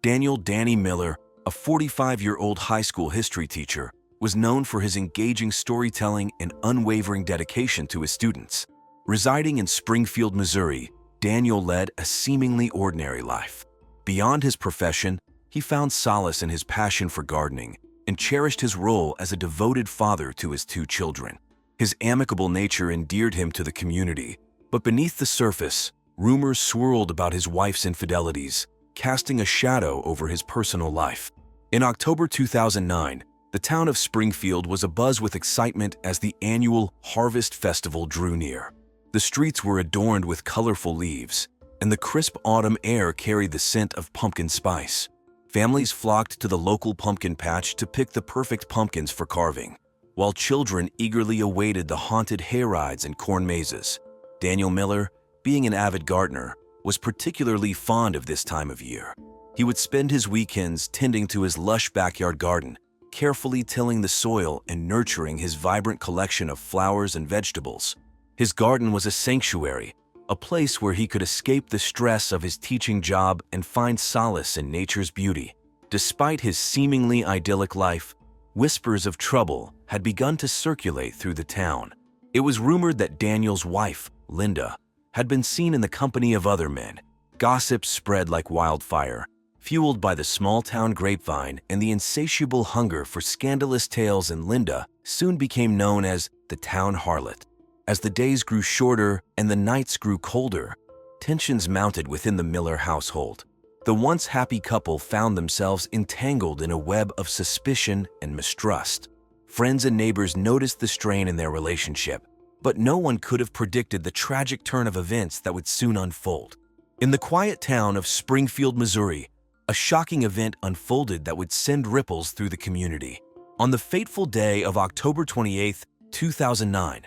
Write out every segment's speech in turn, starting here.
Daniel "Danny" Miller, a 45-year-old high school history teacher, was known for his engaging storytelling and unwavering dedication to his students. Residing in Springfield, Missouri, Daniel led a seemingly ordinary life. Beyond his profession, he found solace in his passion for gardening and cherished his role as a devoted father to his 2 children. His amicable nature endeared him to the community, but beneath the surface, rumors swirled about his wife's infidelities, casting a shadow over his personal life. In October 2009, the town of Springfield was abuzz with excitement as the annual Harvest Festival drew near. The streets were adorned with colorful leaves, and the crisp autumn air carried the scent of pumpkin spice. Families flocked to the local pumpkin patch to pick the perfect pumpkins for carving, while children eagerly awaited the haunted hayrides and corn mazes. Daniel Miller, being an avid gardener, was particularly fond of this time of year. He would spend his weekends tending to his lush backyard garden, carefully tilling the soil and nurturing his vibrant collection of flowers and vegetables. His garden was a sanctuary, a place where he could escape the stress of his teaching job and find solace in nature's beauty. Despite his seemingly idyllic life, whispers of trouble had begun to circulate through the town. It was rumored that Daniel's wife, Linda, had been seen in the company of other men. Gossip spread like wildfire, fueled by the small-town grapevine and the insatiable hunger for scandalous tales, and Linda soon became known as the town harlot. As the days grew shorter and the nights grew colder, tensions mounted within the Miller household. The once happy couple found themselves entangled in a web of suspicion and mistrust. Friends and neighbors noticed the strain in their relationship, but no one could have predicted the tragic turn of events that would soon unfold. In the quiet town of Springfield, Missouri, a shocking event unfolded that would send ripples through the community. On the fateful day of October 28, 2009,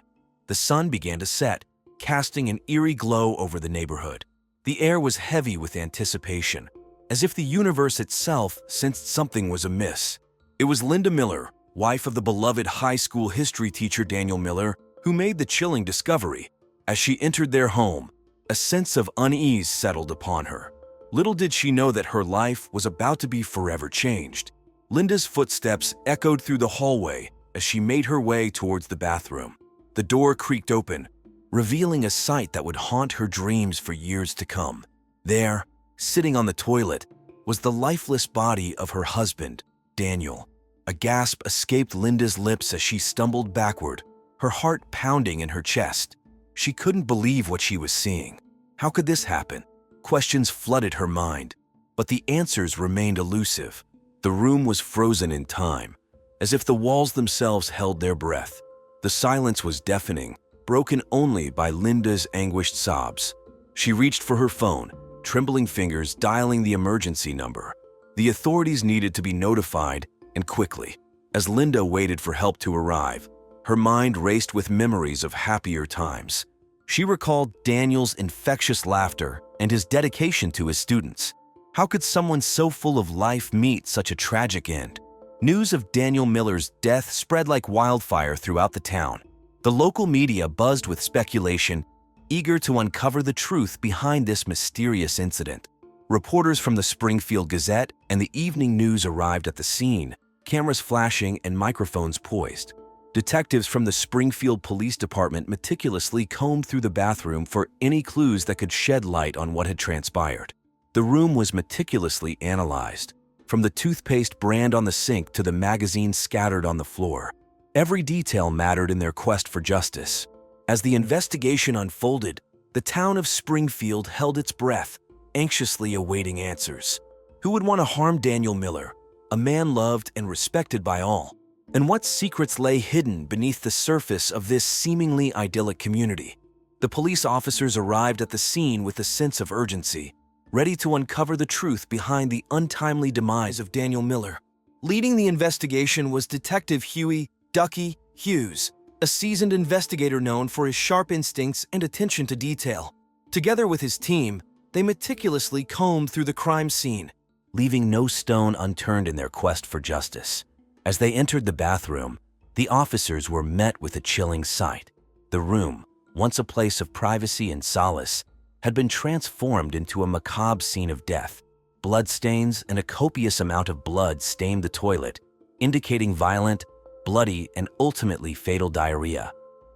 the sun began to set, casting an eerie glow over the neighborhood. The air was heavy with anticipation, as if the universe itself sensed something was amiss. It was Linda Miller, wife of the beloved high school history teacher Daniel Miller, who made the chilling discovery. As she entered their home, a sense of unease settled upon her. Little did she know that her life was about to be forever changed. Linda's footsteps echoed through the hallway as she made her way towards the bathroom. The door creaked open, revealing a sight that would haunt her dreams for years to come. There, sitting on the toilet, was the lifeless body of her husband, Daniel. A gasp escaped Linda's lips as she stumbled backward, her heart pounding in her chest. She couldn't believe what she was seeing. How could this happen? Questions flooded her mind, but the answers remained elusive. The room was frozen in time, as if the walls themselves held their breath. The silence was deafening, broken only by Linda's anguished sobs. She reached for her phone, trembling fingers dialing the emergency number. The authorities needed to be notified, and quickly. As Linda waited for help to arrive, her mind raced with memories of happier times. She recalled Daniel's infectious laughter and his dedication to his students. How could someone so full of life meet such a tragic end? News of Daniel Miller's death spread like wildfire throughout the town. The local media buzzed with speculation, eager to uncover the truth behind this mysterious incident. Reporters from the Springfield Gazette and the Evening News arrived at the scene, cameras flashing and microphones poised. Detectives from the Springfield Police Department meticulously combed through the bathroom for any clues that could shed light on what had transpired. The room was meticulously analyzed, from the toothpaste brand on the sink to the magazines scattered on the floor. Every detail mattered in their quest for justice. As the investigation unfolded, the town of Springfield held its breath, anxiously awaiting answers. Who would want to harm Daniel Miller, a man loved and respected by all? And what secrets lay hidden beneath the surface of this seemingly idyllic community? The police officers arrived at the scene with a sense of urgency, ready to uncover the truth behind the untimely demise of Daniel Miller. Leading the investigation was Detective Huey "Ducky" Hughes, a seasoned investigator known for his sharp instincts and attention to detail. Together with his team, they meticulously combed through the crime scene, leaving no stone unturned in their quest for justice. As they entered the bathroom, the officers were met with a chilling sight. The room, once a place of privacy and solace, had been transformed into a macabre scene of death. Bloodstains and a copious amount of blood stained the toilet, indicating violent, bloody, and ultimately fatal diarrhea,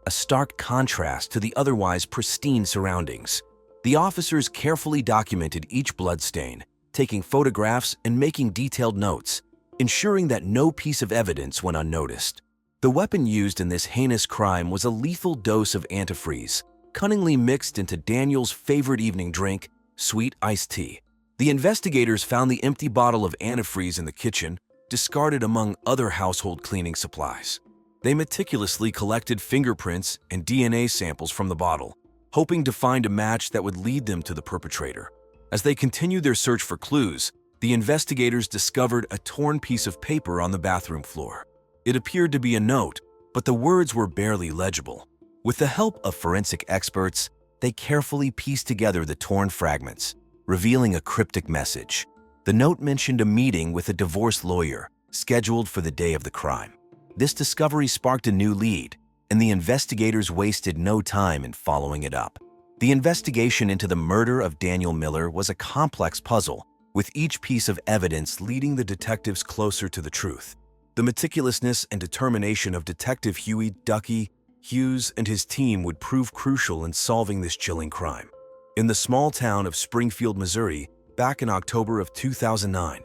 a stark contrast to the otherwise pristine surroundings. The officers carefully documented each bloodstain, taking photographs and making detailed notes, ensuring that no piece of evidence went unnoticed. The weapon used in this heinous crime was a lethal dose of antifreeze, cunningly mixed into Daniel's favorite evening drink, sweet iced tea. The investigators found the empty bottle of antifreeze in the kitchen, discarded among other household cleaning supplies. They meticulously collected fingerprints and DNA samples from the bottle, hoping to find a match that would lead them to the perpetrator. As they continued their search for clues, the investigators discovered a torn piece of paper on the bathroom floor. It appeared to be a note, but the words were barely legible. With the help of forensic experts, they carefully pieced together the torn fragments, revealing a cryptic message. The note mentioned a meeting with a divorce lawyer, scheduled for the day of the crime. This discovery sparked a new lead, and the investigators wasted no time in following it up. The investigation into the murder of Daniel Miller was a complex puzzle, with each piece of evidence leading the detectives closer to the truth. The meticulousness and determination of Detective Huey "Ducky" Hughes and his team would prove crucial in solving this chilling crime. In the small town of Springfield, Missouri, back in October of 2009,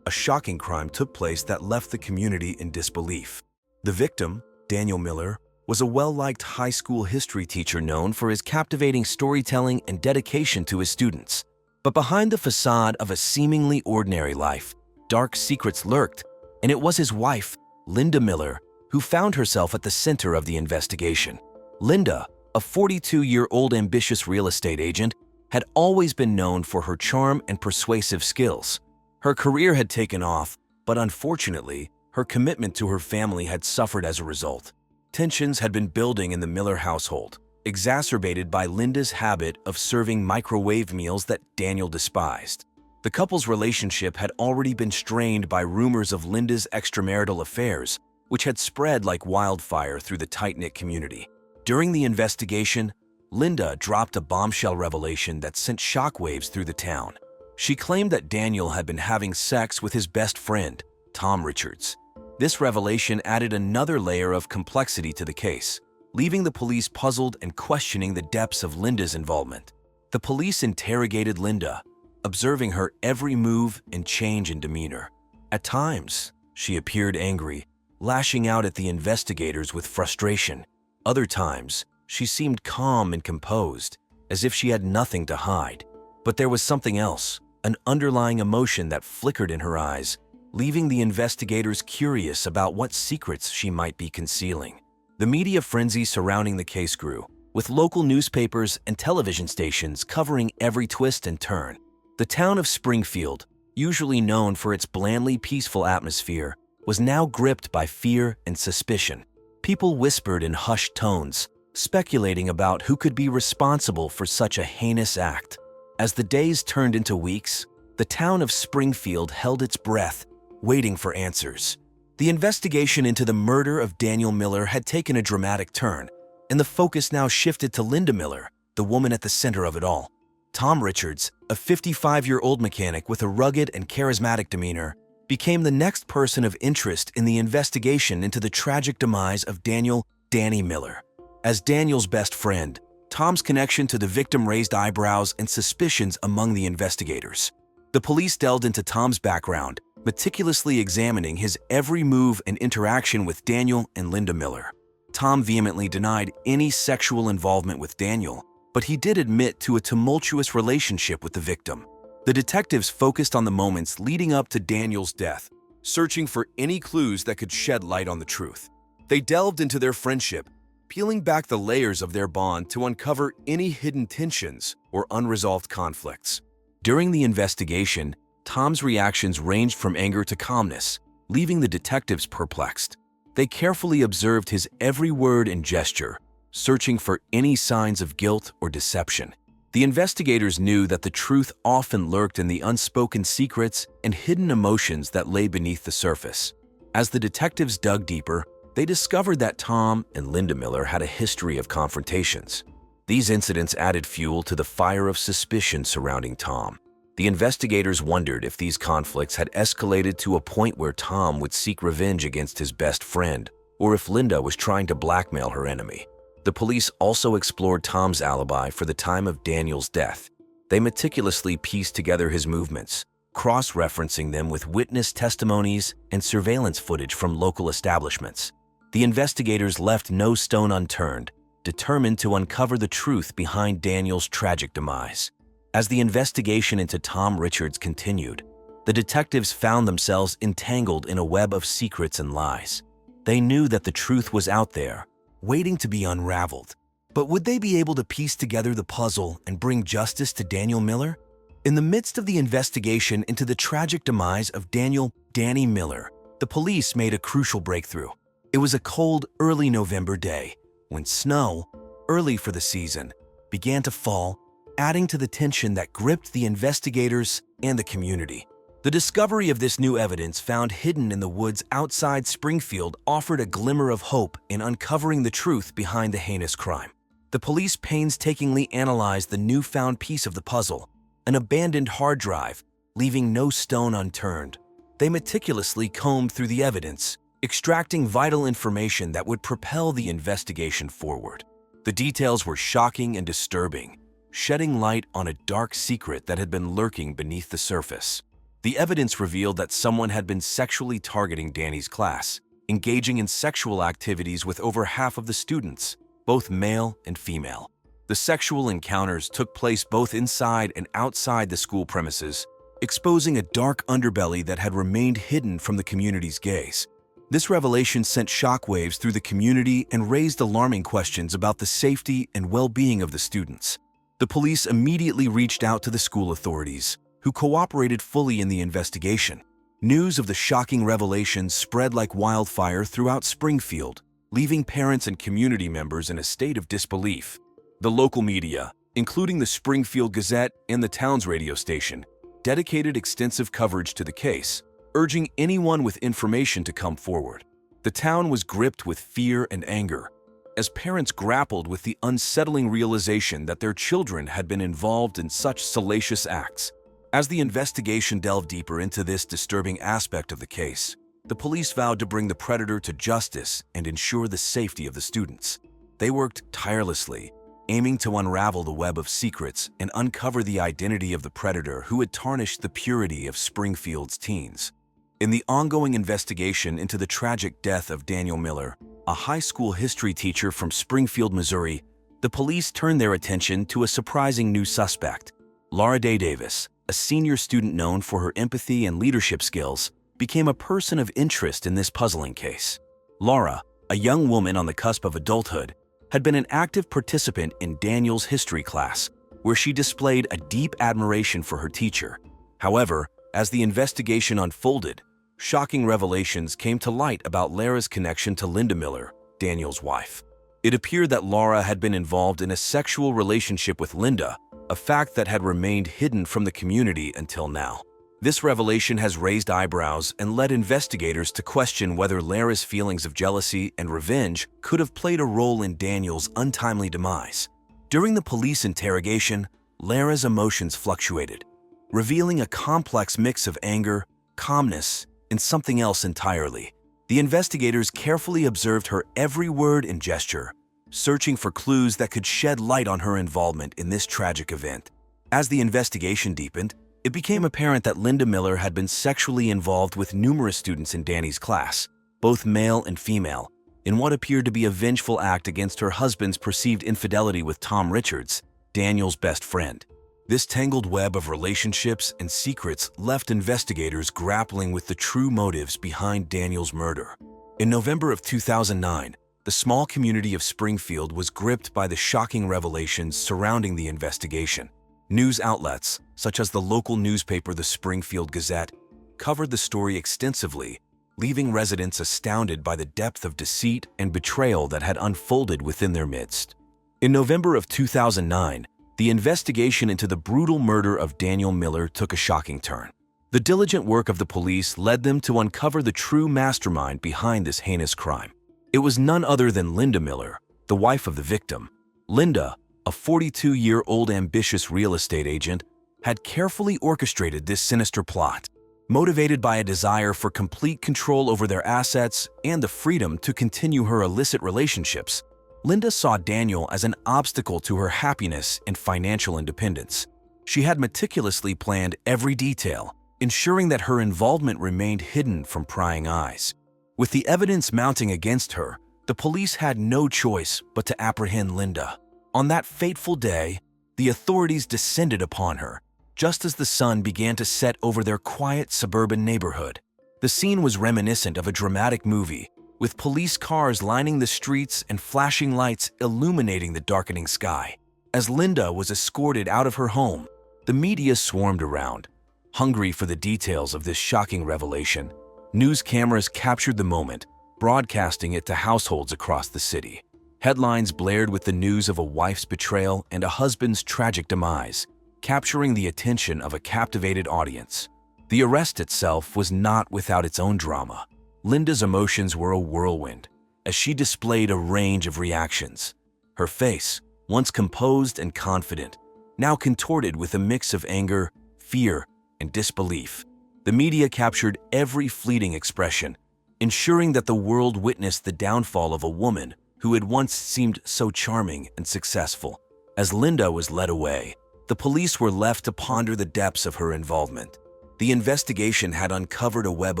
a shocking crime took place that left the community in disbelief. The victim, Daniel Miller, was a well-liked high school history teacher known for his captivating storytelling and dedication to his students. But behind the facade of a seemingly ordinary life, dark secrets lurked, and it was his wife, Linda Miller, who found herself at the center of the investigation. Linda, a 42-year-old ambitious real estate agent, had always been known for her charm and persuasive skills. Her career had taken off, but unfortunately, her commitment to her family had suffered as a result. Tensions had been building in the Miller household, exacerbated by Linda's habit of serving microwave meals that Daniel despised. The couple's relationship had already been strained by rumors of Linda's extramarital affairs, which had spread like wildfire through the tight-knit community. During the investigation, Linda dropped a bombshell revelation that sent shockwaves through the town. She claimed that Daniel had been having sex with his best friend, Tom Richards. This revelation added another layer of complexity to the case, leaving the police puzzled and questioning the depths of Linda's involvement. The police interrogated Linda, observing her every move and change in demeanor. At times, she appeared angry, lashing out at the investigators with frustration. Other times, she seemed calm and composed, as if she had nothing to hide. But there was something else, an underlying emotion that flickered in her eyes, leaving the investigators curious about what secrets she might be concealing. The media frenzy surrounding the case grew, with local newspapers and television stations covering every twist and turn. The town of Springfield, usually known for its blandly peaceful atmosphere, was now gripped by fear and suspicion. People whispered in hushed tones, speculating about who could be responsible for such a heinous act. As the days turned into weeks, the town of Springfield held its breath, waiting for answers. The investigation into the murder of Daniel Miller had taken a dramatic turn, and the focus now shifted to Linda Miller, the woman at the center of it all. Tom Richards, a 55-year-old mechanic with a rugged and charismatic demeanor, became the next person of interest in the investigation into the tragic demise of Danny Miller. As Daniel's best friend, Tom's connection to the victim raised eyebrows and suspicions among the investigators. The police delved into Tom's background, meticulously examining his every move and interaction with Daniel and Linda Miller. Tom vehemently denied any sexual involvement with Daniel, but he did admit to a tumultuous relationship with the victim. The detectives focused on the moments leading up to Daniel's death, searching for any clues that could shed light on the truth. They delved into their friendship, peeling back the layers of their bond to uncover any hidden tensions or unresolved conflicts. During the investigation, Tom's reactions ranged from anger to calmness, leaving the detectives perplexed. They carefully observed his every word and gesture, searching for any signs of guilt or deception. The investigators knew that the truth often lurked in the unspoken secrets and hidden emotions that lay beneath the surface. As the detectives dug deeper, they discovered that Tom and Linda Miller had a history of confrontations. These incidents added fuel to the fire of suspicion surrounding Tom. The investigators wondered if these conflicts had escalated to a point where Tom would seek revenge against his best friend, or if Linda was trying to blackmail her enemy. The police also explored Tom's alibi for the time of Daniel's death. They meticulously pieced together his movements, cross-referencing them with witness testimonies and surveillance footage from local establishments. The investigators left no stone unturned, determined to uncover the truth behind Daniel's tragic demise. As the investigation into Tom Richards continued, the detectives found themselves entangled in a web of secrets and lies. They knew that the truth was out there, waiting to be unraveled. But would they be able to piece together the puzzle and bring justice to Daniel Miller? In the midst of the investigation into the tragic demise of Danny Miller, the police made a crucial breakthrough. It was a cold, early November day, when snow, early for the season, began to fall, adding to the tension that gripped the investigators and the community. The discovery of this new evidence found hidden in the woods outside Springfield offered a glimmer of hope in uncovering the truth behind the heinous crime. The police painstakingly analyzed the newfound piece of the puzzle, an abandoned hard drive, leaving no stone unturned. They meticulously combed through the evidence, extracting vital information that would propel the investigation forward. The details were shocking and disturbing, shedding light on a dark secret that had been lurking beneath the surface. The evidence revealed that someone had been sexually targeting Danny's class, engaging in sexual activities with over half of the students, both male and female. The sexual encounters took place both inside and outside the school premises, exposing a dark underbelly that had remained hidden from the community's gaze. This revelation sent shockwaves through the community and raised alarming questions about the safety and well-being of the students. The police immediately reached out to the school authorities, who cooperated fully in the investigation. News of the shocking revelation spread like wildfire throughout Springfield, leaving parents and community members in a state of disbelief. The local media, including the Springfield Gazette and the town's radio station, dedicated extensive coverage to the case, urging anyone with information to come forward. The town was gripped with fear and anger, as parents grappled with the unsettling realization that their children had been involved in such salacious acts. As the investigation delved deeper into this disturbing aspect of the case, the police vowed to bring the predator to justice and ensure the safety of the students. They worked tirelessly, aiming to unravel the web of secrets and uncover the identity of the predator who had tarnished the purity of Springfield's teens. In the ongoing investigation into the tragic death of Daniel Miller, a high school history teacher from Springfield, Missouri, the police turned their attention to a surprising new suspect. Laura Day Davis, a senior student known for her empathy and leadership skills, became a person of interest in this puzzling case. Laura, a young woman on the cusp of adulthood, had been an active participant in Daniel's history class, where she displayed a deep admiration for her teacher. However, as the investigation unfolded, shocking revelations came to light about Laura's connection to Linda Miller, Daniel's wife. It appeared that Laura had been involved in a sexual relationship with Linda, a fact that had remained hidden from the community until now. This revelation has raised eyebrows and led investigators to question whether Laura's feelings of jealousy and revenge could have played a role in Daniel's untimely demise. During the police interrogation, Laura's emotions fluctuated, revealing a complex mix of anger, calmness, and something else entirely. The investigators carefully observed her every word and gesture, searching for clues that could shed light on her involvement in this tragic event. As the investigation deepened, it became apparent that Linda Miller had been sexually involved with numerous students in Danny's class, both male and female, in what appeared to be a vengeful act against her husband's perceived infidelity with Tom Richards, Daniel's best friend. This tangled web of relationships and secrets left investigators grappling with the true motives behind Daniel's murder. In November of 2009, the small community of Springfield was gripped by the shocking revelations surrounding the investigation. News outlets, such as the local newspaper the Springfield Gazette, covered the story extensively, leaving residents astounded by the depth of deceit and betrayal that had unfolded within their midst. In November of 2009, the investigation into the brutal murder of Daniel Miller took a shocking turn. The diligent work of the police led them to uncover the true mastermind behind this heinous crime. It was none other than Linda Miller, the wife of the victim. Linda, a 42-year-old ambitious real estate agent, had carefully orchestrated this sinister plot. Motivated by a desire for complete control over their assets and the freedom to continue her illicit relationships, Linda saw Daniel as an obstacle to her happiness and financial independence. She had meticulously planned every detail, ensuring that her involvement remained hidden from prying eyes. With the evidence mounting against her, the police had no choice but to apprehend Linda. On that fateful day, the authorities descended upon her, just as the sun began to set over their quiet suburban neighborhood. The scene was reminiscent of a dramatic movie, with police cars lining the streets and flashing lights illuminating the darkening sky. As Linda was escorted out of her home, the media swarmed around, hungry for the details of this shocking revelation. News cameras captured the moment, broadcasting it to households across the city. Headlines blared with the news of a wife's betrayal and a husband's tragic demise, capturing the attention of a captivated audience. The arrest itself was not without its own drama. Linda's emotions were a whirlwind, as she displayed a range of reactions. Her face, once composed and confident, now contorted with a mix of anger, fear, and disbelief. The media captured every fleeting expression, ensuring that the world witnessed the downfall of a woman who had once seemed so charming and successful. As Linda was led away, the police were left to ponder the depths of her involvement. The investigation had uncovered a web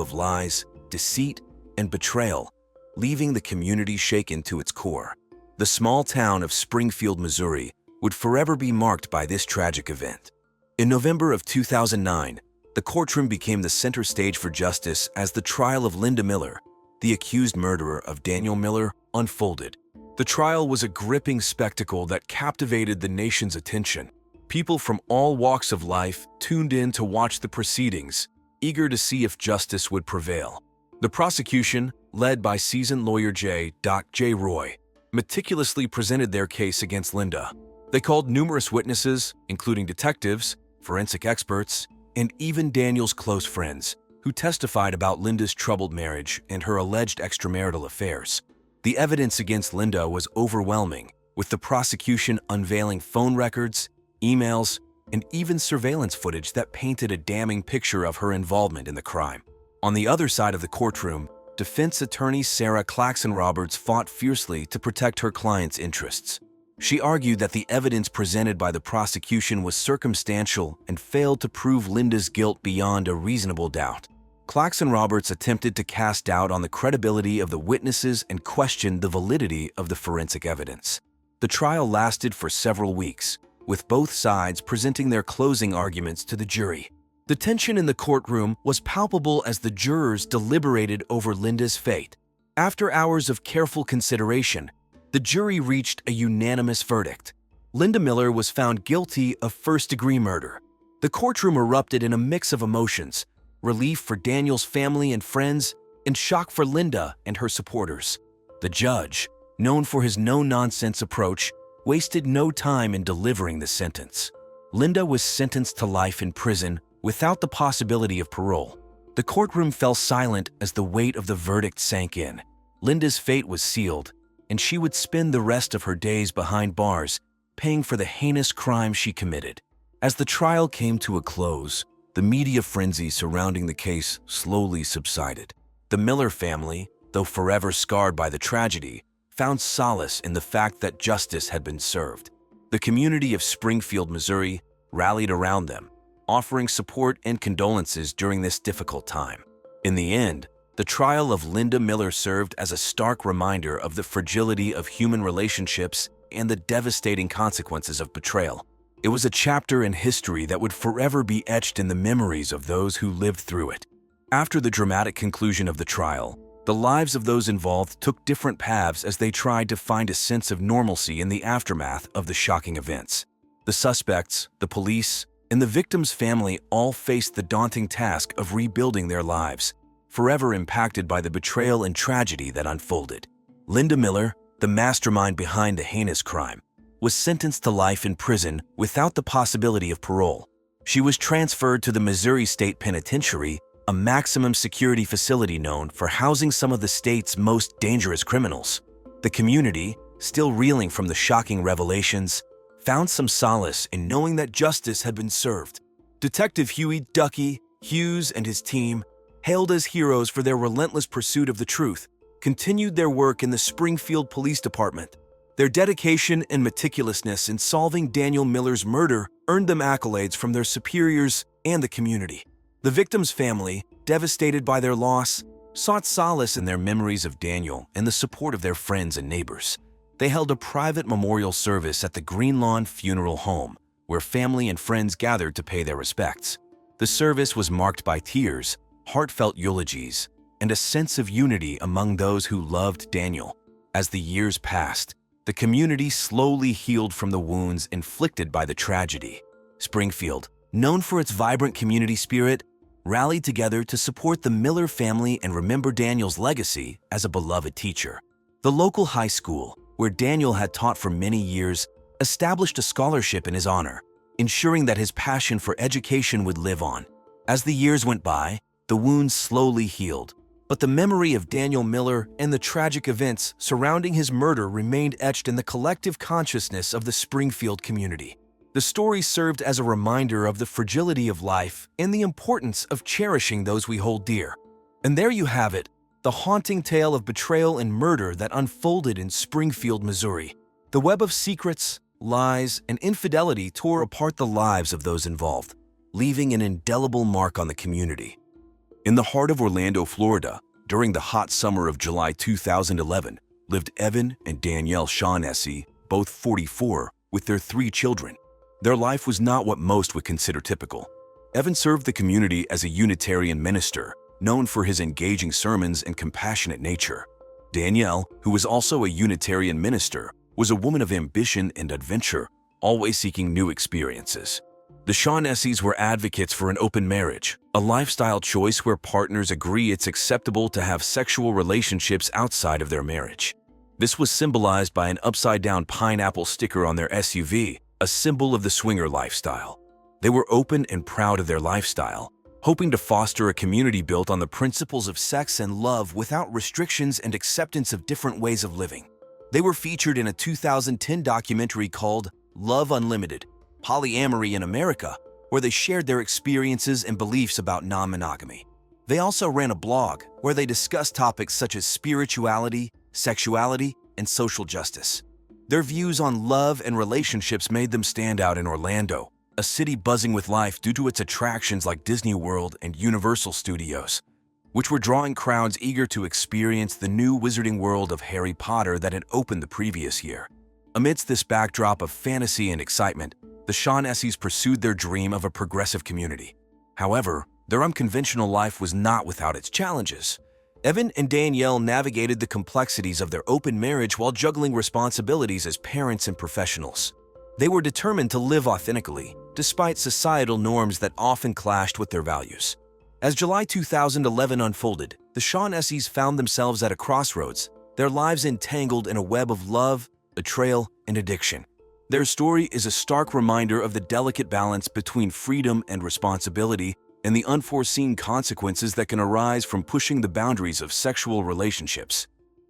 of lies, deceit, and betrayal, leaving the community shaken to its core. The small town of Springfield, Missouri, would forever be marked by this tragic event. In November of 2009, the courtroom became the center stage for justice as the trial of Linda Miller, the accused murderer of Daniel Miller, unfolded. The trial was a gripping spectacle that captivated the nation's attention. People from all walks of life tuned in to watch the proceedings, eager to see if justice would prevail. The prosecution, led by seasoned lawyer J. Roy, meticulously presented their case against Linda. They called numerous witnesses, including detectives, forensic experts, and even Daniel's close friends, who testified about Linda's troubled marriage and her alleged extramarital affairs. The evidence against Linda was overwhelming, with the prosecution unveiling phone records, emails, and even surveillance footage that painted a damning picture of her involvement in the crime. On the other side of the courtroom, defense attorney Sarah Claxon Roberts fought fiercely to protect her client's interests. She argued that the evidence presented by the prosecution was circumstantial and failed to prove Linda's guilt beyond a reasonable doubt. Claxon Roberts attempted to cast doubt on the credibility of the witnesses and questioned the validity of the forensic evidence. The trial lasted for several weeks, with both sides presenting their closing arguments to the jury. The tension in the courtroom was palpable as the jurors deliberated over Linda's fate. After hours of careful consideration, the jury reached a unanimous verdict. Linda Miller was found guilty of first-degree murder. The courtroom erupted in a mix of emotions: relief for Daniel's family and friends, and shock for Linda and her supporters. The judge, known for his no-nonsense approach, wasted no time in delivering the sentence. Linda was sentenced to life in prison without the possibility of parole. The courtroom fell silent as the weight of the verdict sank in. Linda's fate was sealed, and she would spend the rest of her days behind bars, paying for the heinous crime she committed. As the trial came to a close, the media frenzy surrounding the case slowly subsided. The Miller family, though forever scarred by the tragedy, found solace in the fact that justice had been served. The community of Springfield, Missouri, rallied around them, offering support and condolences during this difficult time. In the end, the trial of Linda Miller served as a stark reminder of the fragility of human relationships and the devastating consequences of betrayal. It was a chapter in history that would forever be etched in the memories of those who lived through it. After the dramatic conclusion of the trial, the lives of those involved took different paths as they tried to find a sense of normalcy in the aftermath of the shocking events. The suspects, the police, and the victim's family all faced the daunting task of rebuilding their lives, forever impacted by the betrayal and tragedy that unfolded. Linda Miller, the mastermind behind the heinous crime, was sentenced to life in prison without the possibility of parole. She was transferred to the Missouri State Penitentiary, a maximum security facility known for housing some of the state's most dangerous criminals. The community, still reeling from the shocking revelations, found some solace in knowing that justice had been served. Detective Huey "Ducky" Hughes and his team, hailed as heroes for their relentless pursuit of the truth, continued their work in the Springfield Police Department. Their dedication and meticulousness in solving Daniel Miller's murder earned them accolades from their superiors and the community. The victim's family, devastated by their loss, sought solace in their memories of Daniel and the support of their friends and neighbors. They held a private memorial service at the Green Lawn Funeral Home, where family and friends gathered to pay their respects. The service was marked by tears, heartfelt eulogies, and a sense of unity among those who loved Daniel. As the years passed, the community slowly healed from the wounds inflicted by the tragedy. Springfield, known for its vibrant community spirit, rallied together to support the Miller family and remember Daniel's legacy as a beloved teacher. The local high school, where Daniel had taught for many years, established a scholarship in his honor, ensuring that his passion for education would live on. As the years went by, the wounds slowly healed, but the memory of Daniel Miller and the tragic events surrounding his murder remained etched in the collective consciousness of the Springfield community. The story served as a reminder of the fragility of life and the importance of cherishing those we hold dear. And there you have it, the haunting tale of betrayal and murder that unfolded in Springfield, Missouri. The web of secrets, lies, and infidelity tore apart the lives of those involved, leaving an indelible mark on the community. In the heart of Orlando, Florida, during the hot summer of July 2011, lived Evan and Danielle Shaughnessy, both 44, with their 3 children. Their life was not what most would consider typical. Evan served the community as a Unitarian minister, known for his engaging sermons and compassionate nature. Danielle, who was also a Unitarian minister, was a woman of ambition and adventure, always seeking new experiences. The Shaughnessy's were advocates for an open marriage, a lifestyle choice where partners agree it's acceptable to have sexual relationships outside of their marriage. This was symbolized by an upside-down pineapple sticker on their SUV, a symbol of the swinger lifestyle. They were open and proud of their lifestyle, hoping to foster a community built on the principles of sex and love without restrictions and acceptance of different ways of living. They were featured in a 2010 documentary called Love Unlimited: Polyamory in America, where they shared their experiences and beliefs about non-monogamy. They also ran a blog where they discussed topics such as spirituality, sexuality, and social justice. Their views on love and relationships made them stand out in Orlando, a city buzzing with life due to its attractions like Disney World and Universal Studios, which were drawing crowds eager to experience the new wizarding world of Harry Potter that had opened the previous year. Amidst this backdrop of fantasy and excitement, the Shaughnessy's pursued their dream of a progressive community. However, their unconventional life was not without its challenges. Evan and Danielle navigated the complexities of their open marriage while juggling responsibilities as parents and professionals. They were determined to live authentically, despite societal norms that often clashed with their values. As July 2011 unfolded, the Shaughnessy's found themselves at a crossroads, their lives entangled in a web of love, betrayal, and addiction. Their story is a stark reminder of the delicate balance between freedom and responsibility and the unforeseen consequences that can arise from pushing the boundaries of sexual relationships.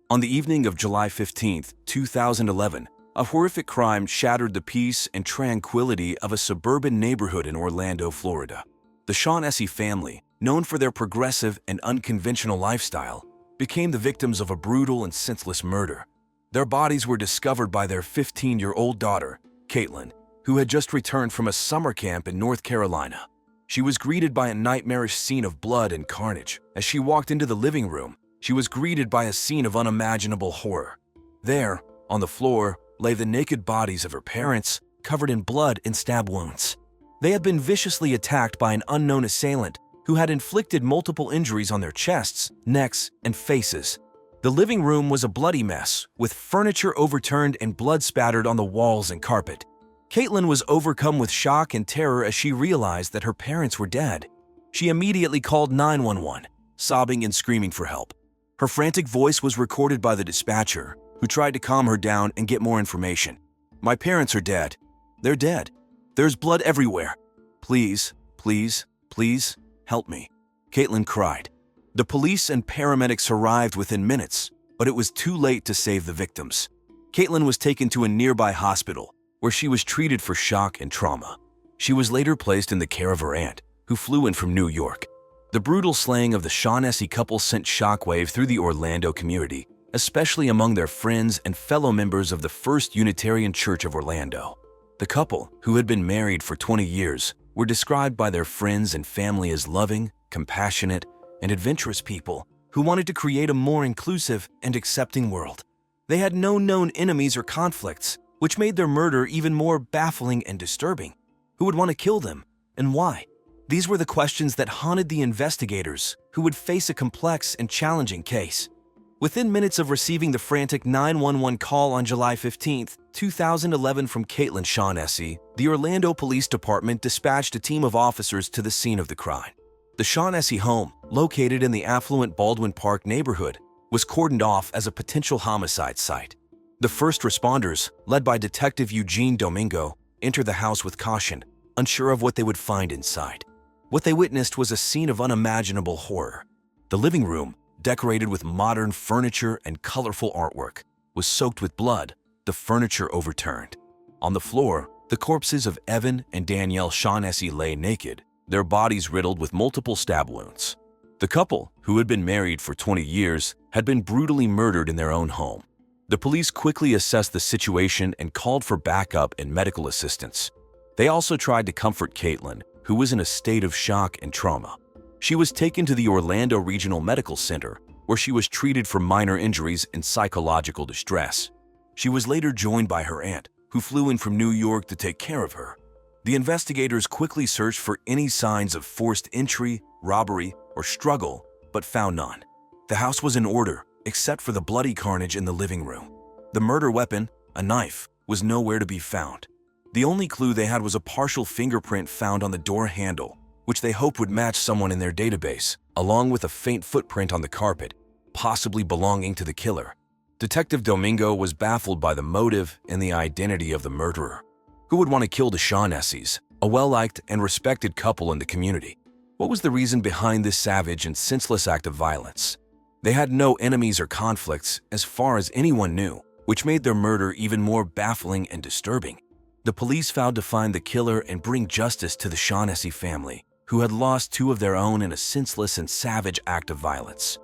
On the evening of July 15, 2011, a horrific crime shattered the peace and tranquility of a suburban neighborhood in Orlando, Florida. The Shaughnessy family, known for their progressive and unconventional lifestyle, became the victims of a brutal and senseless murder. Their bodies were discovered by their 15-year-old daughter, Caitlin, who had just returned from a summer camp in North Carolina. She was greeted by a nightmarish scene of blood and carnage. As she walked into the living room, she was greeted by a scene of unimaginable horror. There, on the floor, lay the naked bodies of her parents, covered in blood and stab wounds. They had been viciously attacked by an unknown assailant who had inflicted multiple injuries on their chests, necks, and faces. The living room was a bloody mess, with furniture overturned and blood spattered on the walls and carpet. Caitlin was overcome with shock and terror as she realized that her parents were dead. She immediately called 911, sobbing and screaming for help. Her frantic voice was recorded by the dispatcher, who tried to calm her down and get more information. "My parents are dead. They're dead. There's blood everywhere. Please, please, please, help me," Caitlin cried. The police and paramedics arrived within minutes, but it was too late to save the victims. Caitlin was taken to a nearby hospital, where she was treated for shock and trauma. She was later placed in the care of her aunt, who flew in from New York. The brutal slaying of the Shaughnessy couple sent shockwave through the Orlando community, especially among their friends and fellow members of the First Unitarian Church of Orlando. The couple, who had been married for 20 years, were described by their friends and family as loving, compassionate, and adventurous people who wanted to create a more inclusive and accepting world. They had no known enemies or conflicts, which made their murder even more baffling and disturbing. Who would want to kill them, and why? These were the questions that haunted the investigators, who would face a complex and challenging case. Within minutes of receiving the frantic 911 call on July 15, 2011 from Caitlin Shaughnessy, the Orlando Police Department dispatched a team of officers to the scene of the crime. The Shaughnessy home, located in the affluent Baldwin Park neighborhood, was cordoned off as a potential homicide site. The first responders, led by Detective Eugene Domingo, entered the house with caution, unsure of what they would find inside. What they witnessed was a scene of unimaginable horror. The living room, decorated with modern furniture and colorful artwork, was soaked with blood, the furniture overturned. On the floor, the corpses of Evan and Danielle Shaughnessy lay naked, their bodies riddled with multiple stab wounds. The couple, who had been married for 20 years, had been brutally murdered in their own home. The police quickly assessed the situation and called for backup and medical assistance. They also tried to comfort Caitlin, who was in a state of shock and trauma. She was taken to the Orlando Regional Medical Center, where she was treated for minor injuries and psychological distress. She was later joined by her aunt, who flew in from New York to take care of her. The investigators quickly searched for any signs of forced entry, robbery, or struggle, but found none. The house was in order, except for the bloody carnage in the living room. The murder weapon, a knife, was nowhere to be found. The only clue they had was a partial fingerprint found on the door handle, which they hoped would match someone in their database, along with a faint footprint on the carpet, possibly belonging to the killer. Detective Domingo was baffled by the motive and the identity of the murderer. Who would want to kill the Shaughnessy's, a well-liked and respected couple in the community? What was the reason behind this savage and senseless act of violence? They had no enemies or conflicts as far as anyone knew, which made their murder even more baffling and disturbing. The police vowed to find the killer and bring justice to the Shaughnessy family, who had lost two of their own in a senseless and savage act of violence.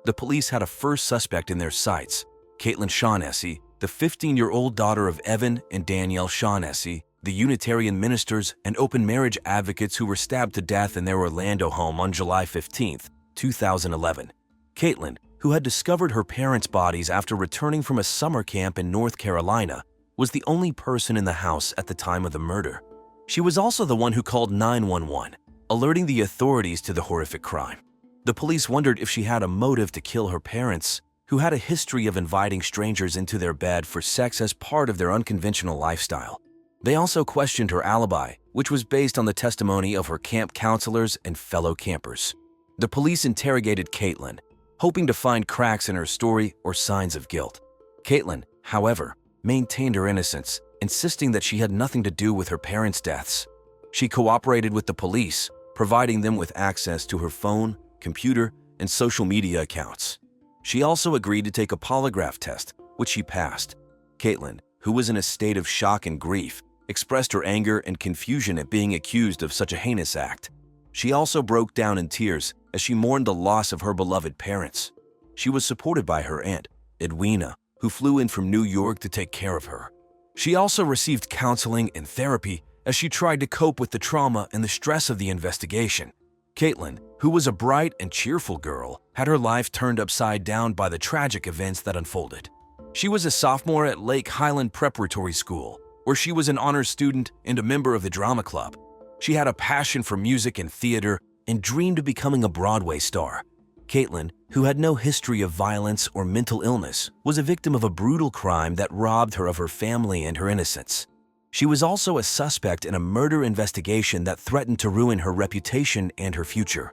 The police had a first suspect in their sights, Caitlin Shaughnessy, the 15-year-old daughter of Evan and Danielle Shaughnessy, the Unitarian ministers and open marriage advocates who were stabbed to death in their Orlando home on July 15, 2011. Caitlin, who had discovered her parents' bodies after returning from a summer camp in North Carolina, was the only person in the house at the time of the murder. She was also the one who called 911, alerting the authorities to the horrific crime. The police wondered if she had a motive to kill her parents, who had a history of inviting strangers into their bed for sex as part of their unconventional lifestyle. They also questioned her alibi, which was based on the testimony of her camp counselors and fellow campers. The police interrogated Caitlin, hoping to find cracks in her story or signs of guilt. Caitlin, however, maintained her innocence, insisting that she had nothing to do with her parents' deaths. She cooperated with the police, providing them with access to her phone, computer, and social media accounts. She also agreed to take a polygraph test, which she passed. Caitlin, who was in a state of shock and grief, expressed her anger and confusion at being accused of such a heinous act. She also broke down in tears as she mourned the loss of her beloved parents. She was supported by her aunt, Edwina, who flew in from New York to take care of her. She also received counseling and therapy as she tried to cope with the trauma and the stress of the investigation. Caitlin, who was a bright and cheerful girl, had her life turned upside down by the tragic events that unfolded. She was a sophomore at Lake Highland Preparatory School, where she was an honors student and a member of the drama club. She had a passion for music and theater and dreamed of becoming a Broadway star. Caitlin, who had no history of violence or mental illness, was a victim of a brutal crime that robbed her of her family and her innocence. She was also a suspect in a murder investigation that threatened to ruin her reputation and her future.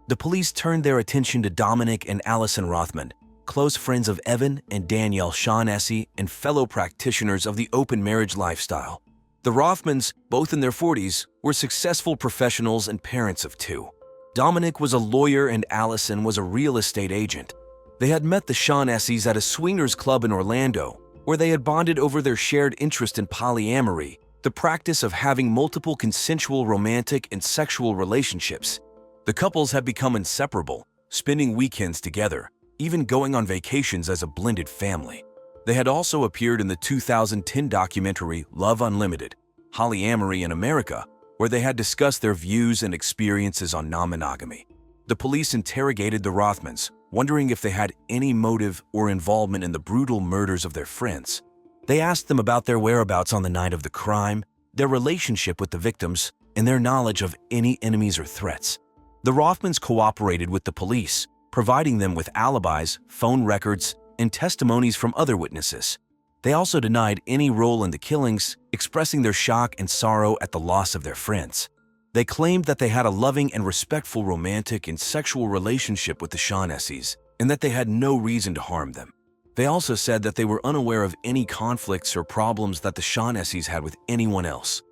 The police turned their attention to Dominic and Allison Rothman, close friends of Evan and Danielle Shaughnessy and fellow practitioners of the open marriage lifestyle. The Rothmans, both in their 40s, were successful professionals and parents of two. Dominic was a lawyer and Allison was a real estate agent. They had met the Shaughnessy's at a swingers club in Orlando, where they had bonded over their shared interest in polyamory the practice of having multiple consensual romantic and sexual relationships. The couples had become inseparable, spending weekends together, even going on vacations as a blended family. They had also appeared in the 2010 documentary Love Unlimited, Polyamory in America, where they had discussed their views and experiences on non-monogamy. The police interrogated the Rothmans, wondering if they had any motive or involvement in the brutal murders of their friends. They asked them about their whereabouts on the night of the crime, their relationship with the victims, and their knowledge of any enemies or threats. The Rothmans cooperated with the police, providing them with alibis, phone records, and testimonies from other witnesses. They also denied any role in the killings, expressing their shock and sorrow at the loss of their friends. They claimed that they had a loving and respectful romantic and sexual relationship with the Shaughnessy's, and that they had no reason to harm them. They also said that they were unaware of any conflicts or problems that the Shaughnessy's had with anyone else.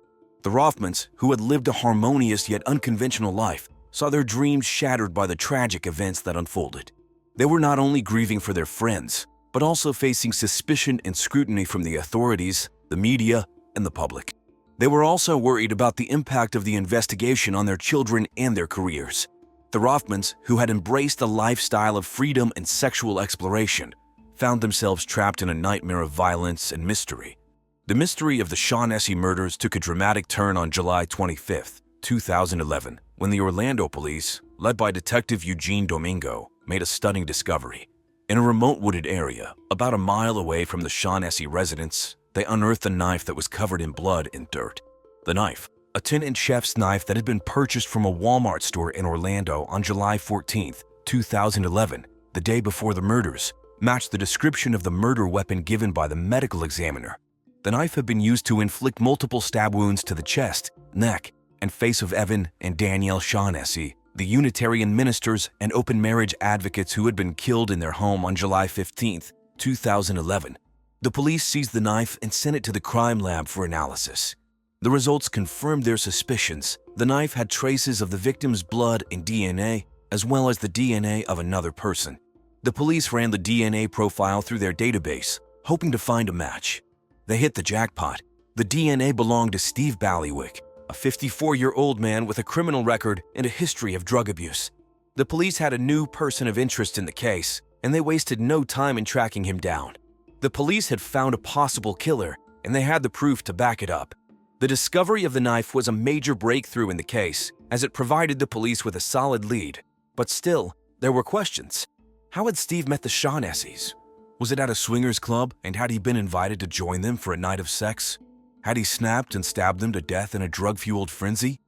The Rothmans, who had lived a harmonious yet unconventional life, saw their dreams shattered by the tragic events that unfolded. They were not only grieving for their friends, but also facing suspicion and scrutiny from the authorities, the media, and the public. They were also worried about the impact of the investigation on their children and their careers. The Rothmans, who had embraced a lifestyle of freedom and sexual exploration, found themselves trapped in a nightmare of violence and mystery. The mystery of the Shaughnessy murders took a dramatic turn on July 25, 2011, when the Orlando police, led by Detective Eugene Domingo, made a stunning discovery. In a remote wooded area, about a mile away from the Shaughnessy residence, they unearthed a knife that was covered in blood and dirt. The knife, a 10-inch chef's knife that had been purchased from a Walmart store in Orlando on July 14, 2011, the day before the murders, matched the description of the murder weapon given by the medical examiner. The knife had been used to inflict multiple stab wounds to the chest, neck, and face of Evan and Danielle Shaughnessy, the Unitarian ministers and open marriage advocates who had been killed in their home on July 15, 2011. The police seized the knife and sent it to the crime lab for analysis. The results confirmed their suspicions. The knife had traces of the victim's blood and DNA, as well as the DNA of another person. The police ran the DNA profile through their database, hoping to find a match. They hit the jackpot. The DNA belonged to Steve Ballywick, a 54-year-old man with a criminal record and a history of drug abuse. The police had a new person of interest in the case, and they wasted no time in tracking him down. The police had found a possible killer, and they had the proof to back it up. The discovery of the knife was a major breakthrough in the case, as it provided the police with a solid lead. But still, there were questions. How had Steve met the Shaughnessy's? Was it at a swingers club, and had he been invited to join them for a night of sex? Had he snapped and stabbed them to death in a drug-fueled frenzy?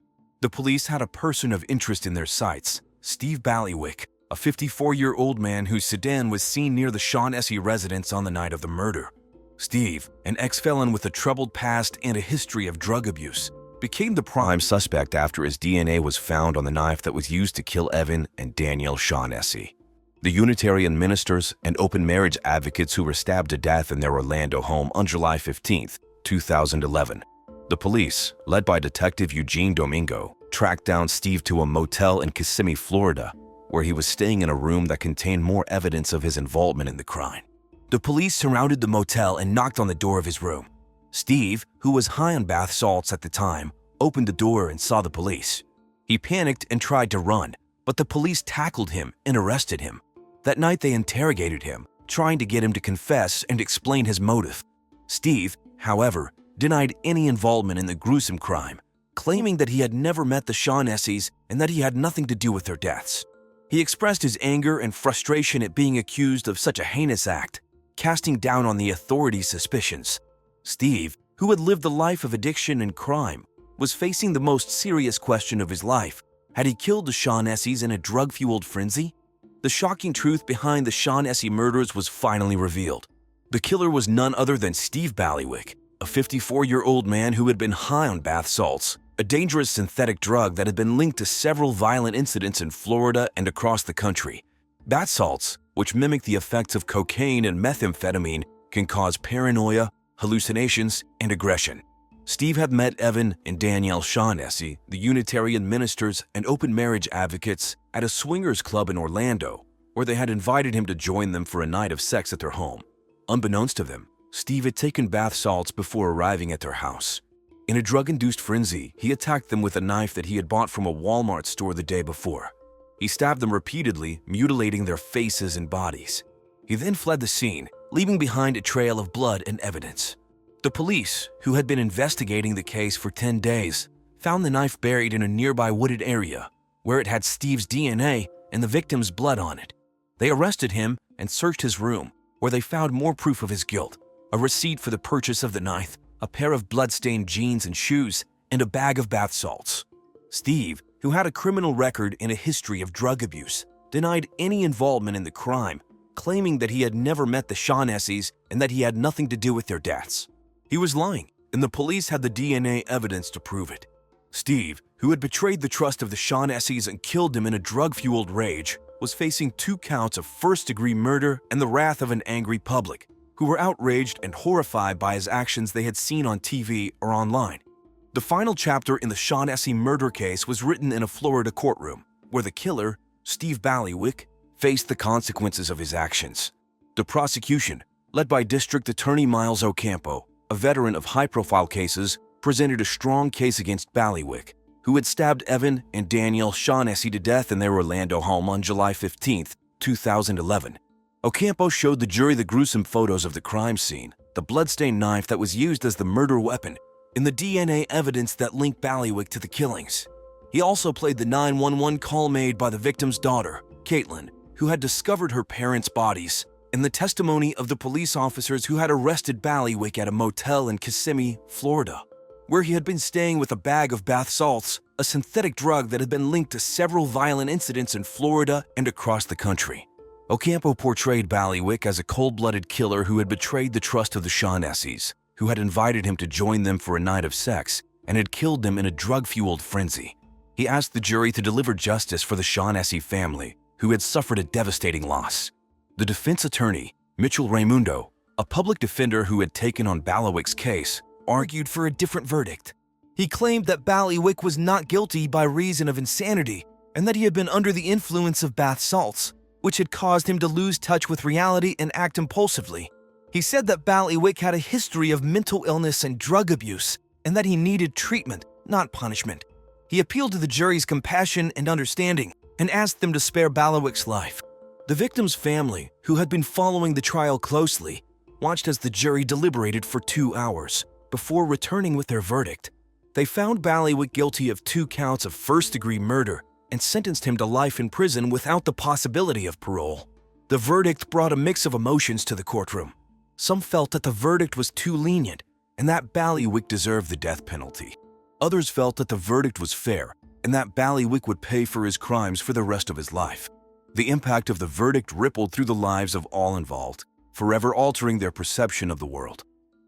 The police had a person of interest in their sights, Steve Ballywick, a 54-year-old man whose sedan was seen near the Shaughnessy residence on the night of the murder. Steve, an ex-felon with a troubled past and a history of drug abuse, became the prime suspect after his DNA was found on the knife that was used to kill Evan and Danielle Shaughnessy. The Unitarian ministers and open marriage advocates who were stabbed to death in their Orlando home on July 15, 2011. The police, led by Detective Eugene Domingo, tracked down Steve to a motel in Kissimmee, Florida, where he was staying in a room that contained more evidence of his involvement in the crime. The police surrounded the motel and knocked on the door of his room. Steve, who was high on bath salts at the time, opened the door and saw the police. He panicked and tried to run, but the police tackled him and arrested him. That night they interrogated him, trying to get him to confess and explain his motive. Steve, however, denied any involvement in the gruesome crime, claiming that he had never met the Shaughnessy's and that he had nothing to do with their deaths. He expressed his anger and frustration at being accused of such a heinous act, casting down on the authorities' suspicions. Steve, who had lived the life of addiction and crime, was facing the most serious question of his life. Had he killed the Shaughnessy's in a drug-fueled frenzy? The shocking truth behind the Shaughnessy murders was finally revealed. The killer was none other than Steve Ballywick, a 54-year-old man who had been high on bath salts, a dangerous synthetic drug that had been linked to several violent incidents in Florida and across the country. Bath salts, which mimic the effects of cocaine and methamphetamine, can cause paranoia, hallucinations, and aggression. Steve had met Evan and Danielle Shaughnessy, the Unitarian ministers and open marriage advocates, at a swingers club in Orlando, where they had invited him to join them for a night of sex at their home. Unbeknownst to them, Steve had taken bath salts before arriving at their house. In a drug-induced frenzy, he attacked them with a knife that he had bought from a Walmart store the day before. He stabbed them repeatedly, mutilating their faces and bodies. He then fled the scene, leaving behind a trail of blood and evidence. The police, who had been investigating the case for 10 days, found the knife buried in a nearby wooded area, where it had Steve's DNA and the victim's blood on it. They arrested him and searched his room, where they found more proof of his guilt: a receipt for the purchase of the knife, a pair of blood-stained jeans and shoes, and a bag of bath salts. Steve, who had a criminal record and a history of drug abuse, denied any involvement in the crime, claiming that he had never met the Shaughnessy's and that he had nothing to do with their deaths. He was lying, and the police had the DNA evidence to prove it. Steve, who had betrayed the trust of the Shaughnessy's and killed them in a drug-fueled rage, was facing 2 counts of first-degree murder and the wrath of an angry public, who were outraged and horrified by his actions they had seen on TV or online. The final chapter in the Shaughnessy murder case was written in a Florida courtroom, where the killer, Steve Ballywick, faced the consequences of his actions. The prosecution, led by District Attorney Miles Ocampo, a veteran of high-profile cases, presented a strong case against Ballywick, who had stabbed Evan and Danielle Shaughnessy to death in their Orlando home on July 15, 2011. Ocampo showed the jury the gruesome photos of the crime scene, the bloodstained knife that was used as the murder weapon, and the DNA evidence that linked Ballywick to the killings. He also played the 911 call made by the victim's daughter, Caitlin, who had discovered her parents' bodies, and the testimony of the police officers who had arrested Ballywick at a motel in Kissimmee, Florida, where he had been staying with a bag of bath salts, a synthetic drug that had been linked to several violent incidents in Florida and across the country. Ocampo portrayed Ballywick as a cold-blooded killer who had betrayed the trust of the Shaughnessy's, who had invited him to join them for a night of sex and had killed them in a drug-fueled frenzy. He asked the jury to deliver justice for the Shaughnessy family, who had suffered a devastating loss. The defense attorney, Mitchell Raimundo, a public defender who had taken on Ballywick's case, argued for a different verdict. He claimed that Ballywick was not guilty by reason of insanity and that he had been under the influence of bath salts, which had caused him to lose touch with reality and act impulsively. He said that Ballywick had a history of mental illness and drug abuse and that he needed treatment, not punishment. He appealed to the jury's compassion and understanding and asked them to spare Ballywick's life. The victim's family, who had been following the trial closely, watched as the jury deliberated for 2 hours before returning with their verdict. They found Ballywick guilty of 2 counts of first-degree murder and sentenced him to life in prison without the possibility of parole. The verdict brought a mix of emotions to the courtroom. Some felt that the verdict was too lenient and that Ballywick deserved the death penalty. Others felt that the verdict was fair and that Ballywick would pay for his crimes for the rest of his life. The impact of the verdict rippled through the lives of all involved, forever altering their perception of the world.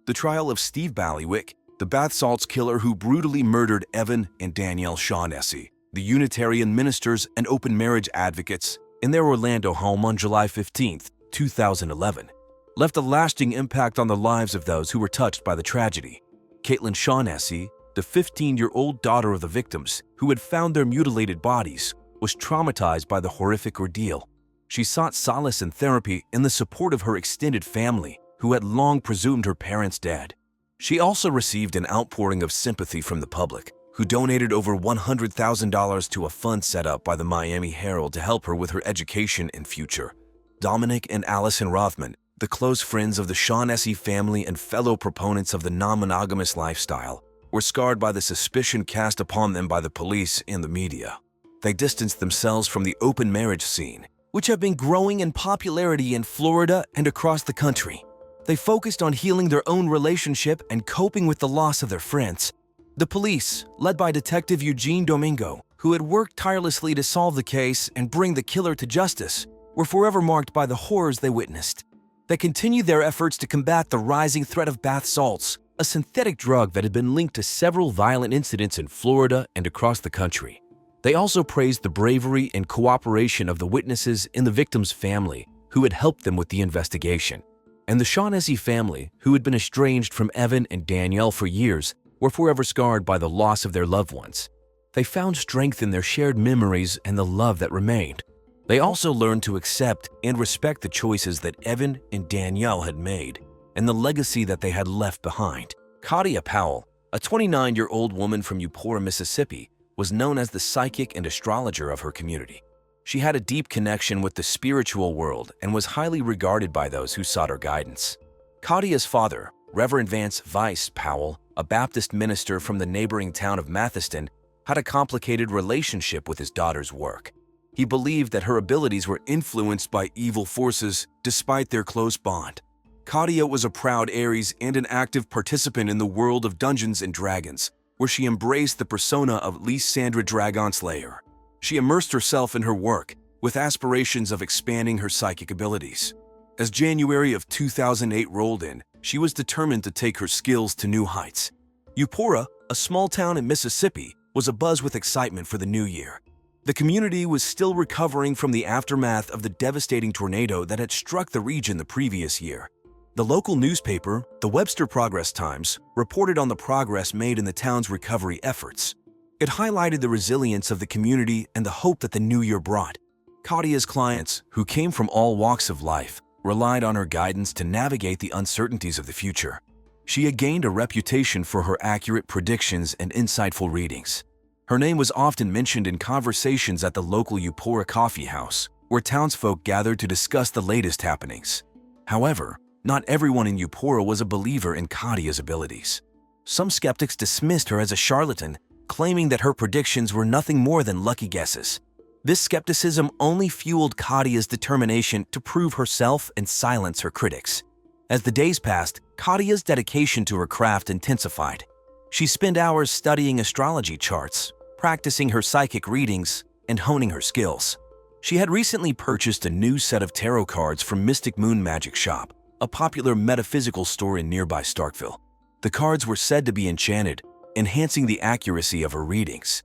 The trial of Steve Ballywick, the bath salts killer who brutally murdered Evan and Danielle Shaughnessy, the Unitarian ministers and open marriage advocates, in their Orlando home on July 15, 2011, left a lasting impact on the lives of those who were touched by the tragedy. Caitlin Shaughnessy, the 15-year-old daughter of the victims, who had found their mutilated bodies, was traumatized by the horrific ordeal. She sought solace and therapy in the support of her extended family, who had long presumed her parents dead. She also received an outpouring of sympathy from the public, who donated over $100,000 to a fund set up by the Miami Herald to help her with her education and future. Dominic and Allison Rothman, the close friends of the Shaughnessy family and fellow proponents of the non-monogamous lifestyle, were scarred by the suspicion cast upon them by the police and the media. They distanced themselves from the open marriage scene, which had been growing in popularity in Florida and across the country. They focused on healing their own relationship and coping with the loss of their friends. The police, led by Detective Eugene Domingo, who had worked tirelessly to solve the case and bring the killer to justice, were forever marked by the horrors they witnessed. They continued their efforts to combat the rising threat of bath salts, a synthetic drug that had been linked to several violent incidents in Florida and across the country. They also praised the bravery and cooperation of the witnesses in the victim's family, who had helped them with the investigation. And the Shaughnessy family, who had been estranged from Evan and Danielle for years, were forever scarred by the loss of their loved ones. They found strength in their shared memories and the love that remained. They also learned to accept and respect the choices that Evan and Danielle had made and the legacy that they had left behind. Katia Powell, A 29-year-old woman from Eupora, Mississippi, was known as the psychic and astrologer of her community. She had a deep connection with the spiritual world and was highly regarded by those who sought her guidance. Kadia's father, Reverend Vance Vice Powell, a Baptist minister from the neighboring town of Mathiston, had a complicated relationship with his daughter's work. He believed that her abilities were influenced by evil forces despite their close bond. Kadia was a proud Aries and an active participant in the world of Dungeons & Dragons, where she embraced the persona of Lysandra Dragonslayer. She immersed herself in her work, with aspirations of expanding her psychic abilities. As January of 2008 rolled in, she was determined to take her skills to new heights. Eupora, a small town in Mississippi, was abuzz with excitement for the new year. The community was still recovering from the aftermath of the devastating tornado that had struck the region the previous year. The local newspaper, the Webster Progress-Times, reported on the progress made in the town's recovery efforts. It highlighted the resilience of the community and the hope that the new year brought. Kadia's clients, who came from all walks of life, relied on her guidance to navigate the uncertainties of the future. She had gained a reputation for her accurate predictions and insightful readings. Her name was often mentioned in conversations at the local Eupora coffee house, where townsfolk gathered to discuss the latest happenings. However, not everyone in Eupora was a believer in Kadia's abilities. Some skeptics dismissed her as a charlatan, claiming that her predictions were nothing more than lucky guesses. This skepticism only fueled Kadia's determination to prove herself and silence her critics. As the days passed, Kadia's dedication to her craft intensified. She spent hours studying astrology charts, practicing her psychic readings, and honing her skills. She had recently purchased a new set of tarot cards from Mystic Moon Magic Shop, a popular metaphysical store in nearby Starkville. The cards were said to be enchanted, enhancing the accuracy of her readings.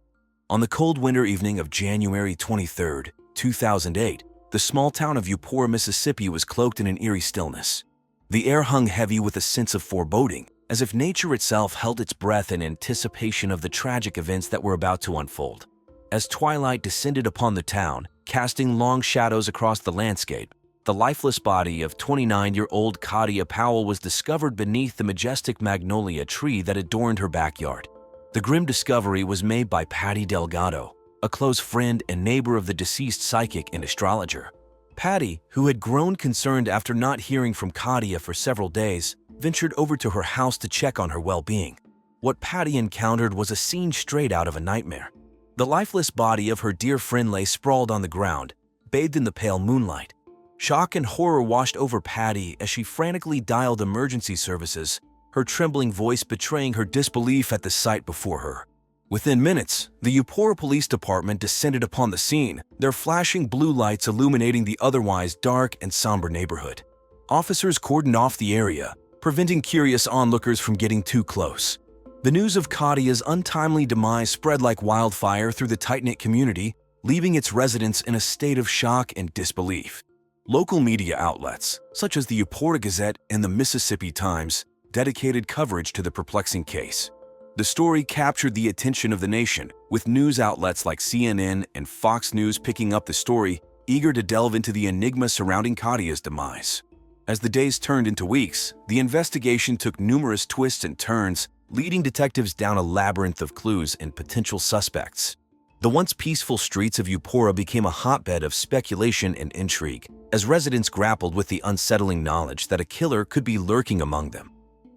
On the cold winter evening of January 23, 2008, the small town of Eupora, Mississippi was cloaked in an eerie stillness. The air hung heavy with a sense of foreboding, as if nature itself held its breath in anticipation of the tragic events that were about to unfold. As twilight descended upon the town, casting long shadows across the landscape, the lifeless body of 29-year-old Kadia Powell was discovered beneath the majestic magnolia tree that adorned her backyard. The grim discovery was made by Patty Delgado, a close friend and neighbor of the deceased psychic and astrologer. Patty, who had grown concerned after not hearing from Kadia for several days, ventured over to her house to check on her well-being. What Patty encountered was a scene straight out of a nightmare. The lifeless body of her dear friend lay sprawled on the ground, bathed in the pale moonlight. Shock and horror washed over Patty as she frantically dialed emergency services, her trembling voice betraying her disbelief at the sight before her. Within minutes, the Eupora Police Department descended upon the scene, their flashing blue lights illuminating the otherwise dark and somber neighborhood. Officers cordoned off the area, preventing curious onlookers from getting too close. The news of Kadia's untimely demise spread like wildfire through the tight-knit community, leaving its residents in a state of shock and disbelief. Local media outlets, such as the Eupora Gazette and the Mississippi Times, dedicated coverage to the perplexing case. The story captured the attention of the nation, with news outlets like CNN and Fox News picking up the story, eager to delve into the enigma surrounding Kadia's demise. As the days turned into weeks, the investigation took numerous twists and turns, leading detectives down a labyrinth of clues and potential suspects. The once peaceful streets of Eupora became a hotbed of speculation and intrigue, as residents grappled with the unsettling knowledge that a killer could be lurking among them.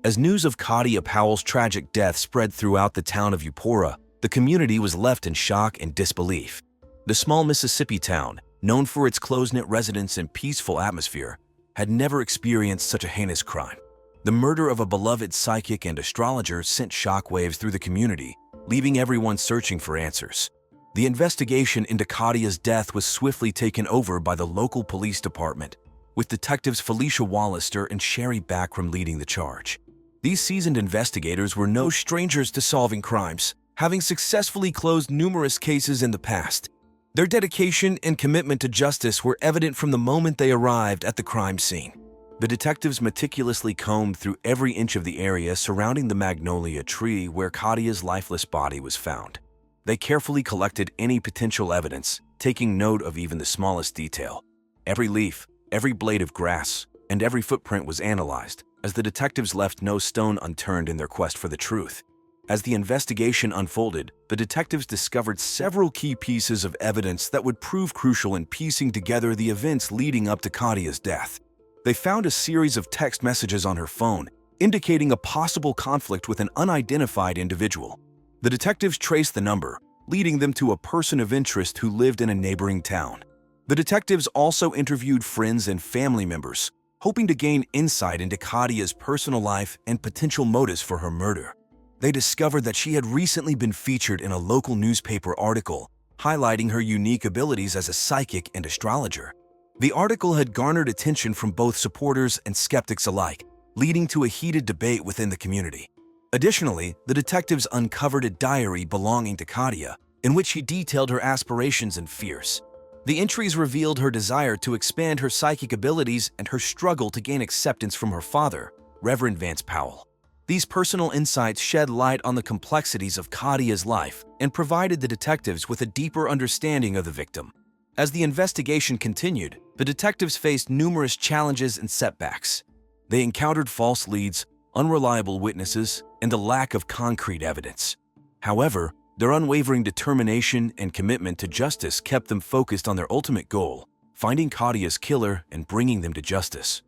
As news of Kadia Powell's tragic death spread throughout the town of Eupora, the community was left in shock and disbelief. The small Mississippi town, known for its close-knit residents and peaceful atmosphere, had never experienced such a heinous crime. The murder of a beloved psychic and astrologer sent shockwaves through the community, leaving everyone searching for answers. The investigation into Kadia's death was swiftly taken over by the local police department, with detectives Felicia Wallister and Sherry Backram leading the charge. These seasoned investigators were no strangers to solving crimes, having successfully closed numerous cases in the past. Their dedication and commitment to justice were evident from the moment they arrived at the crime scene. The detectives meticulously combed through every inch of the area surrounding the magnolia tree where Kadia's lifeless body was found. They carefully collected any potential evidence, taking note of even the smallest detail. Every leaf, every blade of grass, and every footprint was analyzed, as the detectives left no stone unturned in their quest for the truth. As the investigation unfolded, the detectives discovered several key pieces of evidence that would prove crucial in piecing together the events leading up to Kadia's death. They found a series of text messages on her phone, indicating a possible conflict with an unidentified individual. The detectives traced the number, leading them to a person of interest who lived in a neighboring town. The detectives also interviewed friends and family members, hoping to gain insight into Kadia's personal life and potential motives for her murder. They discovered that she had recently been featured in a local newspaper article, highlighting her unique abilities as a psychic and astrologer. The article had garnered attention from both supporters and skeptics alike, leading to a heated debate within the community. Additionally, the detectives uncovered a diary belonging to Kadia, in which she detailed her aspirations and fears. The entries revealed her desire to expand her psychic abilities and her struggle to gain acceptance from her father, Reverend Vance Powell. These personal insights shed light on the complexities of Kadia's life and provided the detectives with a deeper understanding of the victim. As the investigation continued, the detectives faced numerous challenges and setbacks. They encountered false leads, unreliable witnesses, and a lack of concrete evidence. However, their unwavering determination and commitment to justice kept them focused on their ultimate goal, finding Kadia's killer and bringing them to justice.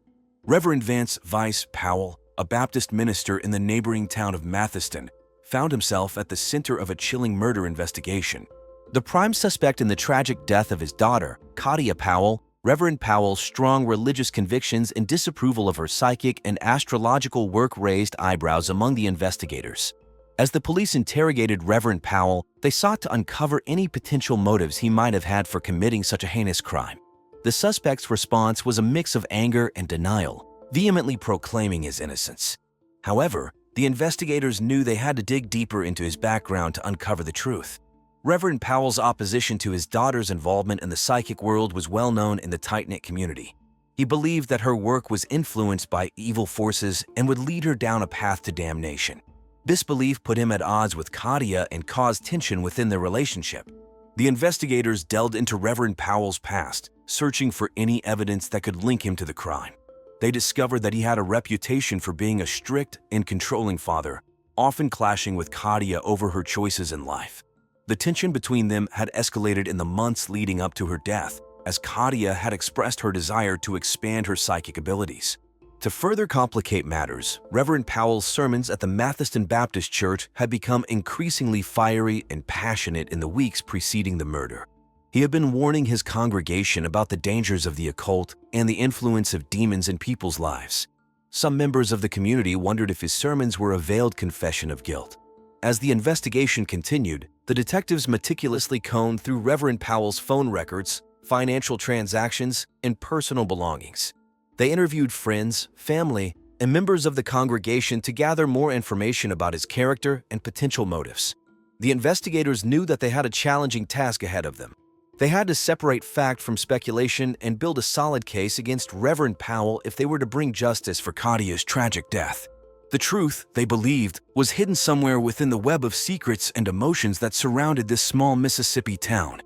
Reverend Vance Vice Powell, a Baptist minister in the neighboring town of Mathiston, found himself at the center of a chilling murder investigation. The prime suspect in the tragic death of his daughter, Kadia Powell, Reverend Powell's strong religious convictions and disapproval of her psychic and astrological work raised eyebrows among the investigators. As the police interrogated Reverend Powell, they sought to uncover any potential motives he might have had for committing such a heinous crime. The suspect's response was a mix of anger and denial, vehemently proclaiming his innocence. However, the investigators knew they had to dig deeper into his background to uncover the truth. Reverend Powell's opposition to his daughter's involvement in the psychic world was well known in the tight-knit community. He believed that her work was influenced by evil forces and would lead her down a path to damnation. This belief put him at odds with Kadia and caused tension within their relationship. The investigators delved into Reverend Powell's past, searching for any evidence that could link him to the crime. They discovered that he had a reputation for being a strict and controlling father, often clashing with Kadia over her choices in life. The tension between them had escalated in the months leading up to her death, as Kadia had expressed her desire to expand her psychic abilities. To further complicate matters, Reverend Powell's sermons at the Mathiston Baptist Church had become increasingly fiery and passionate in the weeks preceding the murder. He had been warning his congregation about the dangers of the occult and the influence of demons in people's lives. Some members of the community wondered if his sermons were a veiled confession of guilt. As the investigation continued, the detectives meticulously combed through Reverend Powell's phone records, financial transactions, and personal belongings. They interviewed friends, family, and members of the congregation to gather more information about his character and potential motives. The investigators knew that they had a challenging task ahead of them. They had to separate fact from speculation and build a solid case against Reverend Powell if they were to bring justice for Kadia's tragic death. The truth, they believed, was hidden somewhere within the web of secrets and emotions that surrounded this small Mississippi town.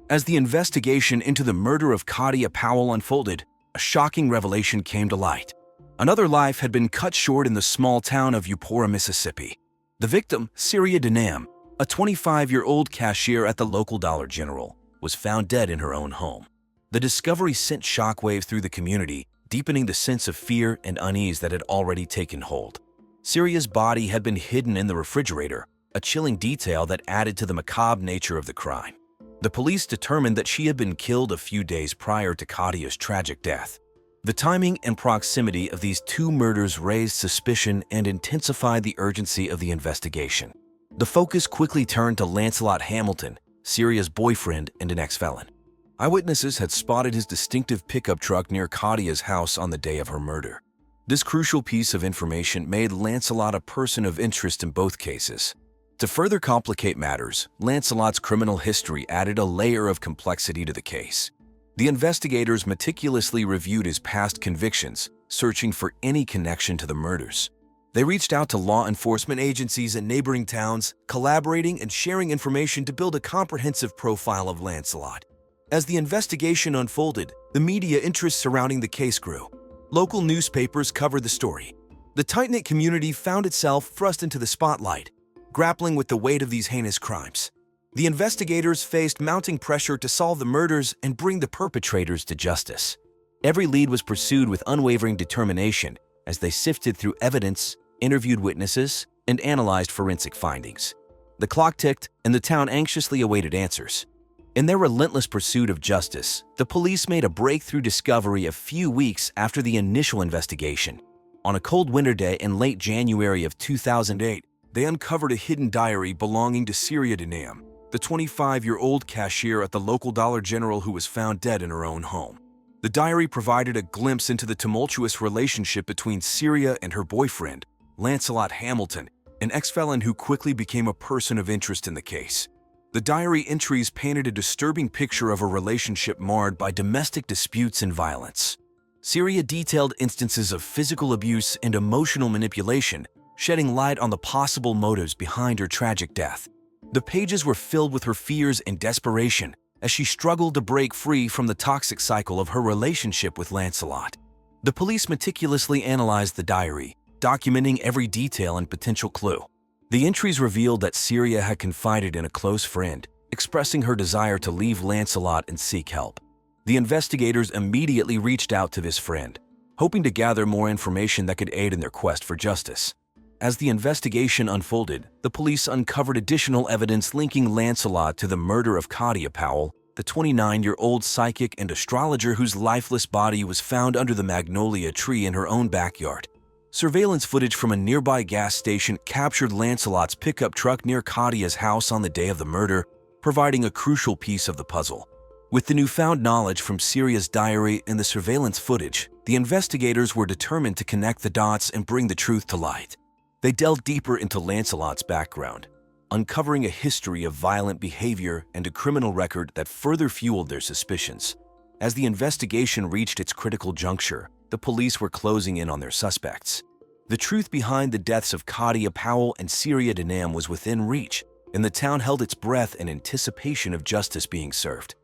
As the investigation into the murder of Kadia Powell unfolded, a shocking revelation came to light. Another life had been cut short in the small town of Eupora, Mississippi. The victim, Syria Denham, a 25-year-old cashier at the local Dollar General, was found dead in her own home. The discovery sent shockwaves through the community, deepening the sense of fear and unease that had already taken hold. Syria's body had been hidden in the refrigerator, a chilling detail that added to the macabre nature of the crime. The police determined that she had been killed a few days prior to Kadia's tragic death. The timing and proximity of these two murders raised suspicion and intensified the urgency of the investigation. The focus quickly turned to Lancelot Hamilton, Syria's boyfriend and an ex-felon. Eyewitnesses had spotted his distinctive pickup truck near Kadia's house on the day of her murder. This crucial piece of information made Lancelot a person of interest in both cases. To further complicate matters, Lancelot's criminal history added a layer of complexity to the case. The investigators meticulously reviewed his past convictions, searching for any connection to the murders. They reached out to law enforcement agencies in neighboring towns, collaborating and sharing information to build a comprehensive profile of Lancelot. As the investigation unfolded, the media interest surrounding the case grew. Local newspapers covered the story. The tight-knit community found itself thrust into the spotlight. grappling with the weight of these heinous crimes. The investigators faced mounting pressure to solve the murders and bring the perpetrators to justice. Every lead was pursued with unwavering determination as they sifted through evidence, interviewed witnesses, and analyzed forensic findings. The clock ticked, and the town anxiously awaited answers. In their relentless pursuit of justice, the police made a breakthrough discovery a few weeks after the initial investigation. On a cold winter day in late January of 2008, they uncovered a hidden diary belonging to Syria Denham, the 25-year-old cashier at the local Dollar General who was found dead in her own home. The diary provided a glimpse into the tumultuous relationship between Syria and her boyfriend, Lancelot Hamilton, an ex-felon who quickly became a person of interest in the case. The diary entries painted a disturbing picture of a relationship marred by domestic disputes and violence. Syria detailed instances of physical abuse and emotional manipulation, shedding light on the possible motives behind her tragic death. The pages were filled with her fears and desperation as she struggled to break free from the toxic cycle of her relationship with Lancelot. The police meticulously analyzed the diary, documenting every detail and potential clue. The entries revealed that Syria had confided in a close friend, expressing her desire to leave Lancelot and seek help. The investigators immediately reached out to this friend, hoping to gather more information that could aid in their quest for justice. As the investigation unfolded, the police uncovered additional evidence linking Lancelot to the murder of Claudia Powell, the 29-year-old psychic and astrologer whose lifeless body was found under the magnolia tree in her own backyard. Surveillance footage from a nearby gas station captured Lancelot's pickup truck near Claudia's house on the day of the murder, providing a crucial piece of the puzzle. With the newfound knowledge from Syria's diary and the surveillance footage, the investigators were determined to connect the dots and bring the truth to light. They delved deeper into Lancelot's background, uncovering a history of violent behavior and a criminal record that further fueled their suspicions. As the investigation reached its critical juncture, the police were closing in on their suspects. The truth behind the deaths of Claudia Powell and Syria Denham was within reach, and the town held its breath in anticipation of justice being served.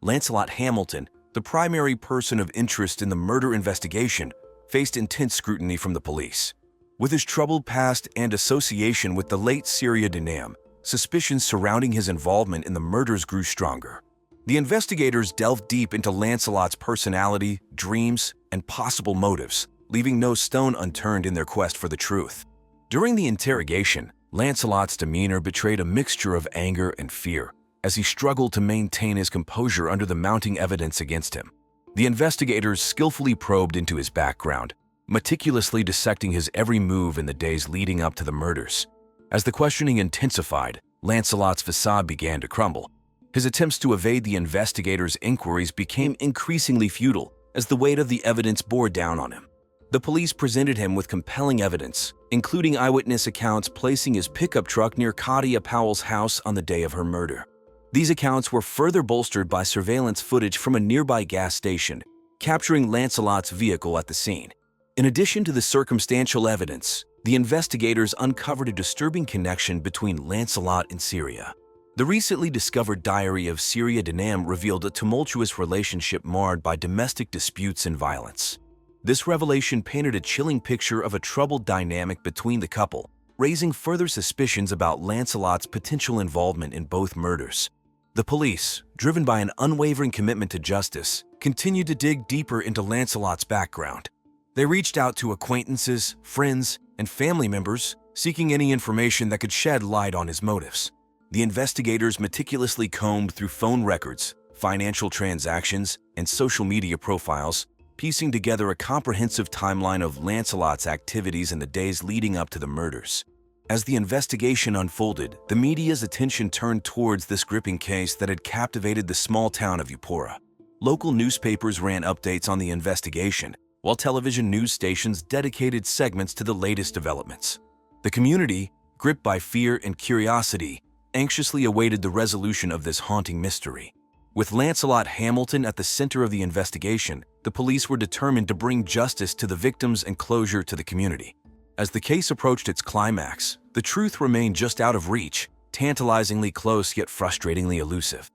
Lancelot Hamilton, the primary person of interest in the murder investigation, faced intense scrutiny from the police. With his troubled past and association with the late Syria Denham, suspicions surrounding his involvement in the murders grew stronger. The investigators delved deep into Lancelot's personality, dreams, and possible motives, leaving no stone unturned in their quest for the truth. During the interrogation, Lancelot's demeanor betrayed a mixture of anger and fear, as he struggled to maintain his composure under the mounting evidence against him. The investigators skillfully probed into his background, meticulously dissecting his every move in the days leading up to the murders. As the questioning intensified, Lancelot's facade began to crumble. His attempts to evade the investigators' inquiries became increasingly futile as the weight of the evidence bore down on him. The police presented him with compelling evidence, including eyewitness accounts placing his pickup truck near Claudia Powell's house on the day of her murder. These accounts were further bolstered by surveillance footage from a nearby gas station, capturing Lancelot's vehicle at the scene. In addition to the circumstantial evidence, the investigators uncovered a disturbing connection between Lancelot and Syria. The recently discovered diary of Syria Denham revealed a tumultuous relationship marred by domestic disputes and violence. This revelation painted a chilling picture of a troubled dynamic between the couple, raising further suspicions about Lancelot's potential involvement in both murders. The police, driven by an unwavering commitment to justice, continued to dig deeper into Lancelot's background. They reached out to acquaintances, friends, and family members, seeking any information that could shed light on his motives. The investigators meticulously combed through phone records, financial transactions, and social media profiles, piecing together a comprehensive timeline of Lancelot's activities in the days leading up to the murders. As the investigation unfolded, the media's attention turned towards this gripping case that had captivated the small town of Upora. Local newspapers ran updates on the investigation, while television news stations dedicated segments to the latest developments. The community, gripped by fear and curiosity, anxiously awaited the resolution of this haunting mystery. With Lancelot Hamilton at the center of the investigation, the police were determined to bring justice to the victims and closure to the community. As the case approached its climax, the truth remained just out of reach, tantalizingly close yet frustratingly elusive.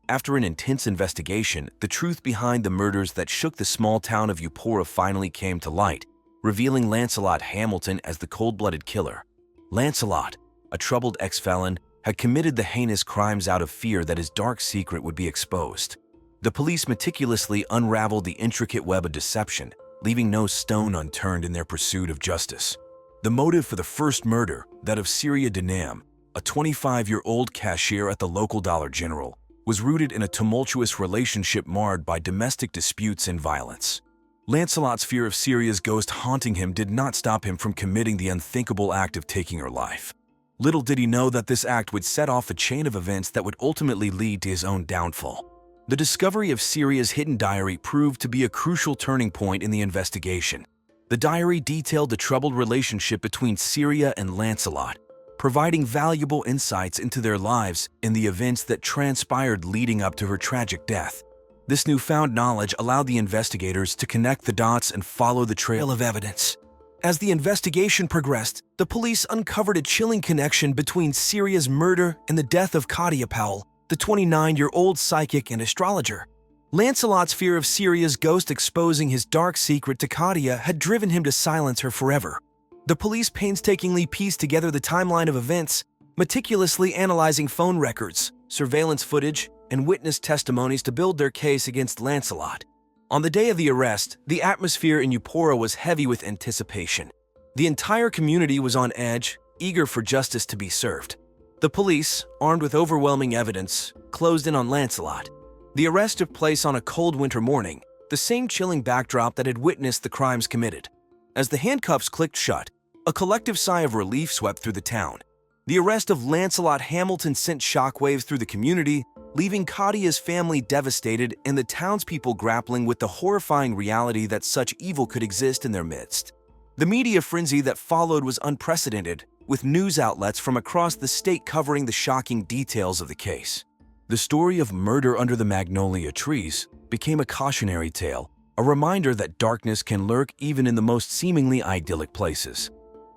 After an intense investigation, the truth behind the murders that shook the small town of Upora finally came to light, revealing Lancelot Hamilton as the cold-blooded killer. Lancelot, a troubled ex-felon, had committed the heinous crimes out of fear that his dark secret would be exposed. The police meticulously unraveled the intricate web of deception, leaving no stone unturned in their pursuit of justice. The motive for the first murder, that of Syria Denham, a 25-year-old cashier at the local Dollar General, was rooted in a tumultuous relationship marred by domestic disputes and violence. Lancelot's fear of Syria's ghost haunting him did not stop him from committing the unthinkable act of taking her life. Little did he know that this act would set off a chain of events that would ultimately lead to his own downfall. The discovery of Syria's hidden diary proved to be a crucial turning point in the investigation. The diary detailed the troubled relationship between Syria and Lancelot, providing valuable insights into their lives and the events that transpired leading up to her tragic death. This newfound knowledge allowed the investigators to connect the dots and follow the trail of evidence. As the investigation progressed, the police uncovered a chilling connection between Syria's murder and the death of Katia Powell, the 29-year-old psychic and astrologer. Lancelot's fear of Syria's ghost exposing his dark secret to Katia had driven him to silence her forever. The police painstakingly pieced together the timeline of events, meticulously analyzing phone records, surveillance footage, and witness testimonies to build their case against Lancelot. On the day of the arrest, the atmosphere in Eupora was heavy with anticipation. The entire community was on edge, eager for justice to be served. The police, armed with overwhelming evidence, closed in on Lancelot. The arrest took place on a cold winter morning, the same chilling backdrop that had witnessed the crimes committed. As the handcuffs clicked shut, a collective sigh of relief swept through the town. The arrest of Lancelot Hamilton sent shockwaves through the community, leaving Katia's family devastated and the townspeople grappling with the horrifying reality that such evil could exist in their midst. The media frenzy that followed was unprecedented, with news outlets from across the state covering the shocking details of the case. The story of murder under the magnolia trees became a cautionary tale, a reminder that darkness can lurk even in the most seemingly idyllic places.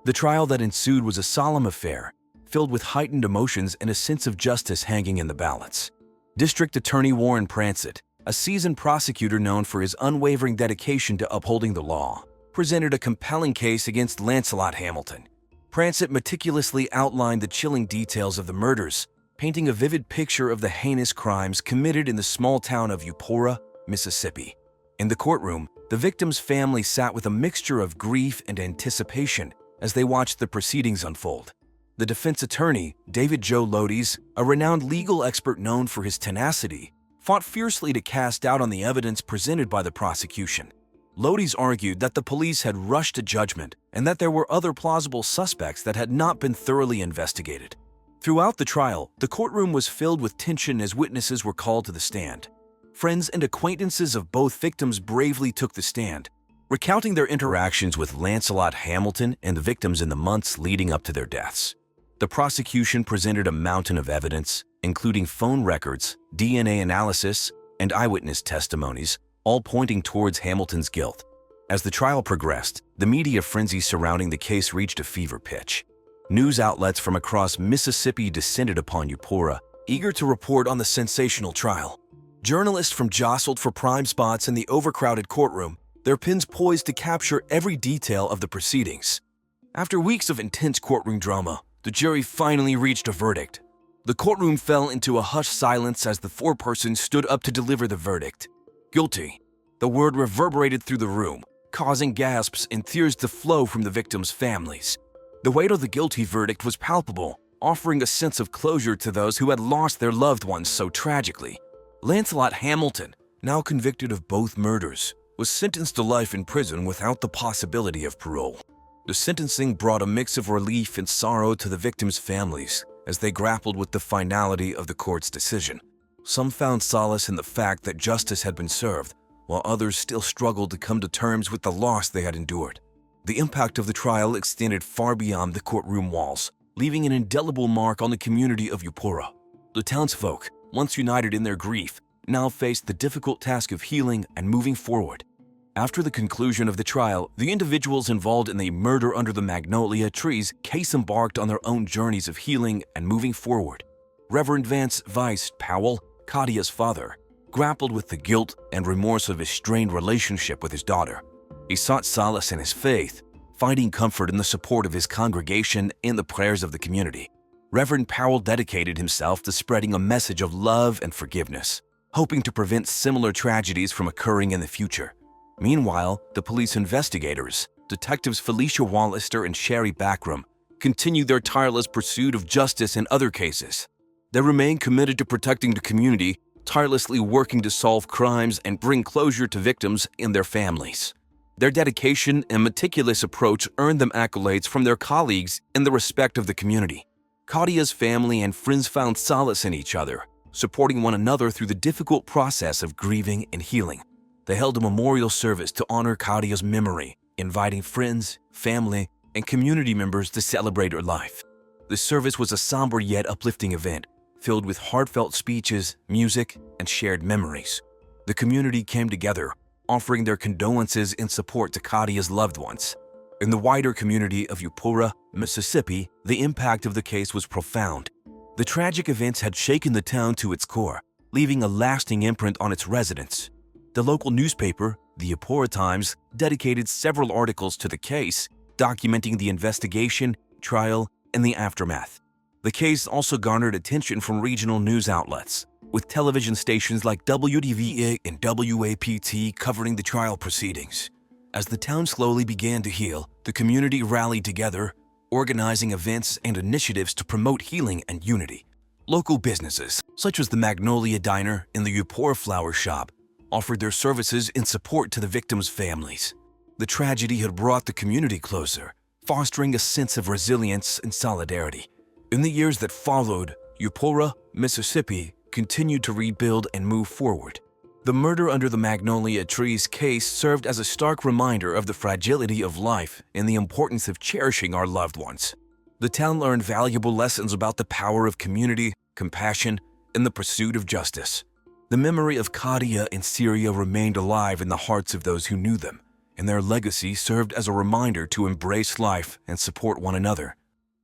The trial that ensued was a solemn affair, filled with heightened emotions and a sense of justice hanging in the balance. District Attorney Warren Prancett, a seasoned prosecutor known for his unwavering dedication to upholding the law, presented a compelling case against Lancelot Hamilton. Prancett meticulously outlined the chilling details of the murders, painting a vivid picture of the heinous crimes committed in the small town of Eupora, Mississippi. In the courtroom, the victim's family sat with a mixture of grief and anticipation as they watched the proceedings unfold. The defense attorney, David Joe Lodies, a renowned legal expert known for his tenacity, fought fiercely to cast doubt on the evidence presented by the prosecution. Lodies argued that the police had rushed to judgment and that there were other plausible suspects that had not been thoroughly investigated. Throughout the trial, the courtroom was filled with tension as witnesses were called to the stand. Friends and acquaintances of both victims bravely took the stand, recounting their interactions with Lancelot Hamilton and the victims in the months leading up to their deaths. The prosecution presented a mountain of evidence, including phone records, DNA analysis, and eyewitness testimonies, all pointing towards Hamilton's guilt. As the trial progressed, the media frenzy surrounding the case reached a fever pitch. News outlets from across Mississippi descended upon Eupora, eager to report on the sensational trial. Journalists from jostled for prime spots in the overcrowded courtroom, their pens poised to capture every detail of the proceedings. After weeks of intense courtroom drama, the jury finally reached a verdict. The courtroom fell into a hushed silence as the foreperson stood up to deliver the verdict. Guilty. The word reverberated through the room, causing gasps and tears to flow from the victims' families. The weight of the guilty verdict was palpable, offering a sense of closure to those who had lost their loved ones so tragically. Lancelot Hamilton, now convicted of both murders, was sentenced to life in prison without the possibility of parole. The sentencing brought a mix of relief and sorrow to the victims' families as they grappled with the finality of the court's decision. Some found solace in the fact that justice had been served, while others still struggled to come to terms with the loss they had endured. The impact of the trial extended far beyond the courtroom walls, leaving an indelible mark on the community of Eupora. The townsfolk, once united in their grief, now faced the difficult task of healing and moving forward. After the conclusion of the trial, the individuals involved in the murder under the magnolia trees case embarked on their own journeys of healing and moving forward. Reverend Vance Weiss Powell, Katia's father, grappled with the guilt and remorse of his strained relationship with his daughter. He sought solace in his faith, finding comfort in the support of his congregation and the prayers of the community. Reverend Powell dedicated himself to spreading a message of love and forgiveness, hoping to prevent similar tragedies from occurring in the future. Meanwhile, the police investigators, Detectives Felicia Wallister and Sherry Backram, continued their tireless pursuit of justice in other cases. They remain committed to protecting the community, tirelessly working to solve crimes and bring closure to victims and their families. Their dedication and meticulous approach earned them accolades from their colleagues and the respect of the community. Kadia's family and friends found solace in each other, supporting one another through the difficult process of grieving and healing. They held a memorial service to honor Kadia's memory, inviting friends, family, and community members to celebrate her life. The service was a somber yet uplifting event, filled with heartfelt speeches, music, and shared memories. The community came together, offering their condolences and support to Kadia's loved ones. In the wider community of Eupora, Mississippi, the impact of the case was profound. The tragic events had shaken the town to its core, leaving a lasting imprint on its residents. The local newspaper, the Eupora Times, dedicated several articles to the case, documenting the investigation, trial, and the aftermath. The case also garnered attention from regional news outlets, with television stations like WDVA and WAPT covering the trial proceedings. As the town slowly began to heal, the community rallied together, organizing events and initiatives to promote healing and unity. Local businesses, such as the Magnolia Diner and the Eupora Flower Shop, offered their services in support to the victims' families. The tragedy had brought the community closer, fostering a sense of resilience and solidarity. In the years that followed, Eupora, Mississippi, continued to rebuild and move forward. The murder under the magnolia trees case served as a stark reminder of the fragility of life and the importance of cherishing our loved ones. The town learned valuable lessons about the power of community, compassion, and the pursuit of justice. The memory of Kadia and Syria remained alive in the hearts of those who knew them, and their legacy served as a reminder to embrace life and support one another.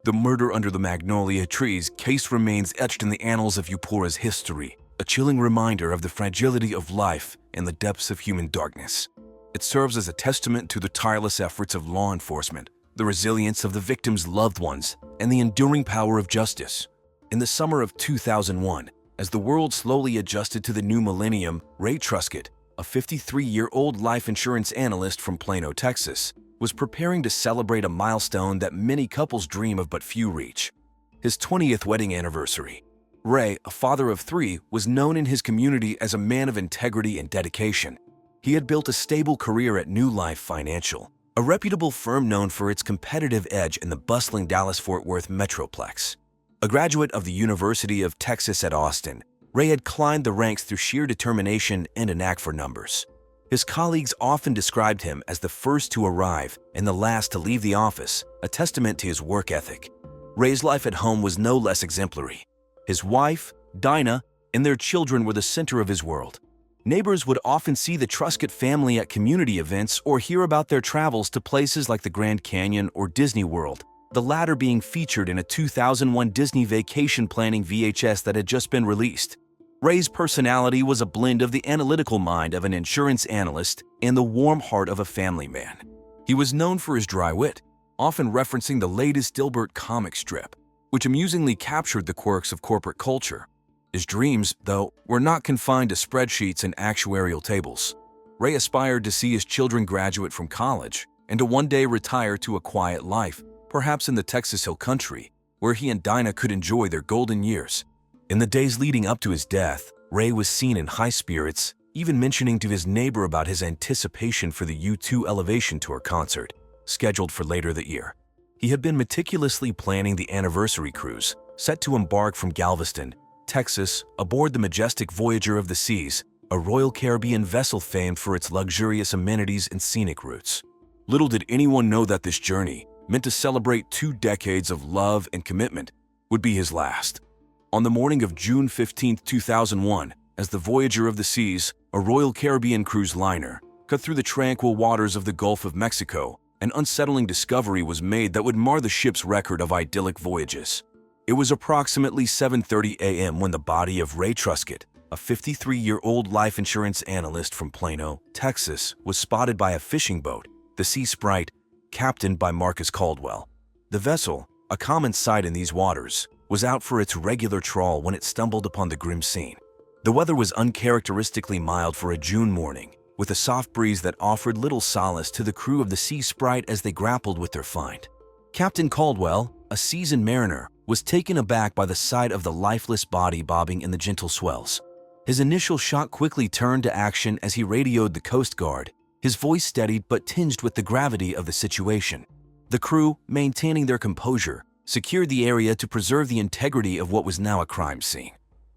The murder under the magnolia trees case remains etched in the annals of Eupora's history, a chilling reminder of the fragility of life and the depths of human darkness. It serves as a testament to the tireless efforts of law enforcement, the resilience of the victims' loved ones, and the enduring power of justice. In the summer of 2001, as the world slowly adjusted to the new millennium, Ray Truscott, a 53-year-old life insurance analyst from Plano, Texas, was preparing to celebrate a milestone that many couples dream of but few reach: his 20th wedding anniversary. Ray, a father of 3, was known in his community as a man of integrity and dedication. He had built a stable career at New Life Financial, a reputable firm known for its competitive edge in the bustling Dallas-Fort Worth metroplex. A graduate of the University of Texas at Austin, Ray had climbed the ranks through sheer determination and a knack for numbers. His colleagues often described him as the first to arrive and the last to leave the office, a testament to his work ethic. Ray's life at home was no less exemplary. His wife, Dinah, and their children were the center of his world. Neighbors would often see the Truscott family at community events or hear about their travels to places like the Grand Canyon or Disney World, the latter being featured in a 2001 Disney vacation planning VHS that had just been released. Ray's personality was a blend of the analytical mind of an insurance analyst and the warm heart of a family man. He was known for his dry wit, often referencing the latest Dilbert comic strip, which amusingly captured the quirks of corporate culture. His dreams, though, were not confined to spreadsheets and actuarial tables. Ray aspired to see his children graduate from college and to one day retire to a quiet life, perhaps in the Texas Hill Country, where he and Dinah could enjoy their golden years. In the days leading up to his death, Ray was seen in high spirits, even mentioning to his neighbor about his anticipation for the U2 Elevation Tour concert, scheduled for later that year. He had been meticulously planning the anniversary cruise, set to embark from Galveston, Texas, aboard the majestic Voyager of the Seas, a Royal Caribbean vessel famed for its luxurious amenities and scenic routes. Little did anyone know that this journey, meant to celebrate 2 decades of love and commitment, would be his last. On the morning of June 15, 2001, as the Voyager of the Seas, a Royal Caribbean cruise liner, cut through the tranquil waters of the Gulf of Mexico, an unsettling discovery was made that would mar the ship's record of idyllic voyages. It was approximately 7:30 a.m. when the body of Ray Truscott, a 53-year-old life insurance analyst from Plano, Texas, was spotted by a fishing boat, the Sea Sprite, captained by Marcus Caldwell. The vessel, a common sight in these waters, was out for its regular trawl when it stumbled upon the grim scene. The weather was uncharacteristically mild for a June morning, with a soft breeze that offered little solace to the crew of the Sea Sprite as they grappled with their find. Captain Caldwell, a seasoned mariner, was taken aback by the sight of the lifeless body bobbing in the gentle swells. His initial shock quickly turned to action as he radioed the Coast Guard, his voice steadied but tinged with the gravity of the situation. The crew, maintaining their composure, secured the area to preserve the integrity of what was now a crime scene.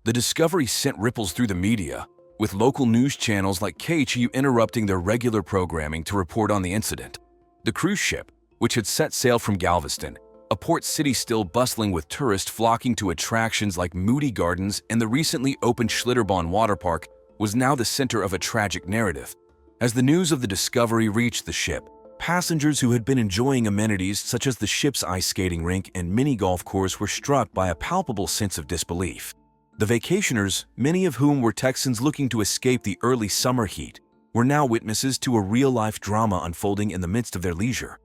The discovery sent ripples through the media, with local news channels like KHU interrupting their regular programming to report on the incident. The cruise ship, which had set sail from Galveston, a port city still bustling with tourists flocking to attractions like Moody Gardens and the recently opened Schlitterbahn water park, was now the center of a tragic narrative. As the news of the discovery reached the ship, passengers who had been enjoying amenities such as the ship's ice skating rink and mini golf course were struck by a palpable sense of disbelief. The vacationers, many of whom were Texans looking to escape the early summer heat, were now witnesses to a real-life drama unfolding in the midst of their leisure.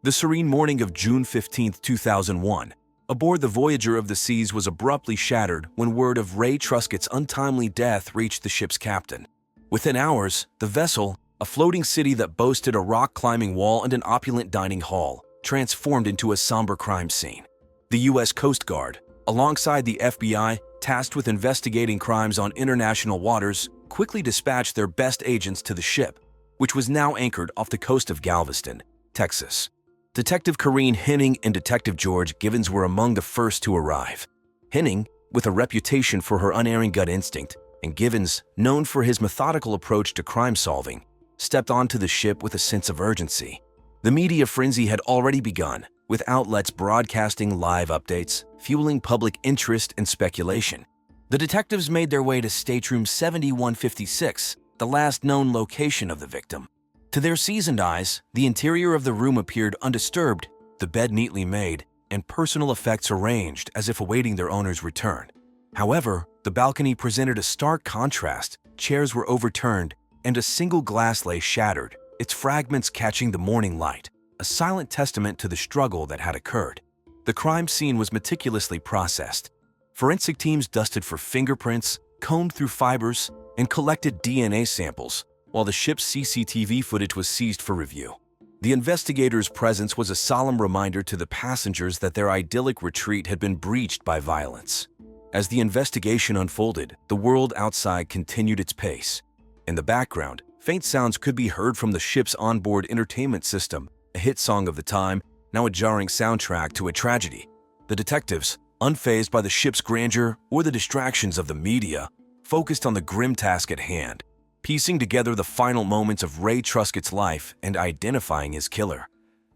The serene morning of June 15, 2001, aboard the Voyager of the Seas was abruptly shattered when word of Ray Truscott's untimely death reached the ship's captain. Within hours, the vessel, a floating city that boasted a rock-climbing wall and an opulent dining hall, transformed into a somber crime scene. The U.S. Coast Guard, alongside the FBI, tasked with investigating crimes on international waters, quickly dispatched their best agents to the ship, which was now anchored off the coast of Galveston, Texas. Detective Corrine Henning and Detective George Givens were among the first to arrive. Henning, with a reputation for her unerring gut instinct, and Givens, known for his methodical approach to crime solving, stepped onto the ship with a sense of urgency. The media frenzy had already begun, with outlets broadcasting live updates, fueling public interest and speculation. The detectives made their way to stateroom 7156, the last known location of the victim. To their seasoned eyes, the interior of the room appeared undisturbed, the bed neatly made, and personal effects arranged as if awaiting their owner's return. However, the balcony presented a stark contrast. Chairs were overturned, and a single glass lay shattered, its fragments catching the morning light, a silent testament to the struggle that had occurred. The crime scene was meticulously processed. Forensic teams dusted for fingerprints, combed through fibers, and collected DNA samples, while the ship's CCTV footage was seized for review. The investigators' presence was a solemn reminder to the passengers that their idyllic retreat had been breached by violence. As the investigation unfolded, the world outside continued its pace. In the background, faint sounds could be heard from the ship's onboard entertainment system, a hit song of the time, now a jarring soundtrack to a tragedy. The detectives, unfazed by the ship's grandeur or the distractions of the media, focused on the grim task at hand, piecing together the final moments of Ray Truscott's life and identifying his killer.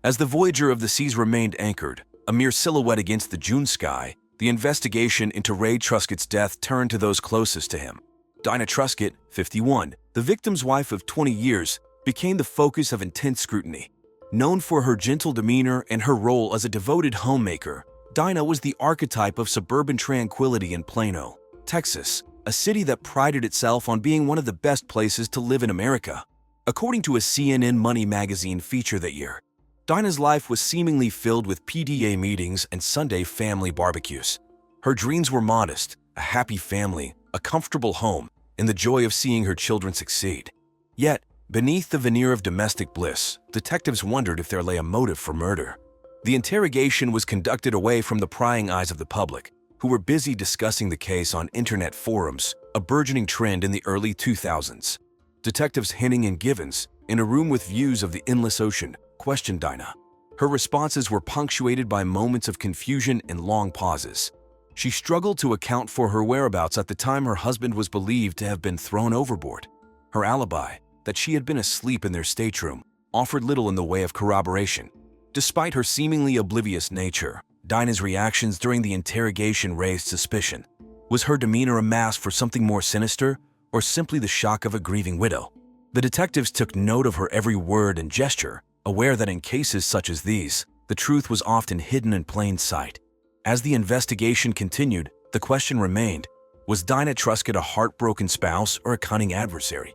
As the Voyager of the Seas remained anchored, a mere silhouette against the June sky, the investigation into Ray Truscott's death turned to those closest to him. Dinah Truscott, 51, the victim's wife of 20 years, became the focus of intense scrutiny. Known for her gentle demeanor and her role as a devoted homemaker, Dinah was the archetype of suburban tranquility in Plano, Texas, a city that prided itself on being one of the best places to live in America. According to a CNN Money magazine feature that year, Dinah's life was seemingly filled with PDA meetings and Sunday family barbecues. Her dreams were modest, a happy family, a comfortable home, and the joy of seeing her children succeed. Yet, beneath the veneer of domestic bliss, detectives wondered if there lay a motive for murder. The interrogation was conducted away from the prying eyes of the public, who were busy discussing the case on internet forums, a burgeoning trend in the early 2000s. Detectives Henning and Givens, in a room with views of the endless ocean, questioned Dinah. Her responses were punctuated by moments of confusion and long pauses. She struggled to account for her whereabouts at the time her husband was believed to have been thrown overboard. Her alibi, that she had been asleep in their stateroom, offered little in the way of corroboration. Despite her seemingly oblivious nature, Dinah's reactions during the interrogation raised suspicion. Was her demeanor a mask for something more sinister, or simply the shock of a grieving widow? The detectives took note of her every word and gesture, aware that in cases such as these, the truth was often hidden in plain sight. As the investigation continued, the question remained, was Dinah Truscott a heartbroken spouse or a cunning adversary?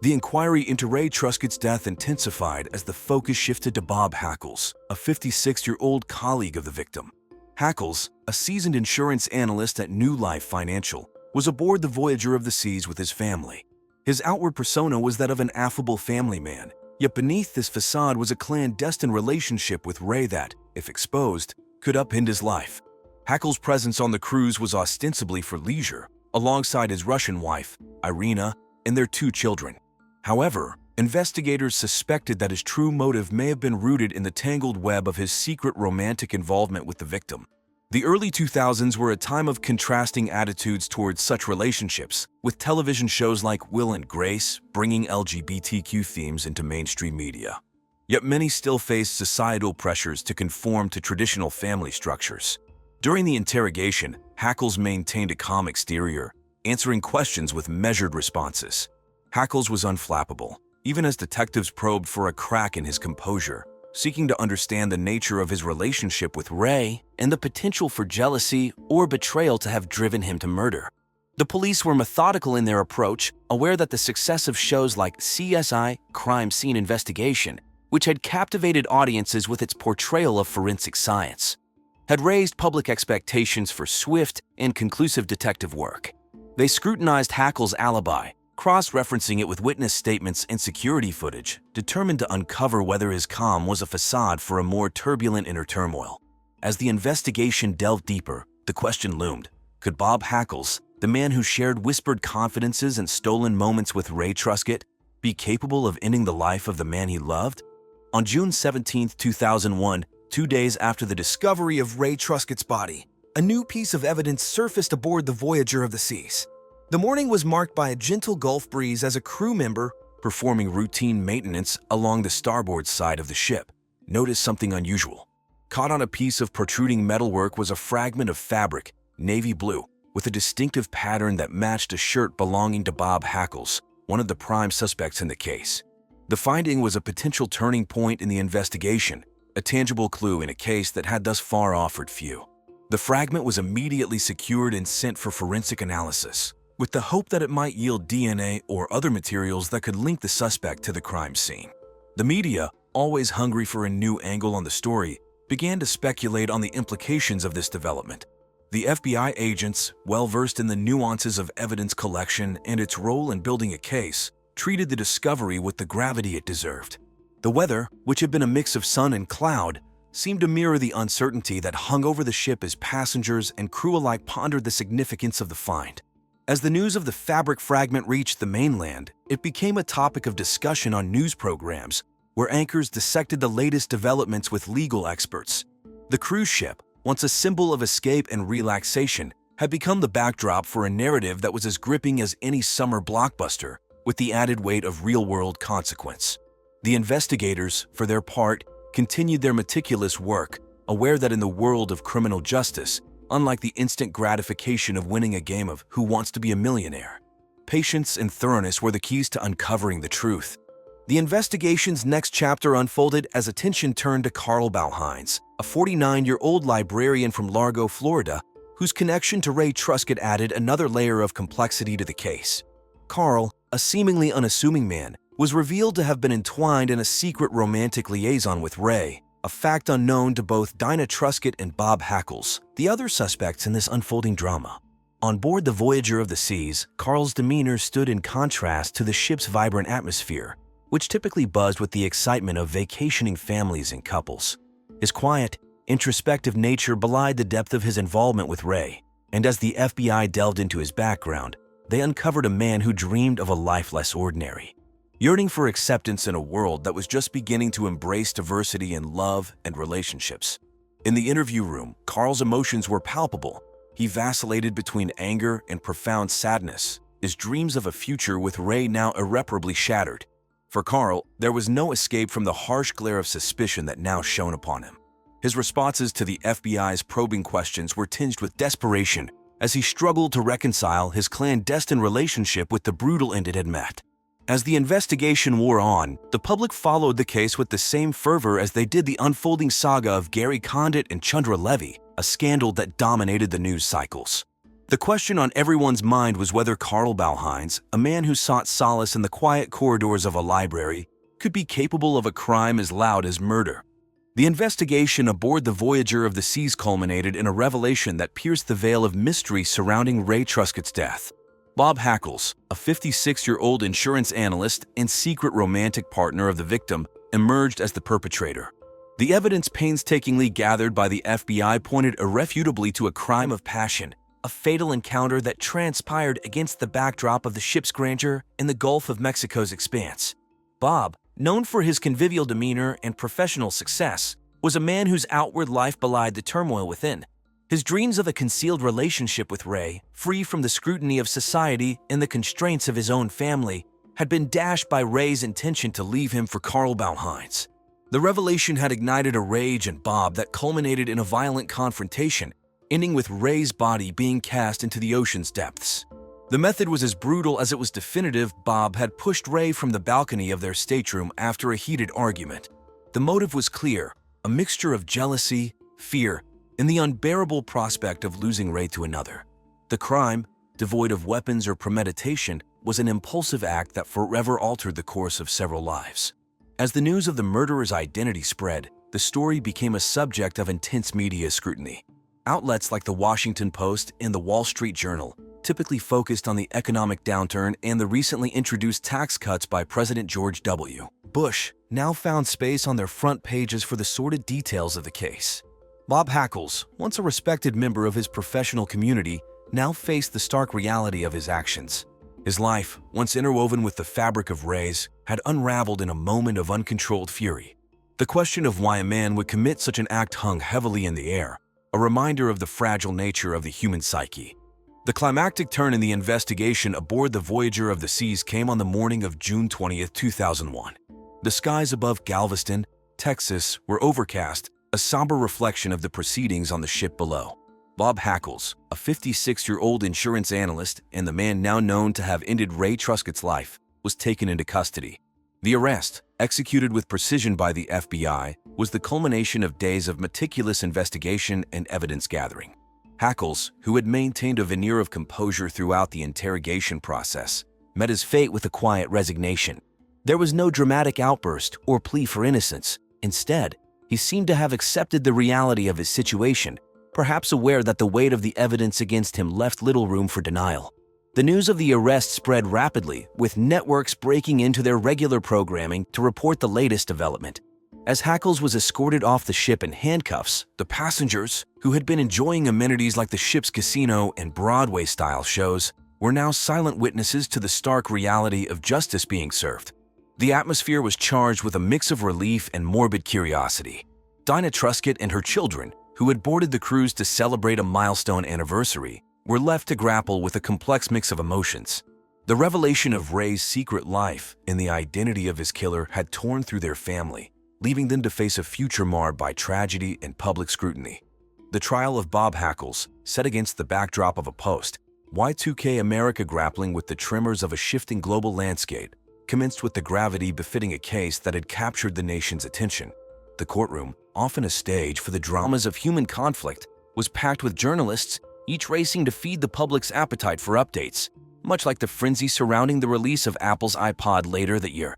The inquiry into Ray Truscott's death intensified as the focus shifted to Bob Hackles, a 56-year-old colleague of the victim. Hackles, a seasoned insurance analyst at New Life Financial, was aboard the Voyager of the Seas with his family. His outward persona was that of an affable family man, yet beneath this facade was a clandestine relationship with Ray that, if exposed, could upend his life. Hackles' presence on the cruise was ostensibly for leisure, alongside his Russian wife, Irina, and their 2 children. However, investigators suspected that his true motive may have been rooted in the tangled web of his secret romantic involvement with the victim. The early 2000s were a time of contrasting attitudes towards such relationships, with television shows like Will and Grace bringing LGBTQ themes into mainstream media. Yet many still faced societal pressures to conform to traditional family structures. During the interrogation, Hackles maintained a calm exterior, answering questions with measured responses. Hackles was unflappable, even as detectives probed for a crack in his composure, seeking to understand the nature of his relationship with Ray and the potential for jealousy or betrayal to have driven him to murder. The police were methodical in their approach, aware that the success of shows like CSI, Crime Scene Investigation, which had captivated audiences with its portrayal of forensic science, had raised public expectations for swift and conclusive detective work. They scrutinized Hackles' alibi, cross-referencing it with witness statements and security footage, determined to uncover whether his calm was a facade for a more turbulent inner turmoil. As the investigation delved deeper, the question loomed: could Bob Hackles, the man who shared whispered confidences and stolen moments with Ray Truscott, be capable of ending the life of the man he loved? On June 17, 2001, 2 days after the discovery of Ray Truscott's body, a new piece of evidence surfaced aboard the Voyager of the Seas. The morning was marked by a gentle Gulf breeze as a crew member, performing routine maintenance along the starboard side of the ship, noticed something unusual. Caught on a piece of protruding metalwork was a fragment of fabric, navy blue, with a distinctive pattern that matched a shirt belonging to Bob Hackles, one of the prime suspects in the case. The finding was a potential turning point in the investigation, a tangible clue in a case that had thus far offered few. The fragment was immediately secured and sent for forensic analysis, with the hope that it might yield DNA or other materials that could link the suspect to the crime scene. The media, always hungry for a new angle on the story, began to speculate on the implications of this development. The FBI agents, well-versed in the nuances of evidence collection and its role in building a case, treated the discovery with the gravity it deserved. The weather, which had been a mix of sun and cloud, seemed to mirror the uncertainty that hung over the ship as passengers and crew alike pondered the significance of the find. As the news of the fabric fragment reached the mainland, it became a topic of discussion on news programs, where anchors dissected the latest developments with legal experts. The cruise ship, once a symbol of escape and relaxation, had become the backdrop for a narrative that was as gripping as any summer blockbuster, with the added weight of real-world consequence. The investigators, for their part, continued their meticulous work, aware that in the world of criminal justice, unlike the instant gratification of winning a game of Who Wants to Be a Millionaire, patience and thoroughness were the keys to uncovering the truth. The investigation's next chapter unfolded as attention turned to Carl Bauhines, a 49-year-old librarian from Largo, Florida, whose connection to Ray Truscott added another layer of complexity to the case. Carl, a seemingly unassuming man, was revealed to have been entwined in a secret romantic liaison with Ray, a fact unknown to both Dinah Truscott and Bob Hackles, the other suspects in this unfolding drama. On board the Voyager of the Seas, Carl's demeanor stood in contrast to the ship's vibrant atmosphere, which typically buzzed with the excitement of vacationing families and couples. His quiet, introspective nature belied the depth of his involvement with Ray, and as the FBI delved into his background, they uncovered a man who dreamed of a life less ordinary. Yearning for acceptance in a world that was just beginning to embrace diversity in love and relationships. In the interview room, Carl's emotions were palpable. He vacillated between anger and profound sadness, his dreams of a future with Ray now irreparably shattered. For Carl, there was no escape from the harsh glare of suspicion that now shone upon him. His responses to the FBI's probing questions were tinged with desperation as he struggled to reconcile his clandestine relationship with the brutal end it had met. As the investigation wore on, the public followed the case with the same fervor as they did the unfolding saga of Gary Condit and Chandra Levy, a scandal that dominated the news cycles. The question on everyone's mind was whether Carl Bauhines, a man who sought solace in the quiet corridors of a library, could be capable of a crime as loud as murder. The investigation aboard the Voyager of the Seas culminated in a revelation that pierced the veil of mystery surrounding Ray Truscott's death. Bob Hackles, a 56-year-old insurance analyst and secret romantic partner of the victim, emerged as the perpetrator. The evidence painstakingly gathered by the FBI pointed irrefutably to a crime of passion, a fatal encounter that transpired against the backdrop of the ship's grandeur in the Gulf of Mexico's expanse. Bob, known for his convivial demeanor and professional success, was a man whose outward life belied the turmoil within. His dreams of a concealed relationship with Ray, free from the scrutiny of society and the constraints of his own family, had been dashed by Ray's intention to leave him for Carl Bauheinz. The revelation had ignited a rage in Bob that culminated in a violent confrontation, ending with Ray's body being cast into the ocean's depths. The method was as brutal as it was definitive. Bob had pushed Ray from the balcony of their stateroom after a heated argument. The motive was clear, a mixture of jealousy, fear, and the unbearable prospect of losing Ray to another. The crime, devoid of weapons or premeditation, was an impulsive act that forever altered the course of several lives. As the news of the murderer's identity spread, the story became a subject of intense media scrutiny. Outlets like the Washington Post and the Wall Street Journal typically focused on the economic downturn and the recently introduced tax cuts by President George W. Bush, now found space on their front pages for the sordid details of the case. Bob Hackles, once a respected member of his professional community, now faced the stark reality of his actions. His life, once interwoven with the fabric of Ray's, had unraveled in a moment of uncontrolled fury. The question of why a man would commit such an act hung heavily in the air, a reminder of the fragile nature of the human psyche. The climactic turn in the investigation aboard the Voyager of the Seas came on the morning of June 20, 2001. The skies above Galveston, Texas, were overcast, a somber reflection of the proceedings on the ship below. Bob Hackles, a 56-year-old insurance analyst and the man now known to have ended Ray Truscott's life, was taken into custody. The arrest, executed with precision by the FBI, was the culmination of days of meticulous investigation and evidence gathering. Hackles, who had maintained a veneer of composure throughout the interrogation process, met his fate with a quiet resignation. There was no dramatic outburst or plea for innocence. Instead, he seemed to have accepted the reality of his situation, perhaps aware that the weight of the evidence against him left little room for denial. The news of the arrest spread rapidly, with networks breaking into their regular programming to report the latest development. As Hackles was escorted off the ship in handcuffs, the passengers, who had been enjoying amenities like the ship's casino and Broadway-style shows, were now silent witnesses to the stark reality of justice being served. The atmosphere was charged with a mix of relief and morbid curiosity. Dinah Truscott and her children, who had boarded the cruise to celebrate a milestone anniversary, were left to grapple with a complex mix of emotions. The revelation of Ray's secret life and the identity of his killer had torn through their family, leaving them to face a future marred by tragedy and public scrutiny. The trial of Bob Hackles, set against the backdrop of a post-Y2K America grappling with the tremors of a shifting global landscape, commenced with the gravity befitting a case that had captured the nation's attention. The courtroom, often a stage for the dramas of human conflict, was packed with journalists, each racing to feed the public's appetite for updates, much like the frenzy surrounding the release of Apple's iPod later that year.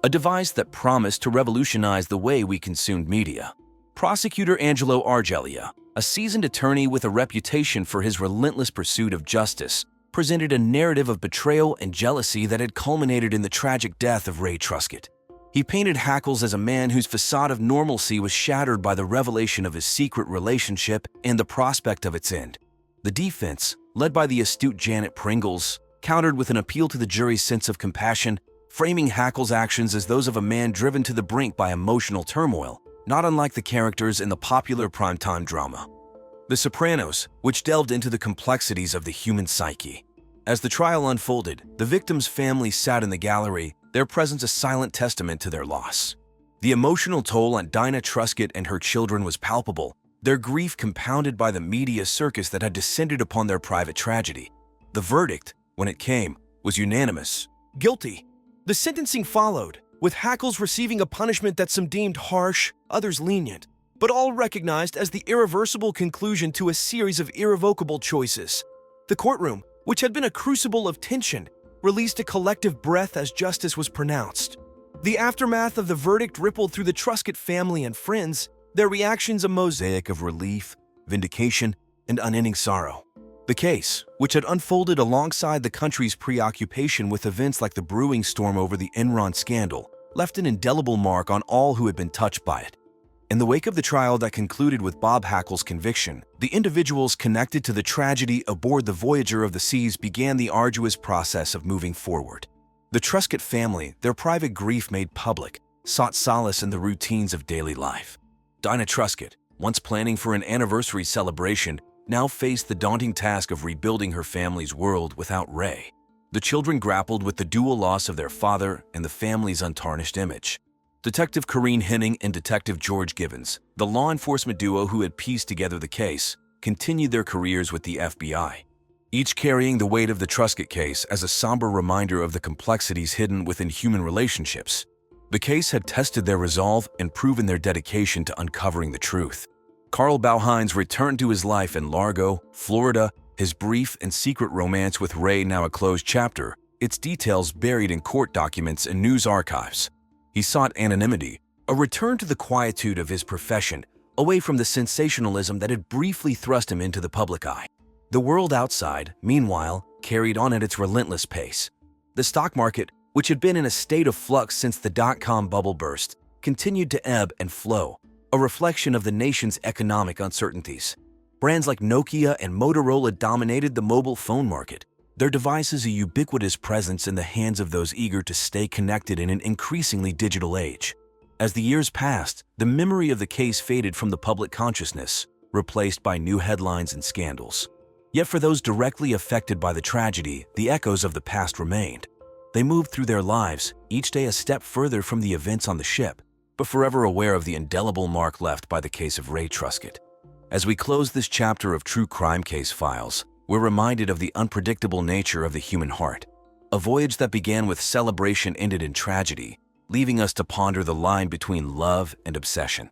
A device that promised to revolutionize the way we consumed media. Prosecutor Angelo Argelia, a seasoned attorney with a reputation for his relentless pursuit of justice, presented a narrative of betrayal and jealousy that had culminated in the tragic death of Ray Truscott. He painted Hackles as a man whose facade of normalcy was shattered by the revelation of his secret relationship and the prospect of its end. The defense, led by the astute Janet Pringles, countered with an appeal to the jury's sense of compassion, framing Hackles' actions as those of a man driven to the brink by emotional turmoil, not unlike the characters in the popular primetime drama The Sopranos, which delved into the complexities of the human psyche. As the trial unfolded, the victim's family sat in the gallery, their presence a silent testament to their loss. The emotional toll on Dinah Truscott and her children was palpable, their grief compounded by the media circus that had descended upon their private tragedy. The verdict, when it came, was unanimous. Guilty. The sentencing followed, with Hackles receiving a punishment that some deemed harsh, others lenient, but all recognized as the irreversible conclusion to a series of irrevocable choices. The courtroom, which had been a crucible of tension, released a collective breath as justice was pronounced. The aftermath of the verdict rippled through the Truscott family and friends, their reactions a mosaic of relief, vindication, and unending sorrow. The case, which had unfolded alongside the country's preoccupation with events like the brewing storm over the Enron scandal, left an indelible mark on all who had been touched by it. In the wake of the trial that concluded with Bob Hackle's conviction, the individuals connected to the tragedy aboard the Voyager of the Seas began the arduous process of moving forward. The Truscott family, their private grief made public, sought solace in the routines of daily life. Dinah Truscott, once planning for an anniversary celebration, now faced the daunting task of rebuilding her family's world without Ray. The children grappled with the dual loss of their father and the family's untarnished image. Detective Corinne Henning and Detective George Gibbons, the law enforcement duo who had pieced together the case, continued their careers with the FBI, each carrying the weight of the Truscott case as a somber reminder of the complexities hidden within human relationships. The case had tested their resolve and proven their dedication to uncovering the truth. Carl Bauhines returned to his life in Largo, Florida, his brief and secret romance with Ray now a closed chapter, its details buried in court documents and news archives. He sought anonymity, a return to the quietude of his profession, away from the sensationalism that had briefly thrust him into the public eye. The world outside, meanwhile, carried on at its relentless pace. The stock market, which had been in a state of flux since the dot-com bubble burst, continued to ebb and flow, a reflection of the nation's economic uncertainties. Brands like Nokia and Motorola dominated the mobile phone market, their devices a ubiquitous presence in the hands of those eager to stay connected in an increasingly digital age. As the years passed, the memory of the case faded from the public consciousness, replaced by new headlines and scandals. Yet for those directly affected by the tragedy, the echoes of the past remained. They moved through their lives, each day a step further from the events on the ship, but forever aware of the indelible mark left by the case of Ray Truscott. As we close this chapter of True Crime Case Files, we're reminded of the unpredictable nature of the human heart. A voyage that began with celebration ended in tragedy, leaving us to ponder the line between love and obsession.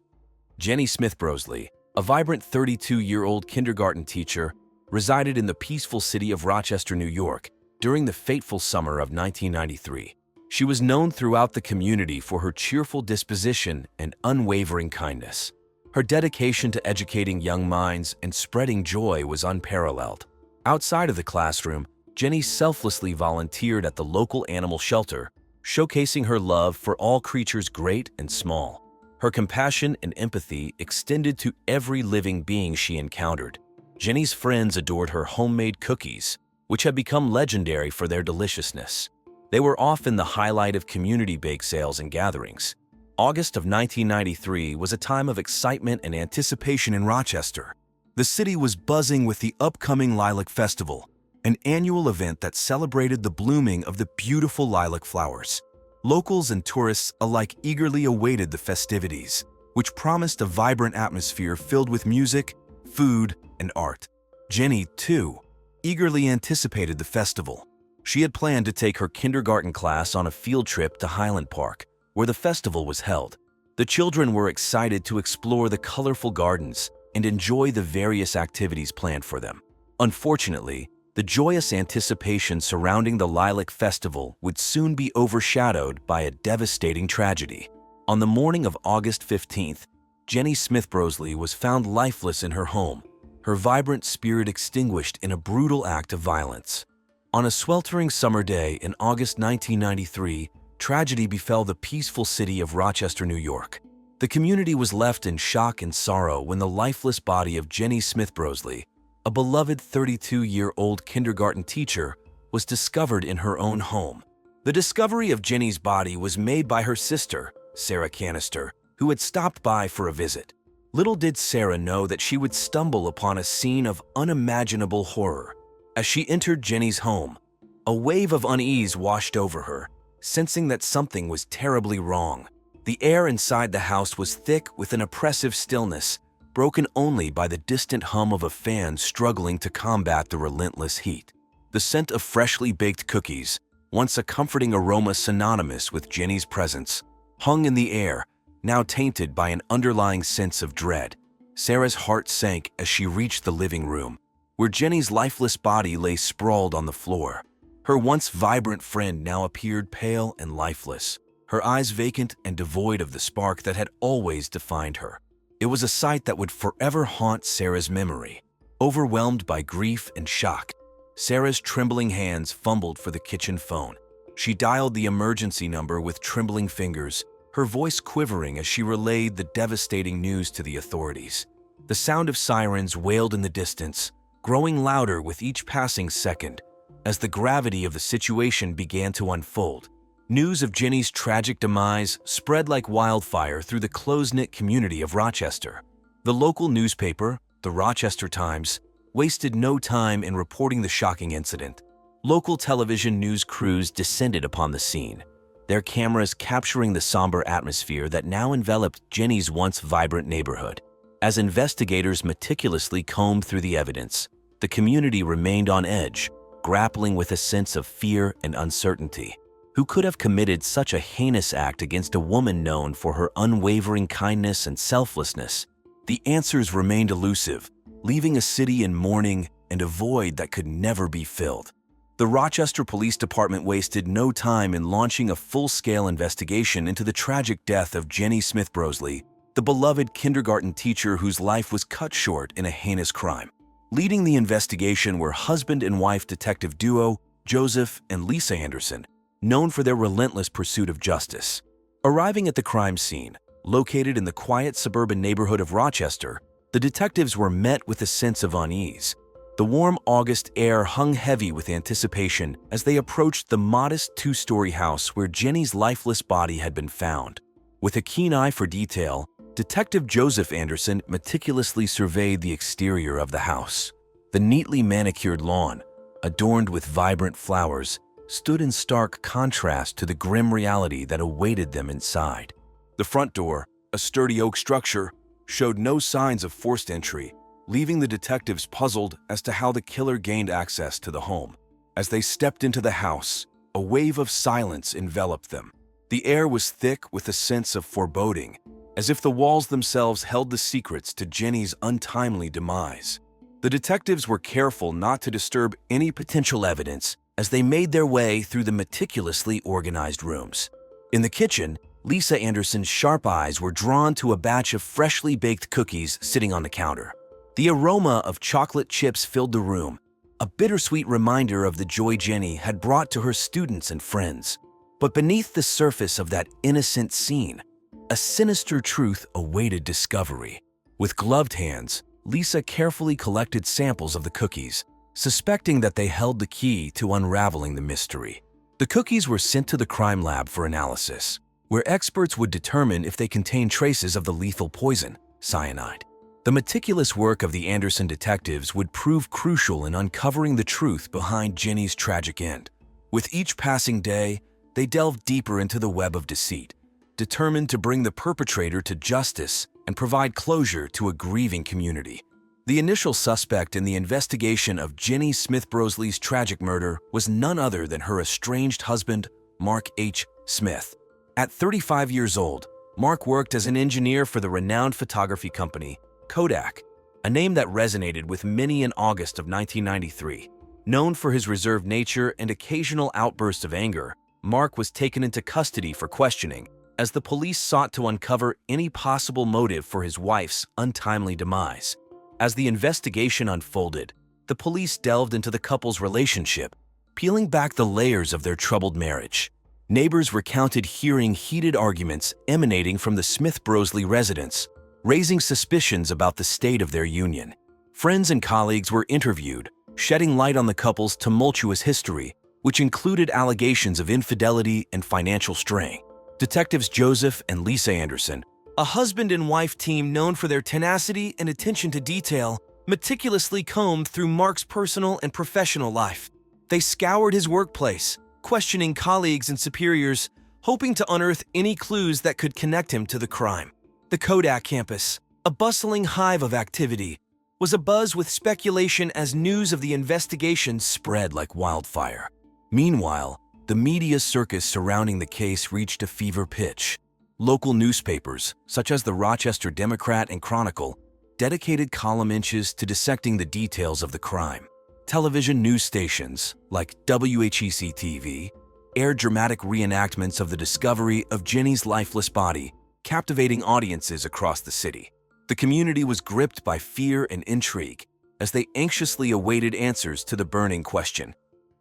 Jenny Smith Brosley, a vibrant 32-year-old kindergarten teacher, resided in the peaceful city of Rochester, New York, during the fateful summer of 1993. She was known throughout the community for her cheerful disposition and unwavering kindness. Her dedication to educating young minds and spreading joy was unparalleled. Outside of the classroom, Jenny selflessly volunteered at the local animal shelter, showcasing her love for all creatures great and small. Her compassion and empathy extended to every living being she encountered. Jenny's friends adored her homemade cookies, which had become legendary for their deliciousness. They were often the highlight of community bake sales and gatherings. August of 1993 was a time of excitement and anticipation in Rochester. The city was buzzing with the upcoming Lilac Festival, an annual event that celebrated the blooming of the beautiful lilac flowers. Locals and tourists alike eagerly awaited the festivities, which promised a vibrant atmosphere filled with music, food, and art. Jenny, too, eagerly anticipated the festival. She had planned to take her kindergarten class on a field trip to Highland Park, where the festival was held. The children were excited to explore the colorful gardens and enjoy the various activities planned for them. Unfortunately, the joyous anticipation surrounding the Lilac Festival would soon be overshadowed by a devastating tragedy. On the morning of August 15th, Jenny Smith Brosley was found lifeless in her home, her vibrant spirit extinguished in a brutal act of violence. On a sweltering summer day in August 1993, tragedy befell the peaceful city of Rochester, New York. The community was left in shock and sorrow when the lifeless body of Jenny Smith Brosley, a beloved 32-year-old kindergarten teacher, was discovered in her own home. The discovery of Jenny's body was made by her sister, Sarah Canister, who had stopped by for a visit. Little did Sarah know that she would stumble upon a scene of unimaginable horror. As she entered Jenny's home, a wave of unease washed over her, sensing that something was terribly wrong. The air inside the house was thick with an oppressive stillness, broken only by the distant hum of a fan struggling to combat the relentless heat. The scent of freshly baked cookies, once a comforting aroma synonymous with Jenny's presence, hung in the air, now tainted by an underlying sense of dread. Sarah's heart sank as she reached the living room, where Jenny's lifeless body lay sprawled on the floor. Her once vibrant friend now appeared pale and lifeless, her eyes vacant and devoid of the spark that had always defined her. It was a sight that would forever haunt Sarah's memory. Overwhelmed by grief and shock, Sarah's trembling hands fumbled for the kitchen phone. She dialed the emergency number with trembling fingers, her voice quivering as she relayed the devastating news to the authorities. The sound of sirens wailed in the distance, growing louder with each passing second. As the gravity of the situation began to unfold, news of Jenny's tragic demise spread like wildfire through the close-knit community of Rochester. The local newspaper, the Rochester Times, wasted no time in reporting the shocking incident. Local television news crews descended upon the scene, their cameras capturing the somber atmosphere that now enveloped Jenny's once vibrant neighborhood. As investigators meticulously combed through the evidence, the community remained on edge, grappling with a sense of fear and uncertainty. Who could have committed such a heinous act against a woman known for her unwavering kindness and selflessness? The answers remained elusive, leaving a city in mourning and a void that could never be filled. The Rochester Police Department wasted no time in launching a full-scale investigation into the tragic death of Jenny Smith Brosley, the beloved kindergarten teacher whose life was cut short in a heinous crime. Leading the investigation were husband and wife detective duo Joseph and Lisa Anderson, known for their relentless pursuit of justice. Arriving at the crime scene, located in the quiet suburban neighborhood of Rochester, the detectives were met with a sense of unease. The warm August air hung heavy with anticipation as they approached the modest two-story house where Jenny's lifeless body had been found. With a keen eye for detail, Detective Joseph Anderson meticulously surveyed the exterior of the house. The neatly manicured lawn, adorned with vibrant flowers, stood in stark contrast to the grim reality that awaited them inside. The front door, a sturdy oak structure, showed no signs of forced entry, leaving the detectives puzzled as to how the killer gained access to the home. As they stepped into the house, a wave of silence enveloped them. The air was thick with a sense of foreboding, as if the walls themselves held the secrets to Jenny's untimely demise. The detectives were careful not to disturb any potential evidence as they made their way through the meticulously organized rooms. In the kitchen, Lisa Anderson's sharp eyes were drawn to a batch of freshly baked cookies sitting on the counter. The aroma of chocolate chips filled the room, a bittersweet reminder of the joy Jenny had brought to her students and friends. But beneath the surface of that innocent scene, a sinister truth awaited discovery. With gloved hands, Lisa carefully collected samples of the cookies, suspecting that they held the key to unraveling the mystery. The cookies were sent to the crime lab for analysis, where experts would determine if they contained traces of the lethal poison, cyanide. The meticulous work of the Anderson detectives would prove crucial in uncovering the truth behind Jenny's tragic end. With each passing day, they delved deeper into the web of deceit, determined to bring the perpetrator to justice and provide closure to a grieving community. The initial suspect in the investigation of Jenny Smith Brosley's tragic murder was none other than her estranged husband, Mark H. Smith. At 35 years old, Mark worked as an engineer for the renowned photography company, Kodak, a name that resonated with many in August of 1993. Known for his reserved nature and occasional outbursts of anger, Mark was taken into custody for questioning as the police sought to uncover any possible motive for his wife's untimely demise. As the investigation unfolded, the police delved into the couple's relationship, peeling back the layers of their troubled marriage. Neighbors recounted hearing heated arguments emanating from the Smith Brosley residence, raising suspicions about the state of their union. Friends and colleagues were interviewed, shedding light on the couple's tumultuous history, which included allegations of infidelity and financial strain. Detectives Joseph and Lisa Anderson, a husband and wife team known for their tenacity and attention to detail, meticulously combed through Mark's personal and professional life. They scoured his workplace, questioning colleagues and superiors, hoping to unearth any clues that could connect him to the crime. The Kodak campus, a bustling hive of activity, was abuzz with speculation as news of the investigation spread like wildfire. Meanwhile, the media circus surrounding the case reached a fever pitch. Local newspapers, such as the Rochester Democrat and Chronicle, dedicated column inches to dissecting the details of the crime. Television news stations like WHEC-TV, aired dramatic reenactments of the discovery of Jenny's lifeless body, captivating audiences across the city. The community was gripped by fear and intrigue as they anxiously awaited answers to the burning question: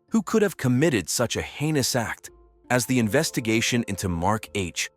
who could have committed such a heinous act? As the investigation into Mark H.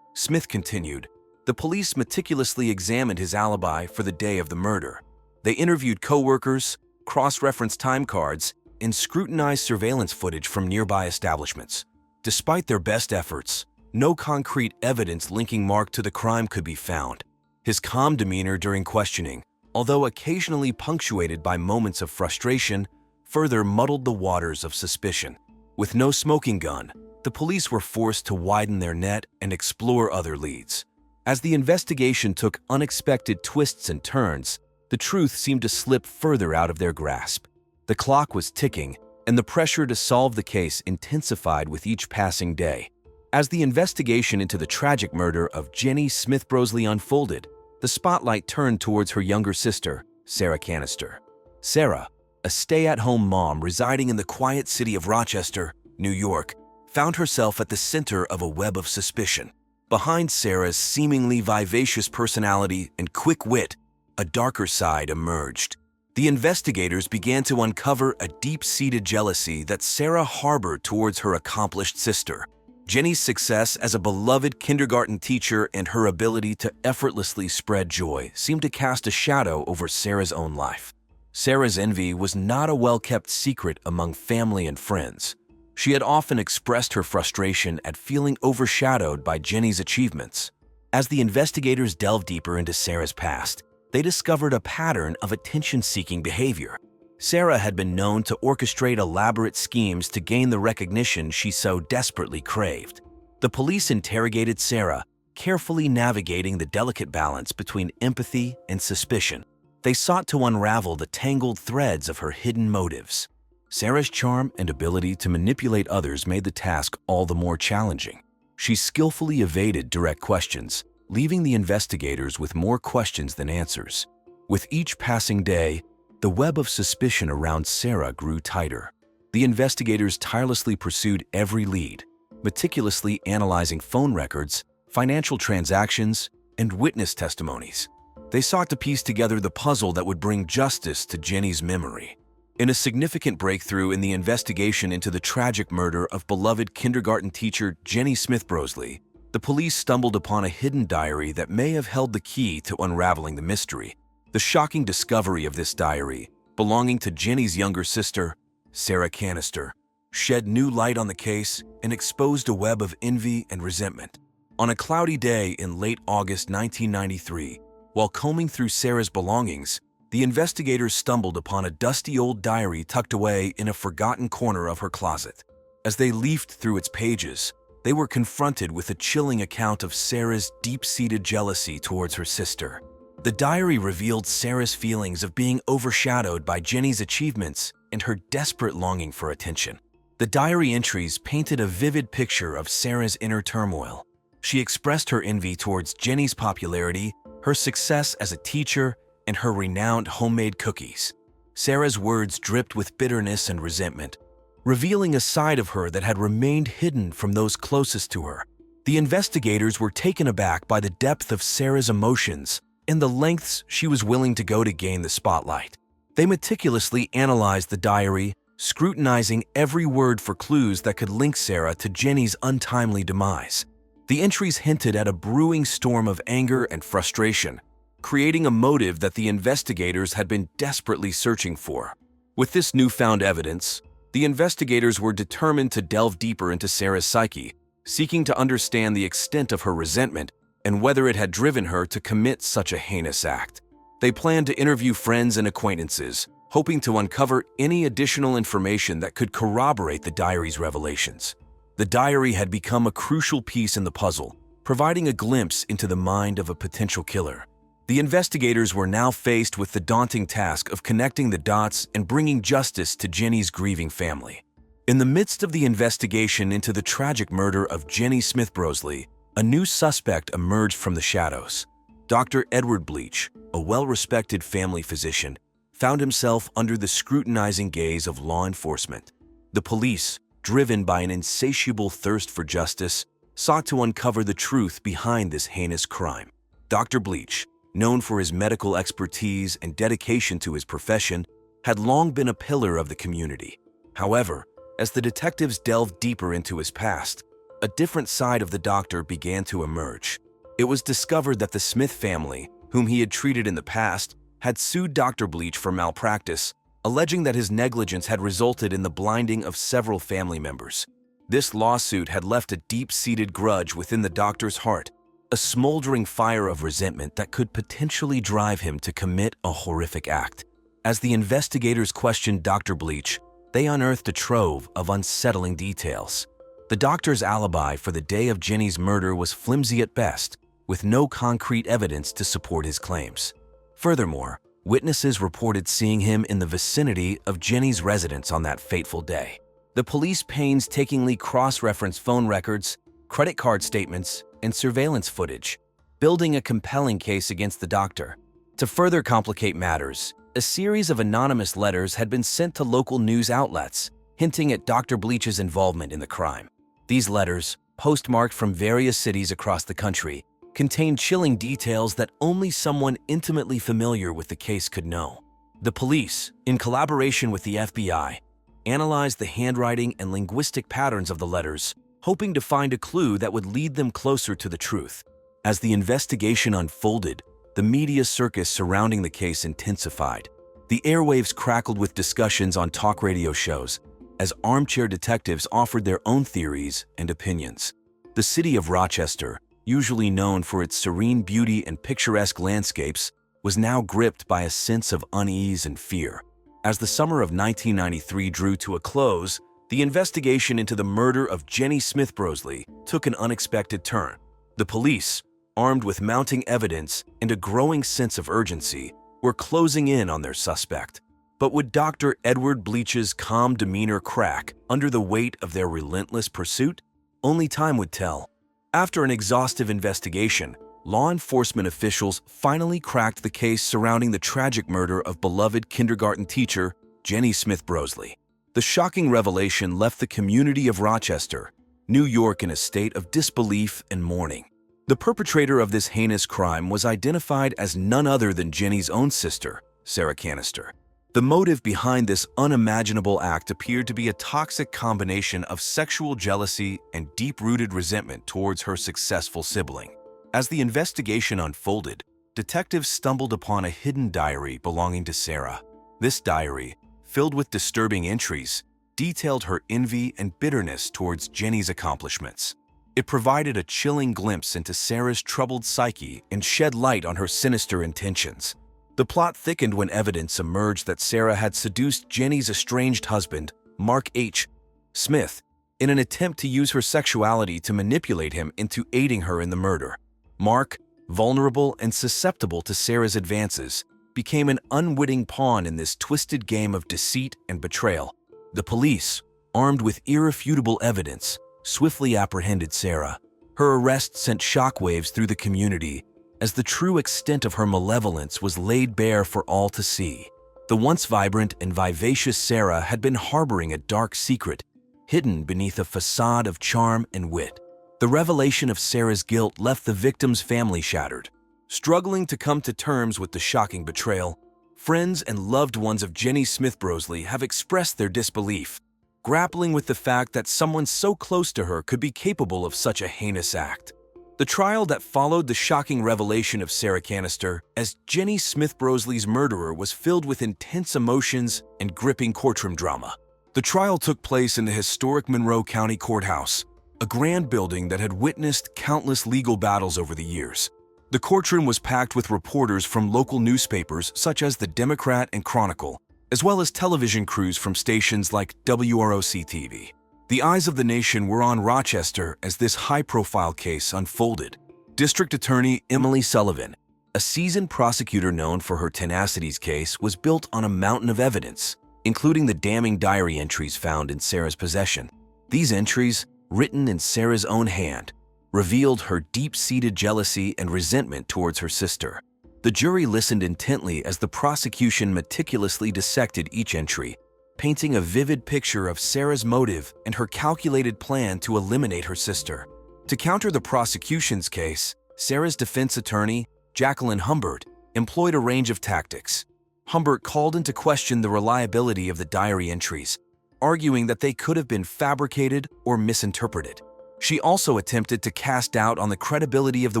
Smith continued, the police meticulously examined his alibi for the day of the murder. They interviewed co-workers, cross-referenced time cards, and scrutinized surveillance footage from nearby establishments. Despite their best efforts, no concrete evidence linking Mark to the crime could be found. His calm demeanor during questioning, although occasionally punctuated by moments of frustration, further muddled the waters of suspicion. With no smoking gun, the police were forced to widen their net and explore other leads. As the investigation took unexpected twists and turns, the truth seemed to slip further out of their grasp. The clock was ticking, and the pressure to solve the case intensified with each passing day. As the investigation into the tragic murder of Jenny Smith Brosley unfolded, the spotlight turned towards her younger sister, Sarah Canister. Sarah, a stay-at-home mom residing in the quiet city of Rochester, New York, found herself at the center of a web of suspicion. Behind Sarah's seemingly vivacious personality and quick wit, a darker side emerged. The investigators began to uncover a deep-seated jealousy that Sarah harbored towards her accomplished sister. Jenny's success as a beloved kindergarten teacher and her ability to effortlessly spread joy seemed to cast a shadow over Sarah's own life. Sarah's envy was not a well-kept secret among family and friends. She had often expressed her frustration at feeling overshadowed by Jenny's achievements. As the investigators delved deeper into Sarah's past, they discovered a pattern of attention-seeking behavior. Sarah had been known to orchestrate elaborate schemes to gain the recognition she so desperately craved. The police interrogated Sarah, carefully navigating the delicate balance between empathy and suspicion. They sought to unravel the tangled threads of her hidden motives. Sarah's charm and ability to manipulate others made the task all the more challenging. She skillfully evaded direct questions, leaving the investigators with more questions than answers. With each passing day, the web of suspicion around Sarah grew tighter. The investigators tirelessly pursued every lead, meticulously analyzing phone records, financial transactions, and witness testimonies. They sought to piece together the puzzle that would bring justice to Jenny's memory. In a significant breakthrough in the investigation into the tragic murder of beloved kindergarten teacher Jenny Smith Brosley, the police stumbled upon a hidden diary that may have held the key to unraveling the mystery. The shocking discovery of this diary, belonging to Jenny's younger sister, Sarah Canister, shed new light on the case and exposed a web of envy and resentment. On a cloudy day in late August 1993, while combing through Sarah's belongings, the investigators stumbled upon a dusty old diary tucked away in a forgotten corner of her closet. As they leafed through its pages, they were confronted with a chilling account of Sarah's deep-seated jealousy towards her sister. The diary revealed Sarah's feelings of being overshadowed by Jenny's achievements and her desperate longing for attention. The diary entries painted a vivid picture of Sarah's inner turmoil. She expressed her envy towards Jenny's popularity, her success as a teacher, and her renowned homemade cookies. Sarah's words dripped with bitterness and resentment, revealing a side of her that had remained hidden from those closest to her. The investigators were taken aback by the depth of Sarah's emotions and the lengths she was willing to go to gain the spotlight. They meticulously analyzed the diary, scrutinizing every word for clues that could link Sarah to Jenny's untimely demise. The entries hinted at a brewing storm of anger and frustration, creating a motive that the investigators had been desperately searching for. With this newfound evidence, the investigators were determined to delve deeper into Sarah's psyche, seeking to understand the extent of her resentment and whether it had driven her to commit such a heinous act. They planned to interview friends and acquaintances, hoping to uncover any additional information that could corroborate the diary's revelations. The diary had become a crucial piece in the puzzle, providing a glimpse into the mind of a potential killer. The investigators were now faced with the daunting task of connecting the dots and bringing justice to Jenny's grieving family. In the midst of the investigation into the tragic murder of Jenny Smith Brosley, a new suspect emerged from the shadows. Dr. Edward Bleach, a well-respected family physician, found himself under the scrutinizing gaze of law enforcement. The police, driven by an insatiable thirst for justice, sought to uncover the truth behind this heinous crime. Dr. Bleach, known for his medical expertise and dedication to his profession, had long been a pillar of the community. However, as the detectives delved deeper into his past, a different side of the doctor began to emerge. It was discovered that the Smith family, whom he had treated in the past, had sued Dr. Bleach for malpractice, alleging that his negligence had resulted in the blinding of several family members. This lawsuit had left a deep-seated grudge within the doctor's heart, a smoldering fire of resentment that could potentially drive him to commit a horrific act. As the investigators questioned Dr. Bleach, they unearthed a trove of unsettling details. The doctor's alibi for the day of Jenny's murder was flimsy at best, with no concrete evidence to support his claims. Furthermore, witnesses reported seeing him in the vicinity of Jenny's residence on that fateful day. The police painstakingly cross-referenced phone records, credit card statements, and surveillance footage, building a compelling case against the doctor. To further complicate matters, a series of anonymous letters had been sent to local news outlets, hinting at Dr. Bleach's involvement in the crime. These letters, postmarked from various cities across the country, contained chilling details that only someone intimately familiar with the case could know. The police, in collaboration with the FBI, analyzed the handwriting and linguistic patterns of the letters, hoping to find a clue that would lead them closer to the truth. As the investigation unfolded, the media circus surrounding the case intensified. The airwaves crackled with discussions on talk radio shows, as armchair detectives offered their own theories and opinions. The city of Rochester, usually known for its serene beauty and picturesque landscapes, was now gripped by a sense of unease and fear. As the summer of 1993 drew to a close, the investigation into the murder of Jenny Smith Brosley took an unexpected turn. The police, armed with mounting evidence and a growing sense of urgency, were closing in on their suspect. But would Dr. Edward Bleach's calm demeanor crack under the weight of their relentless pursuit? Only time would tell. After an exhaustive investigation, law enforcement officials finally cracked the case surrounding the tragic murder of beloved kindergarten teacher Jenny Smith Brosley. The shocking revelation left the community of Rochester, New York, in a state of disbelief and mourning. The perpetrator of this heinous crime was identified as none other than Jenny's own sister, Sarah Canister. The motive behind this unimaginable act appeared to be a toxic combination of sexual jealousy and deep-rooted resentment towards her successful sibling. As the investigation unfolded, detectives stumbled upon a hidden diary belonging to Sarah. This diary, filled with disturbing entries, detailed her envy and bitterness towards Jenny's accomplishments. It provided a chilling glimpse into Sarah's troubled psyche and shed light on her sinister intentions. The plot thickened when evidence emerged that Sarah had seduced Jenny's estranged husband, Mark H. Smith, in an attempt to use her sexuality to manipulate him into aiding her in the murder. Mark, vulnerable and susceptible to Sarah's advances, became an unwitting pawn in this twisted game of deceit and betrayal. The police, armed with irrefutable evidence, swiftly apprehended Sarah. Her arrest sent shockwaves through the community, as the true extent of her malevolence was laid bare for all to see. The once vibrant and vivacious Sarah had been harboring a dark secret, hidden beneath a facade of charm and wit. The revelation of Sarah's guilt left the victim's family shattered. Struggling to come to terms with the shocking betrayal, friends and loved ones of Jenny Smith Brosley have expressed their disbelief, grappling with the fact that someone so close to her could be capable of such a heinous act. The trial that followed the shocking revelation of Sarah Canister as Jenny Smith Brosley's murderer was filled with intense emotions and gripping courtroom drama. The trial took place in the historic Monroe County Courthouse, a grand building that had witnessed countless legal battles over the years. The courtroom was packed with reporters from local newspapers such as the Democrat and Chronicle, as well as television crews from stations like WROC-TV. The eyes of the nation were on Rochester as this high-profile case unfolded. District Attorney Emily Sullivan, a seasoned prosecutor known for her tenacity's case, was built on a mountain of evidence, including the damning diary entries found in Sarah's possession. These entries, written in Sarah's own hand, revealed her deep-seated jealousy and resentment towards her sister. The jury listened intently as the prosecution meticulously dissected each entry, painting a vivid picture of Sarah's motive and her calculated plan to eliminate her sister. To counter the prosecution's case, Sarah's defense attorney, Jacqueline Humbert, employed a range of tactics. Humbert called into question the reliability of the diary entries, arguing that they could have been fabricated or misinterpreted. She also attempted to cast doubt on the credibility of the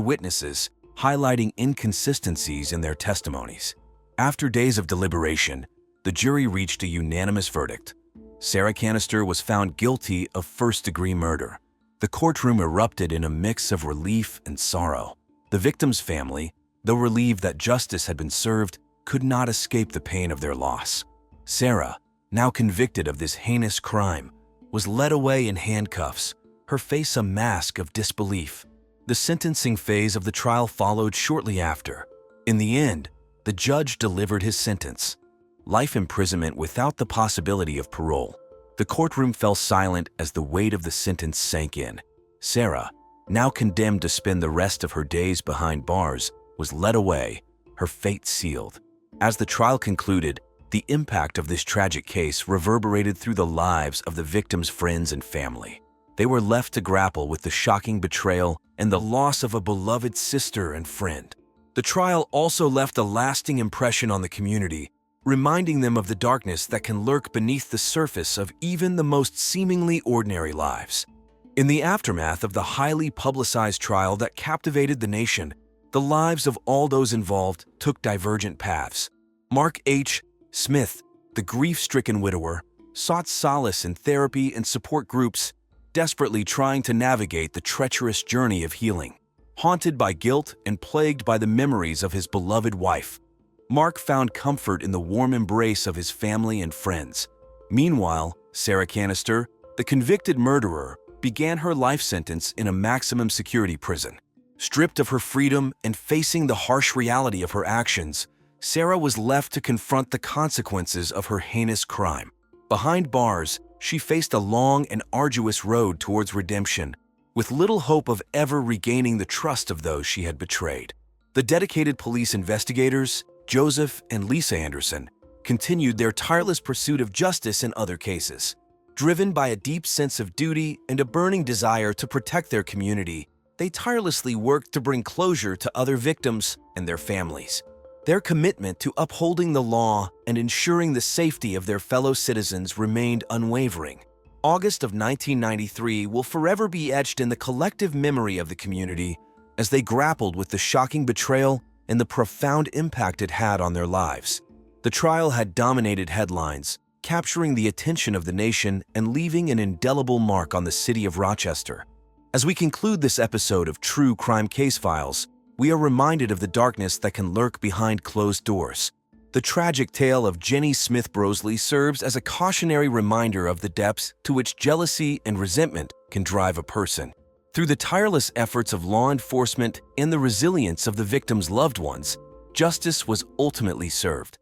witnesses, highlighting inconsistencies in their testimonies. After days of deliberation, the jury reached a unanimous verdict. Sarah Canister was found guilty of first-degree murder. The courtroom erupted in a mix of relief and sorrow. The victim's family, though relieved that justice had been served, could not escape the pain of their loss. Sarah, now convicted of this heinous crime, was led away in handcuffs, her face a mask of disbelief. The sentencing phase of the trial followed shortly after. In the end, the judge delivered his sentence: life imprisonment without the possibility of parole. The courtroom fell silent as the weight of the sentence sank in. Sarah, now condemned to spend the rest of her days behind bars, was led away, her fate sealed. As the trial concluded, the impact of this tragic case reverberated through the lives of the victim's friends and family. They were left to grapple with the shocking betrayal and the loss of a beloved sister and friend. The trial also left a lasting impression on the community, reminding them of the darkness that can lurk beneath the surface of even the most seemingly ordinary lives. In the aftermath of the highly publicized trial that captivated the nation, the lives of all those involved took divergent paths. Mark H. Smith, the grief-stricken widower, sought solace in therapy and support groups, desperately trying to navigate the treacherous journey of healing. Haunted by guilt and plagued by the memories of his beloved wife, Mark found comfort in the warm embrace of his family and friends. Meanwhile, Sarah Canister, the convicted murderer, began her life sentence in a maximum security prison. Stripped of her freedom and facing the harsh reality of her actions, Sarah was left to confront the consequences of her heinous crime. Behind bars, she faced a long and arduous road towards redemption, with little hope of ever regaining the trust of those she had betrayed. The dedicated police investigators, Joseph and Lisa Anderson, continued their tireless pursuit of justice in other cases. Driven by a deep sense of duty and a burning desire to protect their community, they tirelessly worked to bring closure to other victims and their families. Their commitment to upholding the law and ensuring the safety of their fellow citizens remained unwavering. August of 1993 will forever be etched in the collective memory of the community as they grappled with the shocking betrayal and the profound impact it had on their lives. The trial had dominated headlines, capturing the attention of the nation and leaving an indelible mark on the city of Rochester. As we conclude this episode of True Crime Case Files, we are reminded of the darkness that can lurk behind closed doors. The tragic tale of Jenny Smith Brosley serves as a cautionary reminder of the depths to which jealousy and resentment can drive a person. Through the tireless efforts of law enforcement and the resilience of the victim's loved ones, justice was ultimately served.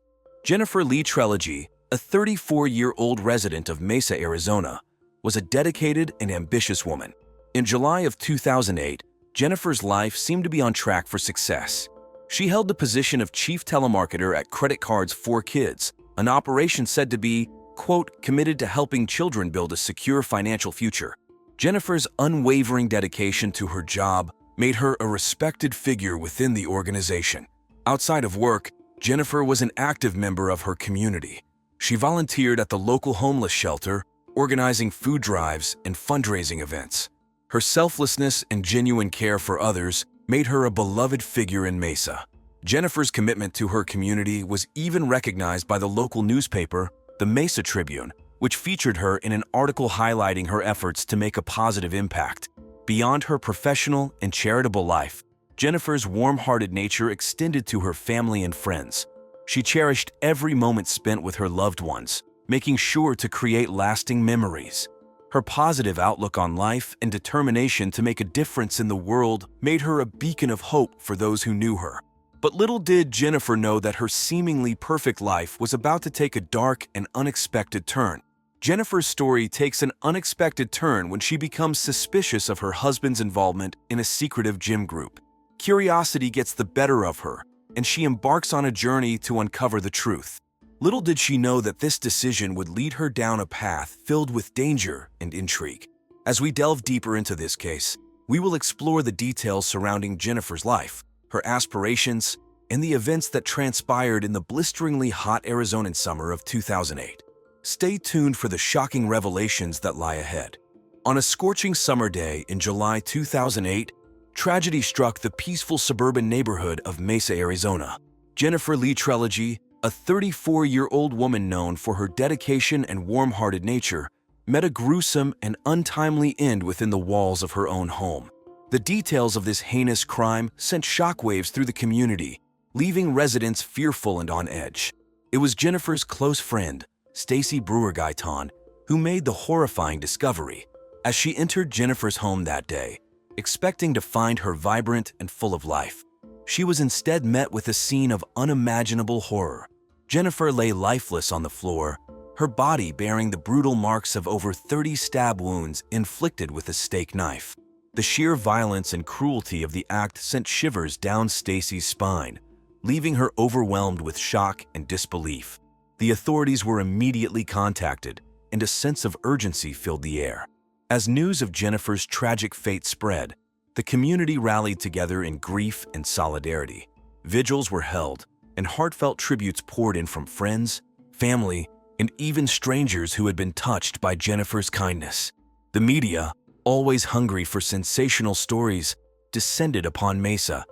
Jennifer Lee Trelegy, a 34-year-old resident of Mesa, Arizona, was a dedicated and ambitious woman. In July of 2008, Jennifer's life seemed to be on track for success. She held the position of chief telemarketer at Credit Cards for Kids, an operation said to be, quote, committed to helping children build a secure financial future. Jennifer's unwavering dedication to her job made her a respected figure within the organization. Outside of work, Jennifer was an active member of her community. She volunteered at the local homeless shelter, organizing food drives and fundraising events. Her selflessness and genuine care for others made her a beloved figure in Mesa. Jennifer's commitment to her community was even recognized by the local newspaper, the Mesa Tribune, which featured her in an article highlighting her efforts to make a positive impact. Beyond her professional and charitable life, Jennifer's warm-hearted nature extended to her family and friends. She cherished every moment spent with her loved ones, making sure to create lasting memories. Her positive outlook on life and determination to make a difference in the world made her a beacon of hope for those who knew her. But little did Jennifer know that her seemingly perfect life was about to take a dark and unexpected turn. Jennifer's story takes an unexpected turn when she becomes suspicious of her husband's involvement in a secretive gym group. Curiosity gets the better of her, and she embarks on a journey to uncover the truth. Little did she know that this decision would lead her down a path filled with danger and intrigue. As we delve deeper into this case, we will explore the details surrounding Jennifer's life, her aspirations, and the events that transpired in the blisteringly hot Arizonan summer of 2008. Stay tuned for the shocking revelations that lie ahead. On a scorching summer day in July 2008, tragedy struck the peaceful suburban neighborhood of Mesa, Arizona. Jennifer Lee Trelegy, a 34-year-old woman known for her dedication and warm-hearted nature, met a gruesome and untimely end within the walls of her own home. The details of this heinous crime sent shockwaves through the community, leaving residents fearful and on edge. It was Jennifer's close friend, Stacy Brewer-Guyton, who made the horrifying discovery. As she entered Jennifer's home that day, expecting to find her vibrant and full of life, she was instead met with a scene of unimaginable horror. Jennifer lay lifeless on the floor, her body bearing the brutal marks of over 30 stab wounds inflicted with a steak knife. The sheer violence and cruelty of the act sent shivers down Stacy's spine, leaving her overwhelmed with shock and disbelief. The authorities were immediately contacted, and a sense of urgency filled the air. As news of Jennifer's tragic fate spread, the community rallied together in grief and solidarity. Vigils were held, and heartfelt tributes poured in from friends, family, and even strangers who had been touched by Jennifer's kindness. The media, always hungry for sensational stories, descended upon Mesa,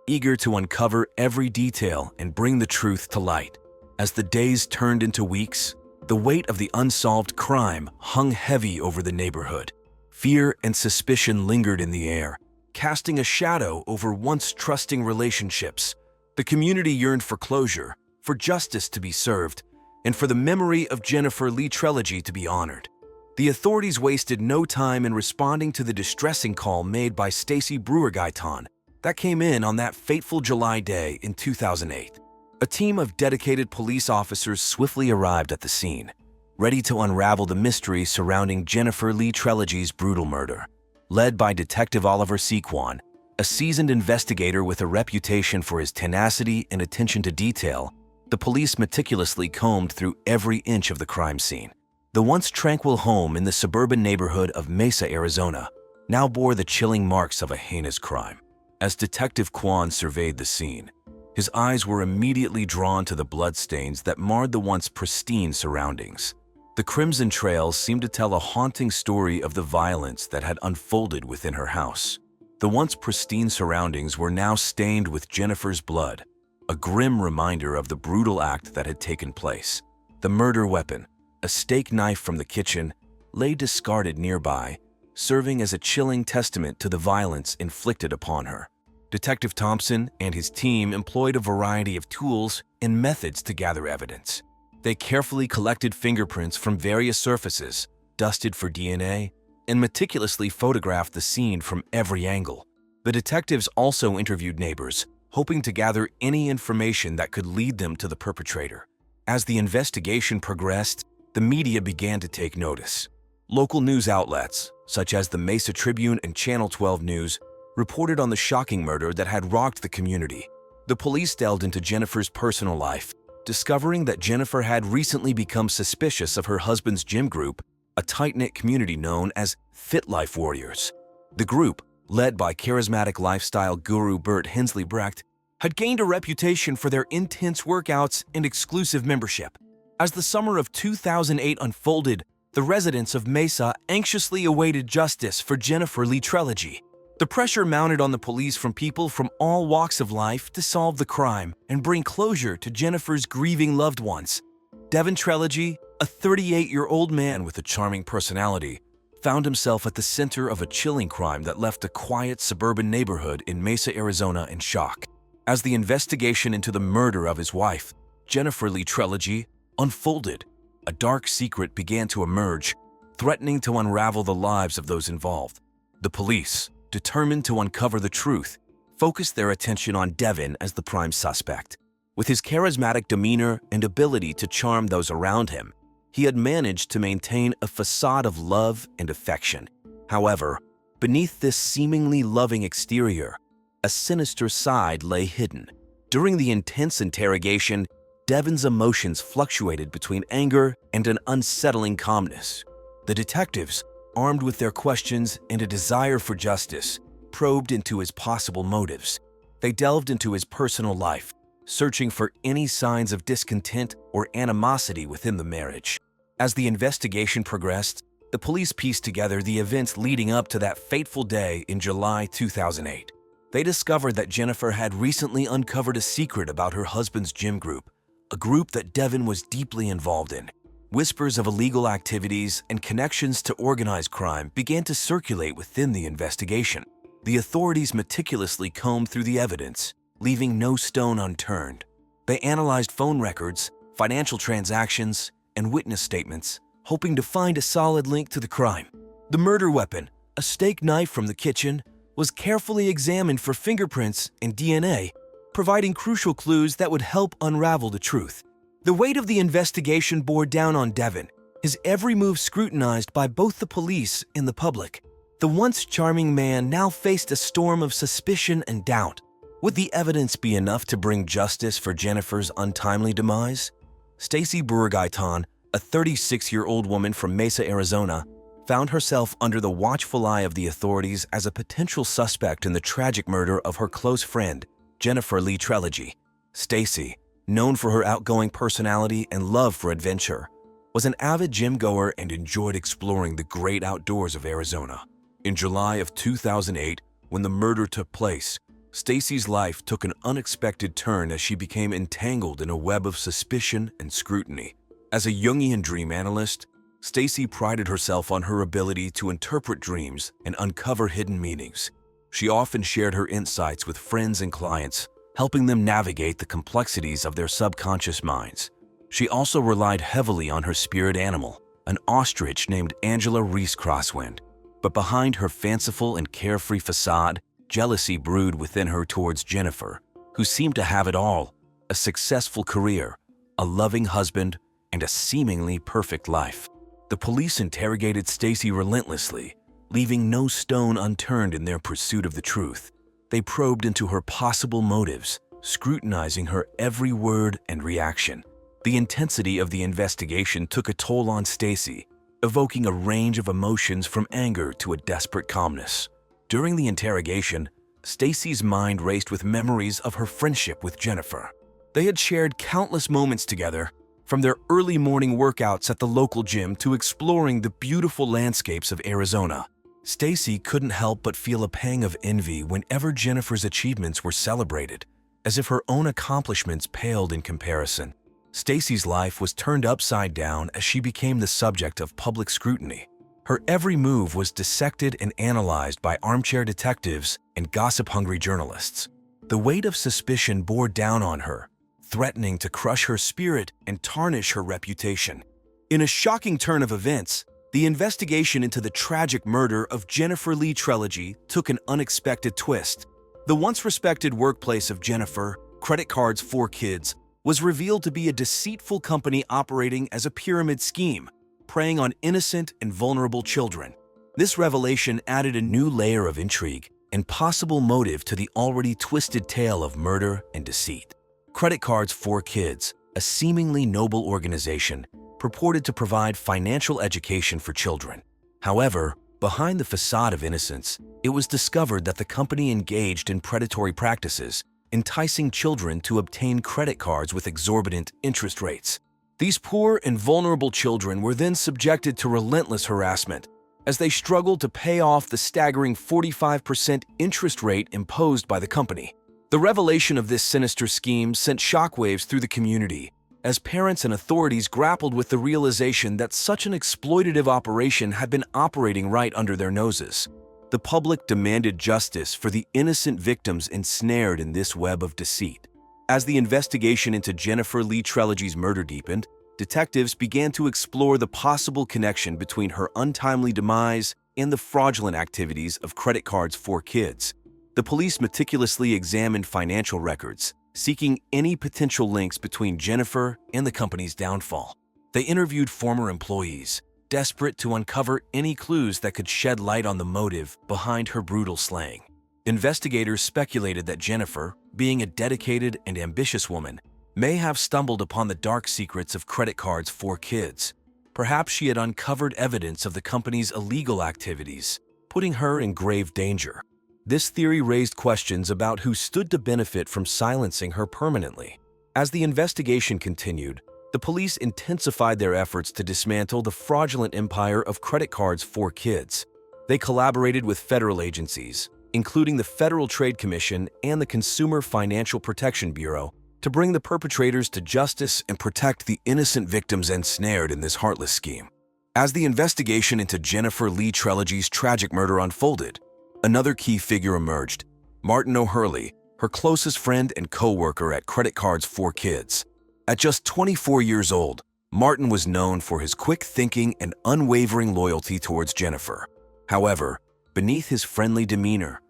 eager to uncover every detail and bring the truth to light. As the days turned into weeks, the weight of the unsolved crime hung heavy over the neighborhood. Fear and suspicion lingered in the air, casting a shadow over once trusting relationships. The community yearned for closure, for justice to be served, and for the memory of Jennifer Lee Trelegy to be honored. The authorities wasted no time in responding to the distressing call made by Stacy Brewer-Guyton that came in on that fateful July day in 2008. A team of dedicated police officers swiftly arrived at the scene, ready to unravel the mystery surrounding Jennifer Lee Trelegy's brutal murder. Led by Detective Oliver Sequan, a seasoned investigator with a reputation for his tenacity and attention to detail, the police meticulously combed through every inch of the crime scene. The once tranquil home in the suburban neighborhood of Mesa, Arizona, now bore the chilling marks of a heinous crime. As Detective Kwan surveyed the scene, his eyes were immediately drawn to the bloodstains that marred the once pristine surroundings. The crimson trails seemed to tell a haunting story of the violence that had unfolded within her house. The once pristine surroundings were now stained with Jennifer's blood, a grim reminder of the brutal act that had taken place. The murder weapon, a steak knife from the kitchen, lay discarded nearby, serving as a chilling testament to the violence inflicted upon her. Detective Thompson and his team employed a variety of tools and methods to gather evidence. They carefully collected fingerprints from various surfaces, dusted for DNA, and meticulously photographed the scene from every angle. The detectives also interviewed neighbors, hoping to gather any information that could lead them to the perpetrator. As the investigation progressed, the media began to take notice. Local news outlets, such as the Mesa Tribune and Channel 12 News, reported on the shocking murder that had rocked the community. The police delved into Jennifer's personal life, discovering that Jennifer had recently become suspicious of her husband's gym group, a tight-knit community known as Fit Life Warriors. The group, led by charismatic lifestyle guru Bert Hensley Brecht, had gained a reputation for their intense workouts and exclusive membership. As the summer of 2008 unfolded, the residents of Mesa anxiously awaited justice for Jennifer Lee Trelegy. The pressure mounted on the police from people from all walks of life to solve the crime and bring closure to Jennifer's grieving loved ones. Devin Trelegy, a 38-year-old man with a charming personality, found himself at the center of a chilling crime that left a quiet suburban neighborhood in Mesa, Arizona in shock. As the investigation into the murder of his wife, Jennifer Lee Trelegy, unfolded, a dark secret began to emerge, threatening to unravel the lives of those involved. The police, determined to uncover the truth, focused their attention on Devin as the prime suspect. With his charismatic demeanor and ability to charm those around him, he had managed to maintain a facade of love and affection. However, beneath this seemingly loving exterior, a sinister side lay hidden. During the intense interrogation, Devon's emotions fluctuated between anger and an unsettling calmness. The detectives, armed with their questions and a desire for justice, probed into his possible motives. They delved into his personal life, searching for any signs of discontent or animosity within the marriage. As the investigation progressed, the police pieced together the events leading up to that fateful day in July 2008. They discovered that Jennifer had recently uncovered a secret about her husband's gym group, a group that Devon was deeply involved in. Whispers of illegal activities and connections to organized crime began to circulate within the investigation. The authorities meticulously combed through the evidence, leaving no stone unturned. They analyzed phone records, financial transactions, and witness statements, hoping to find a solid link to the crime. The murder weapon, a steak knife from the kitchen, was carefully examined for fingerprints and DNA, providing crucial clues that would help unravel the truth. The weight of the investigation bore down on Devon, his every move scrutinized by both the police and the public. The once charming man now faced a storm of suspicion and doubt. Would the evidence be enough to bring justice for Jennifer's untimely demise? Stacy Burgaitan, a 36-year-old woman from Mesa, Arizona, found herself under the watchful eye of the authorities as a potential suspect in the tragic murder of her close friend, Jennifer Lee Trelegy. Stacy, known for her outgoing personality and love for adventure, was an avid gym-goer and enjoyed exploring the great outdoors of Arizona. In July of 2008, when the murder took place, Stacy's life took an unexpected turn as she became entangled in a web of suspicion and scrutiny. As a Jungian dream analyst, Stacy prided herself on her ability to interpret dreams and uncover hidden meanings. She often shared her insights with friends and clients, helping them navigate the complexities of their subconscious minds. She also relied heavily on her spirit animal, an ostrich named Angela Reese Crosswind. But behind her fanciful and carefree facade, jealousy brewed within her towards Jennifer, who seemed to have it all: a successful career, a loving husband, and a seemingly perfect life. The police interrogated Stacy relentlessly, leaving no stone unturned in their pursuit of the truth. They probed into her possible motives, scrutinizing her every word and reaction. The intensity of the investigation took a toll on Stacy, evoking a range of emotions from anger to a desperate calmness. During the interrogation, Stacy's mind raced with memories of her friendship with Jennifer. They had shared countless moments together, from their early morning workouts at the local gym to exploring the beautiful landscapes of Arizona. Stacy couldn't help but feel a pang of envy whenever Jennifer's achievements were celebrated, as if her own accomplishments paled in comparison. Stacy's life was turned upside down as she became the subject of public scrutiny. Her every move was dissected and analyzed by armchair detectives and gossip-hungry journalists. The weight of suspicion bore down on her, threatening to crush her spirit and tarnish her reputation. In a shocking turn of events, the investigation into the tragic murder of Jennifer Lee Trelegy took an unexpected twist. The once respected workplace of Jennifer, Credit Cards 4 Kids, was revealed to be a deceitful company operating as a pyramid scheme, preying on innocent and vulnerable children. This revelation added a new layer of intrigue and possible motive to the already twisted tale of murder and deceit. Credit Cards 4 Kids, a seemingly noble organization, purported to provide financial education for children. However, behind the facade of innocence, it was discovered that the company engaged in predatory practices, enticing children to obtain credit cards with exorbitant interest rates. These poor and vulnerable children were then subjected to relentless harassment as they struggled to pay off the staggering 45% interest rate imposed by the company. The revelation of this sinister scheme sent shockwaves through the community as parents and authorities grappled with the realization that such an exploitative operation had been operating right under their noses. The public demanded justice for the innocent victims ensnared in this web of deceit. As the investigation into Jennifer Lee Trelegy's murder deepened, detectives began to explore the possible connection between her untimely demise and the fraudulent activities of Credit Cards 4 Kids. The police meticulously examined financial records, seeking any potential links between Jennifer and the company's downfall. They interviewed former employees, desperate to uncover any clues that could shed light on the motive behind her brutal slaying. Investigators speculated that Jennifer, being a dedicated and ambitious woman, may have stumbled upon the dark secrets of credit cards for kids. Perhaps she had uncovered evidence of the company's illegal activities, putting her in grave danger. This theory raised questions about who stood to benefit from silencing her permanently. As the investigation continued, the police intensified their efforts to dismantle the fraudulent empire of credit cards for kids. They collaborated with federal agencies, including the Federal Trade Commission and the Consumer Financial Protection Bureau, to bring the perpetrators to justice and protect the innocent victims ensnared in this heartless scheme. As the investigation into Jennifer Lee Treleage's tragic murder unfolded, another key figure emerged: Martin O'Hurley, her closest friend and co-worker at Credit Cards for Kids. At just 24 years old, Martin was known for his quick thinking and unwavering loyalty towards Jennifer. However, beneath his friendly demeanor,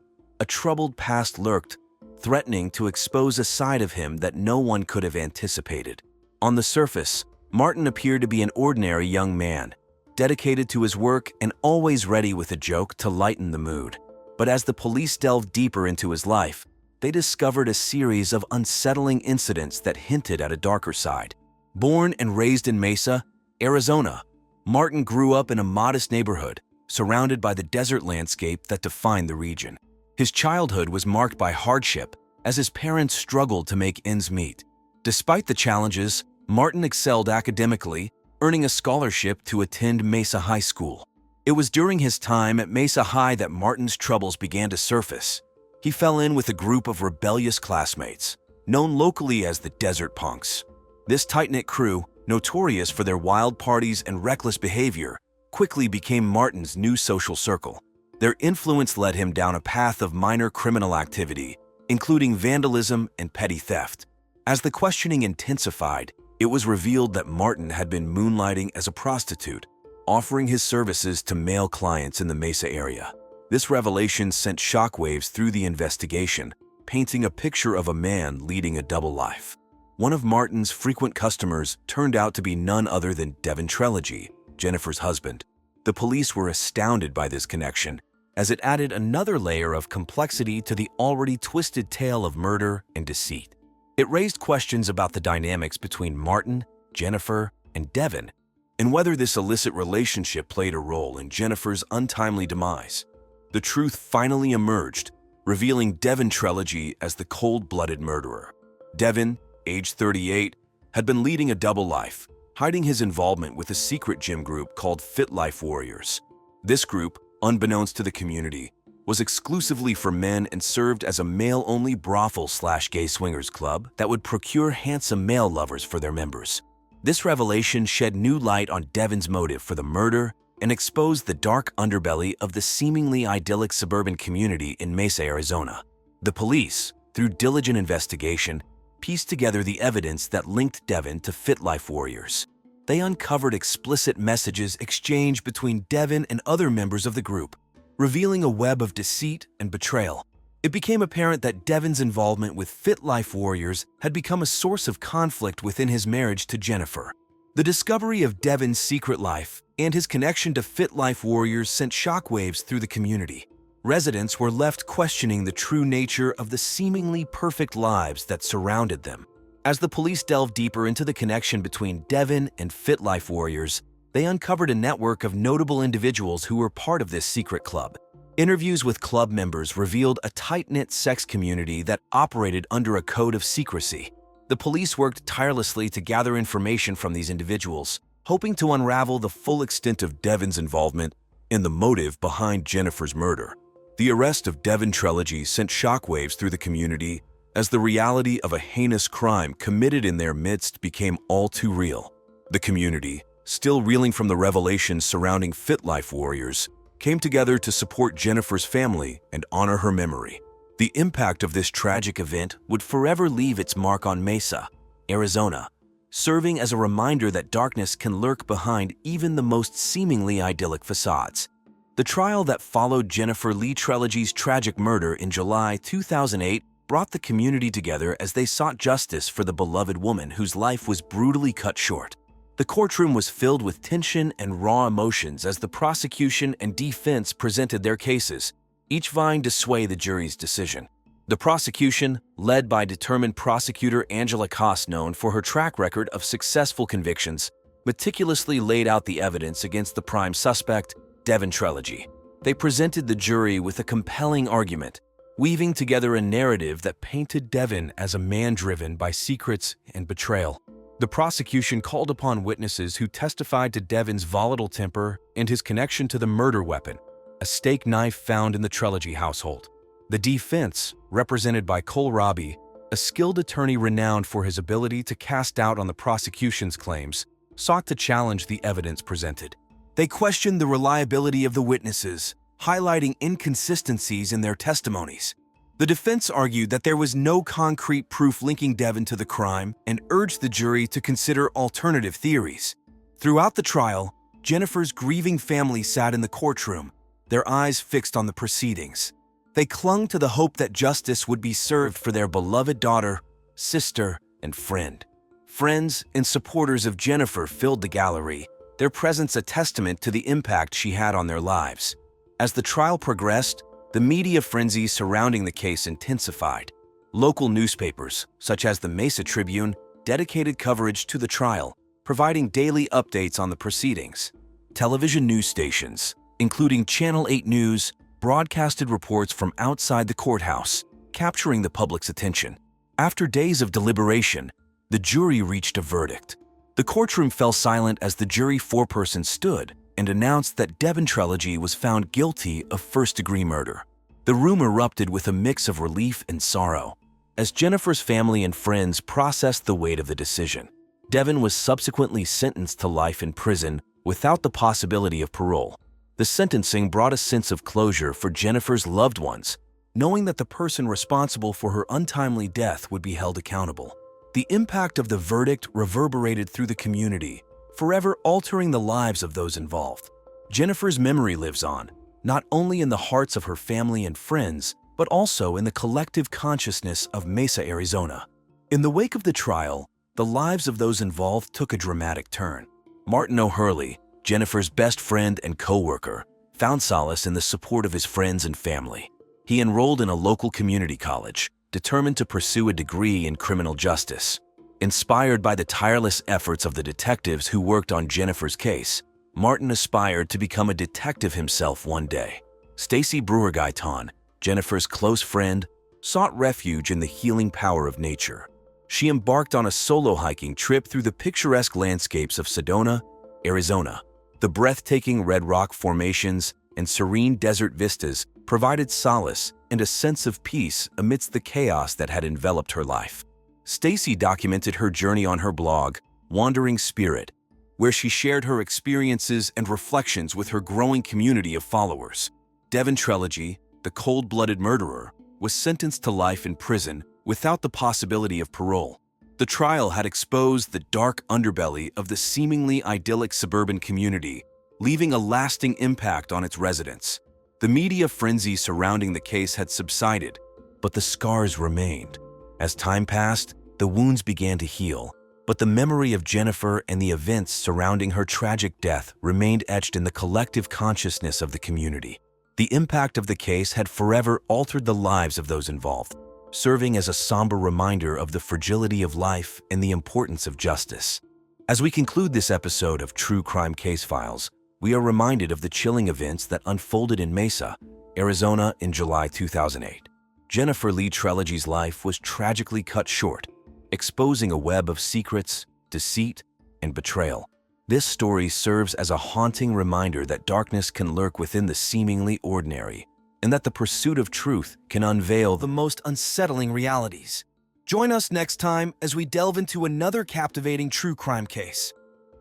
a troubled past lurked, threatening to expose a side of him that no one could have anticipated. On the surface, Martin appeared to be an ordinary young man, dedicated to his work and always ready with a joke to lighten the mood. But as the police delved deeper into his life, they discovered a series of unsettling incidents that hinted at a darker side. Born and raised in Mesa, Arizona, Martin grew up in a modest neighborhood, surrounded by the desert landscape that defined the region. His childhood was marked by hardship, as his parents struggled to make ends meet. Despite the challenges, Martin excelled academically, earning a scholarship to attend Mesa High School. It was during his time at Mesa High that Martin's troubles began to surface. He fell in with a group of rebellious classmates, known locally as the Desert Punks. This tight-knit crew, notorious for their wild parties and reckless behavior, quickly became Martin's new social circle. Their influence led him down a path of minor criminal activity, including vandalism and petty theft. As the questioning intensified, it was revealed that Martin had been moonlighting as a prostitute, offering his services to male clients in the Mesa area. This revelation sent shockwaves through the investigation, painting a picture of a man leading a double life. One of Martin's frequent customers turned out to be none other than Devin Treleage, Jennifer's husband. The police were astounded by this connection, as it added another layer of complexity to the already twisted tale of murder and deceit. It raised questions about the dynamics between Martin, Jennifer, and Devin, and whether this illicit relationship played a role in Jennifer's untimely demise. The truth finally emerged, revealing Devin Treleage as the cold-blooded murderer. Devin, age 38, had been leading a double life, hiding his involvement with a secret gym group called Fit Life Warriors. This group, unbeknownst to the community, was exclusively for men and served as a male-only brothel/gay swingers club that would procure handsome male lovers for their members. This revelation shed new light on Devin's motive for the murder and exposed the dark underbelly of the seemingly idyllic suburban community in Mesa, Arizona. The police, through diligent investigation, pieced together the evidence that linked Devin to Fit Life Warriors. They uncovered explicit messages exchanged between Devin and other members of the group, revealing a web of deceit and betrayal. It became apparent that Devin's involvement with Fit Life Warriors had become a source of conflict within his marriage to Jennifer. The discovery of Devin's secret life and his connection to Fit Life Warriors sent shockwaves through the community. Residents were left questioning the true nature of the seemingly perfect lives that surrounded them. As the police delved deeper into the connection between Devin and Fit Life Warriors, they uncovered a network of notable individuals who were part of this secret club. Interviews with club members revealed a tight-knit sex community that operated under a code of secrecy. The police worked tirelessly to gather information from these individuals, hoping to unravel the full extent of Devin's involvement and the motive behind Jennifer's murder. The arrest of Devin Treleage sent shockwaves through the community as the reality of a heinous crime committed in their midst became all too real. The community, still reeling from the revelations surrounding Fit Life Warriors, came together to support Jennifer's family and honor her memory. The impact of this tragic event would forever leave its mark on Mesa, Arizona, serving as a reminder that darkness can lurk behind even the most seemingly idyllic facades. The trial that followed Jennifer Lee Treleage's tragic murder in July 2008 brought the community together as they sought justice for the beloved woman whose life was brutally cut short. The courtroom was filled with tension and raw emotions as the prosecution and defense presented their cases, each vying to sway the jury's decision. The prosecution, led by determined prosecutor Angela Koss, known for her track record of successful convictions, meticulously laid out the evidence against the prime suspect, Devin Trelegy. They presented the jury with a compelling argument, weaving together a narrative that painted Devin as a man driven by secrets and betrayal. The prosecution called upon witnesses who testified to Devin's volatile temper and his connection to the murder weapon, a steak knife found in the Trelegy household. The defense, represented by Cole Robbie, a skilled attorney renowned for his ability to cast doubt on the prosecution's claims, sought to challenge the evidence presented. They questioned the reliability of the witnesses, highlighting inconsistencies in their testimonies. The defense argued that there was no concrete proof linking Devin to the crime and urged the jury to consider alternative theories. Throughout the trial, Jennifer's grieving family sat in the courtroom, their eyes fixed on the proceedings. They clung to the hope that justice would be served for their beloved daughter, sister, and friend. Friends and supporters of Jennifer filled the gallery, their presence a testament to the impact she had on their lives. As the trial progressed, the media frenzy surrounding the case intensified. Local newspapers, such as the Mesa Tribune, dedicated coverage to the trial, providing daily updates on the proceedings. Television news stations, including Channel 8 News, broadcasted reports from outside the courthouse, capturing the public's attention. After days of deliberation, the jury reached a verdict. The courtroom fell silent as the jury foreperson stood and announced that Devin Trelegy was found guilty of first-degree murder. The room erupted with a mix of relief and sorrow. As Jennifer's family and friends processed the weight of the decision, Devin was subsequently sentenced to life in prison without the possibility of parole. The sentencing brought a sense of closure for Jennifer's loved ones, knowing that the person responsible for her untimely death would be held accountable. The impact of the verdict reverberated through the community, forever altering the lives of those involved. Jennifer's memory lives on, not only in the hearts of her family and friends, but also in the collective consciousness of Mesa, Arizona. In the wake of the trial, the lives of those involved took a dramatic turn. Martin O'Hurley, Jennifer's best friend and co-worker, found solace in the support of his friends and family. He enrolled in a local community college, determined to pursue a degree in criminal justice. Inspired by the tireless efforts of the detectives who worked on Jennifer's case, Martin aspired to become a detective himself one day. Stacy Brewer-Guyton, Jennifer's close friend, sought refuge in the healing power of nature. She embarked on a solo hiking trip through the picturesque landscapes of Sedona, Arizona. The breathtaking red rock formations and serene desert vistas provided solace and a sense of peace amidst the chaos that had enveloped her life. Stacy documented her journey on her blog, Wandering Spirit, where she shared her experiences and reflections with her growing community of followers. Devin Trelegy, the cold-blooded murderer, was sentenced to life in prison without the possibility of parole. The trial had exposed the dark underbelly of the seemingly idyllic suburban community, leaving a lasting impact on its residents. The media frenzy surrounding the case had subsided, but the scars remained. As time passed, the wounds began to heal, but the memory of Jennifer and the events surrounding her tragic death remained etched in the collective consciousness of the community. The impact of the case had forever altered the lives of those involved, serving as a somber reminder of the fragility of life and the importance of justice. As we conclude this episode of True Crime Case Files, we are reminded of the chilling events that unfolded in Mesa, Arizona in July 2008. Jennifer Lee Trelegy's life was tragically cut short, exposing a web of secrets, deceit, and betrayal. This story serves as a haunting reminder that darkness can lurk within the seemingly ordinary, and that the pursuit of truth can unveil the most unsettling realities. Join us next time as we delve into another captivating true crime case.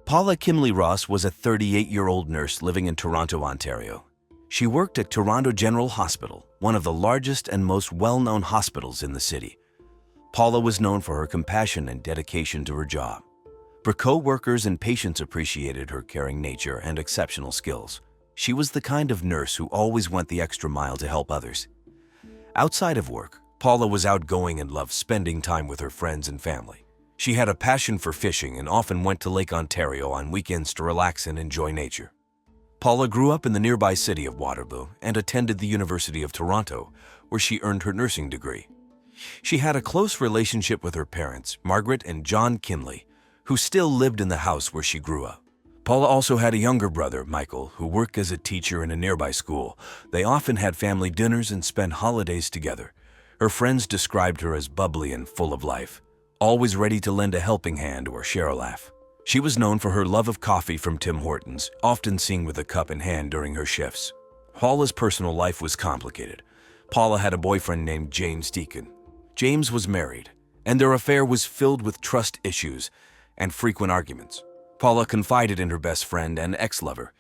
Paula Kimley Ross was a 38-year-old nurse living in Toronto, Ontario. She worked at Toronto General Hospital, one of the largest and most well-known hospitals in the city. Paula was known for her compassion and dedication to her job. Her co-workers and patients appreciated her caring nature and exceptional skills. She was the kind of nurse who always went the extra mile to help others. Outside of work, Paula was outgoing and loved spending time with her friends and family. She had a passion for fishing and often went to Lake Ontario on weekends to relax and enjoy nature. Paula grew up in the nearby city of Waterloo and attended the University of Toronto, where she earned her nursing degree. She had a close relationship with her parents, Margaret and John Kinley, who still lived in the house where she grew up. Paula also had a younger brother, Michael, who worked as a teacher in a nearby school. They often had family dinners and spent holidays together. Her friends described her as bubbly and full of life, always ready to lend a helping hand or share a laugh. She was known for her love of coffee from Tim Hortons, often seen with a cup in hand during her shifts. Paula's personal life was complicated. Paula had a boyfriend named James Deacon. James was married, and their affair was filled with trust issues and frequent arguments. Paula confided in her best friend and ex-lover,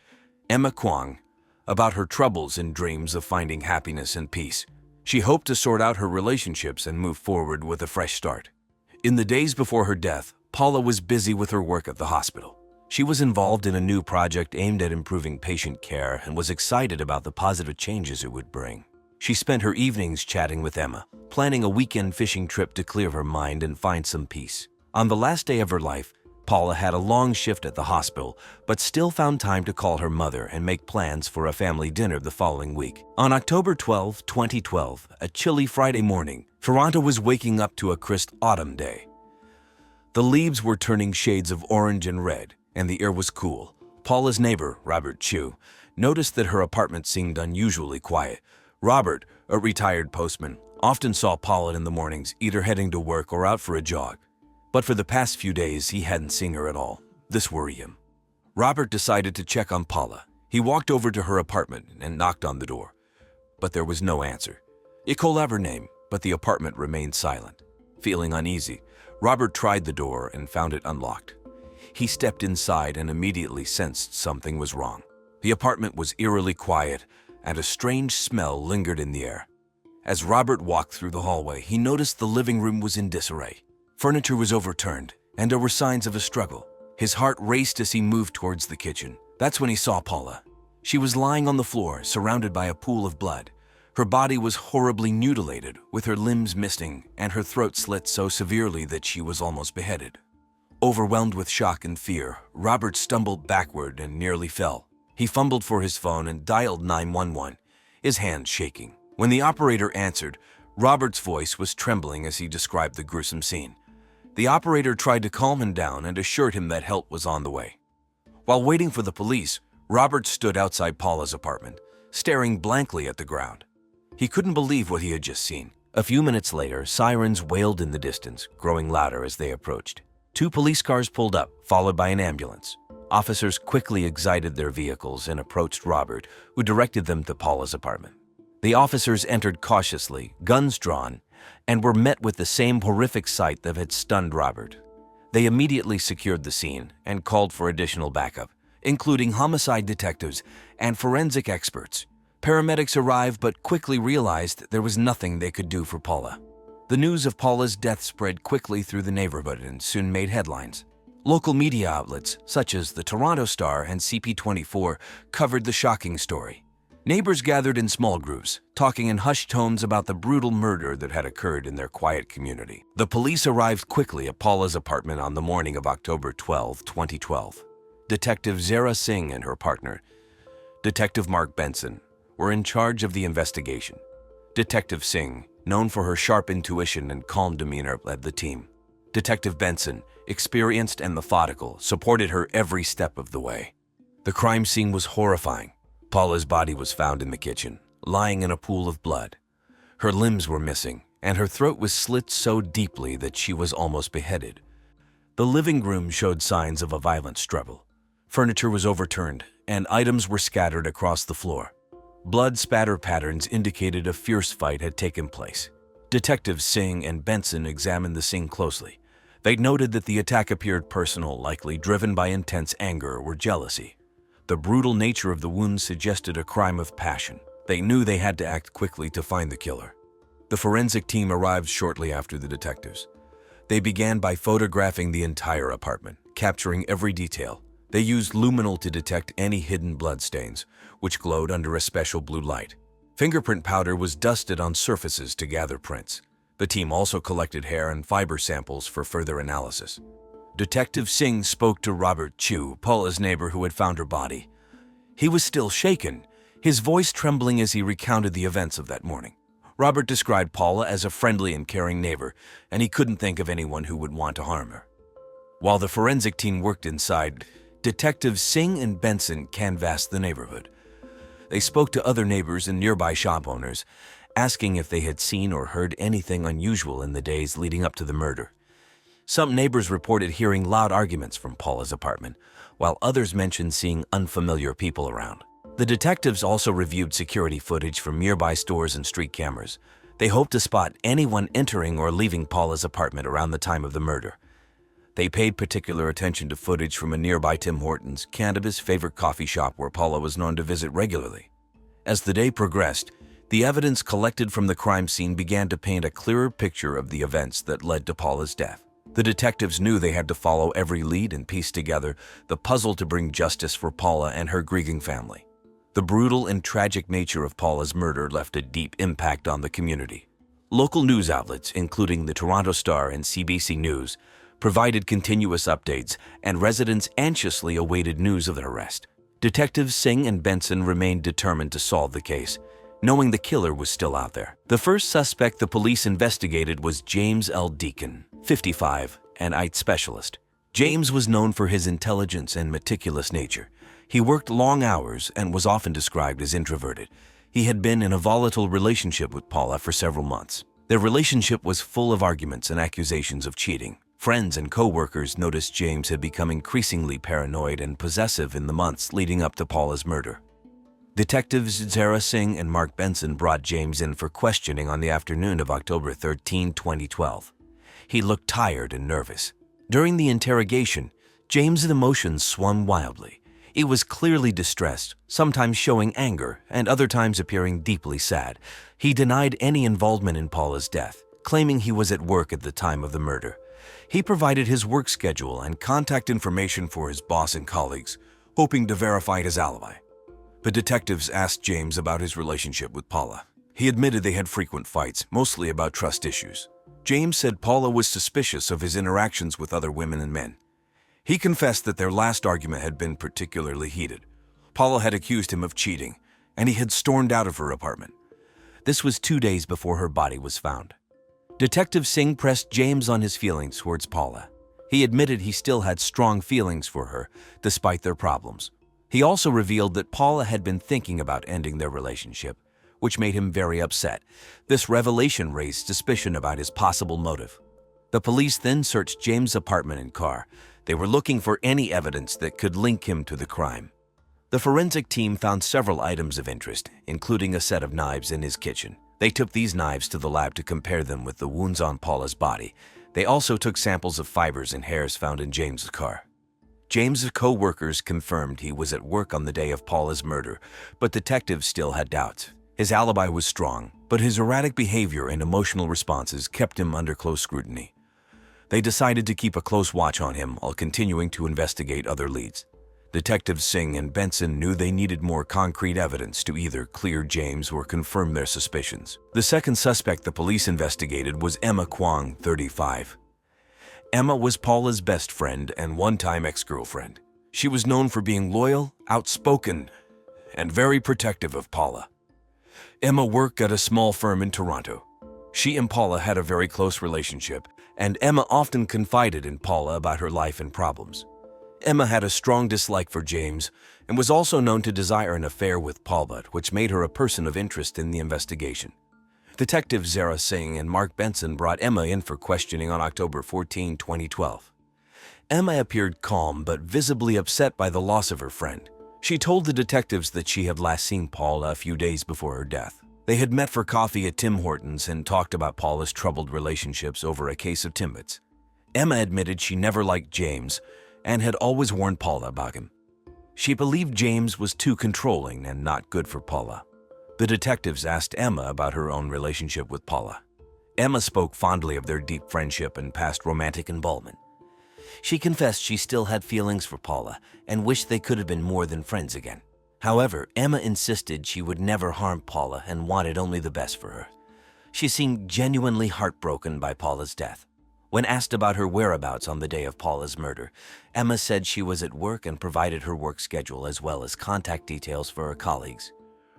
Emma Kwong, about her troubles and dreams of finding happiness and peace. She hoped to sort out her relationships and move forward with a fresh start. In the days before her death, Paula was busy with her work at the hospital. She was involved in a new project aimed at improving patient care and was excited about the positive changes it would bring. She spent her evenings chatting with Emma, planning a weekend fishing trip to clear her mind and find some peace. On the last day of her life, Paula had a long shift at the hospital, but still found time to call her mother and make plans for a family dinner the following week. On October 12, 2012, a chilly Friday morning, Toronto was waking up to a crisp autumn day. The leaves were turning shades of orange and red, and the air was cool. Paula's neighbor, Robert Chu, noticed that her apartment seemed unusually quiet. Robert, a retired postman, often saw Paula in the mornings, either heading to work or out for a jog. But for the past few days, he hadn't seen her at all. This worried him. Robert decided to check on Paula. He walked over to her apartment and knocked on the door. But there was no answer. He called out her name, but the apartment remained silent. Feeling uneasy, Robert tried the door and found it unlocked. He stepped inside and immediately sensed something was wrong. The apartment was eerily quiet, and a strange smell lingered in the air. As Robert walked through the hallway, he noticed the living room was in disarray. Furniture was overturned, and there were signs of a struggle. His heart raced as he moved towards the kitchen. That's when he saw Paula. She was lying on the floor, surrounded by a pool of blood. Her body was horribly mutilated, with her limbs missing and her throat slit so severely that she was almost beheaded. Overwhelmed with shock and fear, Robert stumbled backward and nearly fell. He fumbled for his phone and dialed 911, his hands shaking. When the operator answered, Robert's voice was trembling as he described the gruesome scene. The operator tried to calm him down and assured him that help was on the way. While waiting for the police, Robert stood outside Paula's apartment, staring blankly at the ground. He couldn't believe what he had just seen. A few minutes later, sirens wailed in the distance, growing louder as they approached. 2 police cars pulled up, followed by an ambulance. Officers quickly exited their vehicles and approached Robert, who directed them to Paula's apartment. The officers entered cautiously, guns drawn, and were met with the same horrific sight that had stunned Robert. They immediately secured the scene and called for additional backup, including homicide detectives and forensic experts. Paramedics arrived but quickly realized there was nothing they could do for Paula. The news of Paula's death spread quickly through the neighborhood and soon made headlines. Local media outlets, such as the Toronto Star and CP24, covered the shocking story. Neighbors gathered in small groups, talking in hushed tones about the brutal murder that had occurred in their quiet community. The police arrived quickly at Paula's apartment on the morning of October 12, 2012. Detective Zara Singh and her partner, Detective Mark Benson, were in charge of the investigation. Detective Singh, known for her sharp intuition and calm demeanor, led the team. Detective Benson, experienced and methodical, supported her every step of the way. The crime scene was horrifying. Paula's body was found in the kitchen, lying in a pool of blood. Her limbs were missing, and her throat was slit so deeply that she was almost beheaded. The living room showed signs of a violent struggle. Furniture was overturned, and items were scattered across the floor. Blood spatter patterns indicated a fierce fight had taken place. Detectives Singh and Benson examined the scene closely. They noted that the attack appeared personal, likely driven by intense anger or jealousy. The brutal nature of the wounds suggested a crime of passion. They knew they had to act quickly to find the killer. The forensic team arrived shortly after the detectives. They began by photographing the entire apartment, capturing every detail. They used luminol to detect any hidden bloodstains, which glowed under a special blue light. Fingerprint powder was dusted on surfaces to gather prints. The team also collected hair and fiber samples for further analysis. Detective Singh spoke to Robert Chu, Paula's neighbor who had found her body. He was still shaken, his voice trembling as he recounted the events of that morning. Robert described Paula as a friendly and caring neighbor, and he couldn't think of anyone who would want to harm her. While the forensic team worked inside, Detectives Singh and Benson canvassed the neighborhood. They spoke to other neighbors and nearby shop owners, asking if they had seen or heard anything unusual in the days leading up to the murder. Some neighbors reported hearing loud arguments from Paula's apartment, while others mentioned seeing unfamiliar people around. The detectives also reviewed security footage from nearby stores and street cameras. They hoped to spot anyone entering or leaving Paula's apartment around the time of the murder. They paid particular attention to footage from a nearby Tim Hortons, Canada's favorite coffee shop where Paula was known to visit regularly. As the day progressed, the evidence collected from the crime scene began to paint a clearer picture of the events that led to Paula's death. The detectives knew they had to follow every lead and piece together the puzzle to bring justice for Paula and her grieving family. The brutal and tragic nature of Paula's murder left a deep impact on the community. Local news outlets, including the Toronto Star and CBC News, provided continuous updates, and residents anxiously awaited news of the arrest. Detectives Singh and Benson remained determined to solve the case, knowing the killer was still out there. The first suspect the police investigated was James L. Deacon, 55, an IT specialist. James was known for his intelligence and meticulous nature. He worked long hours and was often described as introverted. He had been in a volatile relationship with Paula for several months. Their relationship was full of arguments and accusations of cheating. Friends and co-workers noticed James had become increasingly paranoid and possessive in the months leading up to Paula's murder. Detectives Zara Singh and Mark Benson brought James in for questioning on the afternoon of October 13, 2012. He looked tired and nervous. During the interrogation, James's emotions swung wildly. He was clearly distressed, sometimes showing anger and other times appearing deeply sad. He denied any involvement in Paula's death, claiming he was at work at the time of the murder. He provided his work schedule and contact information for his boss and colleagues, hoping to verify his alibi. The detectives asked James about his relationship with Paula. He admitted they had frequent fights, mostly about trust issues. James said Paula was suspicious of his interactions with other women and men. He confessed that their last argument had been particularly heated. Paula had accused him of cheating, and he had stormed out of her apartment. This was 2 days before her body was found. Detective Singh pressed James on his feelings towards Paula. He admitted he still had strong feelings for her, despite their problems. He also revealed that Paula had been thinking about ending their relationship, which made him very upset. This revelation raised suspicion about his possible motive. The police then searched James' apartment and car. They were looking for any evidence that could link him to the crime. The forensic team found several items of interest, including a set of knives in his kitchen. They took these knives to the lab to compare them with the wounds on Paula's body. They also took samples of fibers and hairs found in James's car. James's co-workers confirmed he was at work on the day of Paula's murder, but detectives still had doubts. His alibi was strong, but his erratic behavior and emotional responses kept him under close scrutiny. They decided to keep a close watch on him while continuing to investigate other leads. Detectives Singh and Benson knew they needed more concrete evidence to either clear James or confirm their suspicions. The second suspect the police investigated was Emma Kwong, 35. Emma was Paula's best friend and one-time ex-girlfriend. She was known for being loyal, outspoken, and very protective of Paula. Emma worked at a small firm in Toronto. She and Paula had a very close relationship, and Emma often confided in Paula about her life and problems. Emma had a strong dislike for James and was also known to desire an affair with Paula, which made her a person of interest in the investigation. Detectives Zara Singh and Mark Benson brought Emma in for questioning on October 14, 2012. Emma appeared calm but visibly upset by the loss of her friend. She told the detectives that she had last seen Paula a few days before her death. They had met for coffee at Tim Hortons and talked about Paula's troubled relationships over a case of Timbits. Emma admitted she never liked James and had always warned Paula about him. She believed James was too controlling and not good for Paula. The detectives asked Emma about her own relationship with Paula. Emma spoke fondly of their deep friendship and past romantic involvement. She confessed she still had feelings for Paula and wished they could have been more than friends again. However, Emma insisted she would never harm Paula and wanted only the best for her. She seemed genuinely heartbroken by Paula's death. When asked about her whereabouts on the day of Paula's murder, Emma said she was at work and provided her work schedule as well as contact details for her colleagues.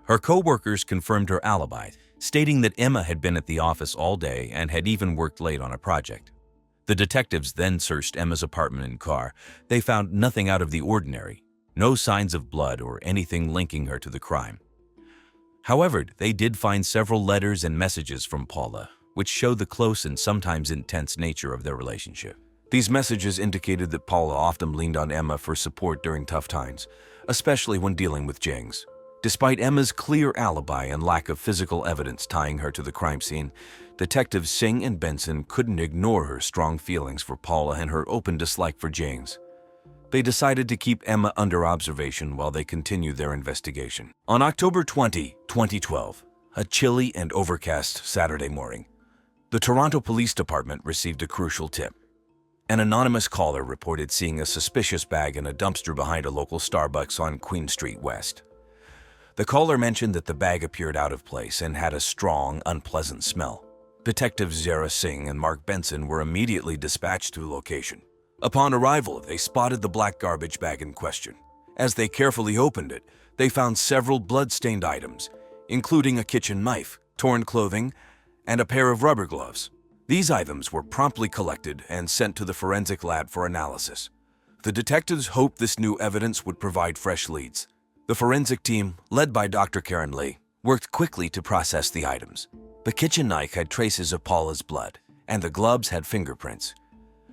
Her co-workers confirmed her alibi. stating that Emma had been at the office all day and had even worked late on a project. The detectives then searched Emma's apartment and car. They found nothing out of the ordinary, no signs of blood or anything linking her to the crime. However, they did find several letters and messages from Paula, which showed the close and sometimes intense nature of their relationship. These messages indicated that Paula often leaned on Emma for support during tough times, especially when dealing with James. Despite Emma's clear alibi and lack of physical evidence tying her to the crime scene, Detectives Singh and Benson couldn't ignore her strong feelings for Paula and her open dislike for James. They decided to keep Emma under observation while they continued their investigation. On October 20, 2012, a chilly and overcast Saturday morning, the Toronto Police Department received a crucial tip. An anonymous caller reported seeing a suspicious bag in a dumpster behind a local Starbucks on Queen Street West. The caller mentioned that the bag appeared out of place and had a strong, unpleasant smell. Detectives Zara Singh and Mark Benson were immediately dispatched to the location. Upon arrival, they spotted the black garbage bag in question. As they carefully opened it, they found several blood-stained items, including a kitchen knife, torn clothing, and a pair of rubber gloves. These items were promptly collected and sent to the forensic lab for analysis. The detectives hoped this new evidence would provide fresh leads. The forensic team, led by Dr. Karen Lee, worked quickly to process the items. The kitchen knife had traces of Paula's blood, and the gloves had fingerprints.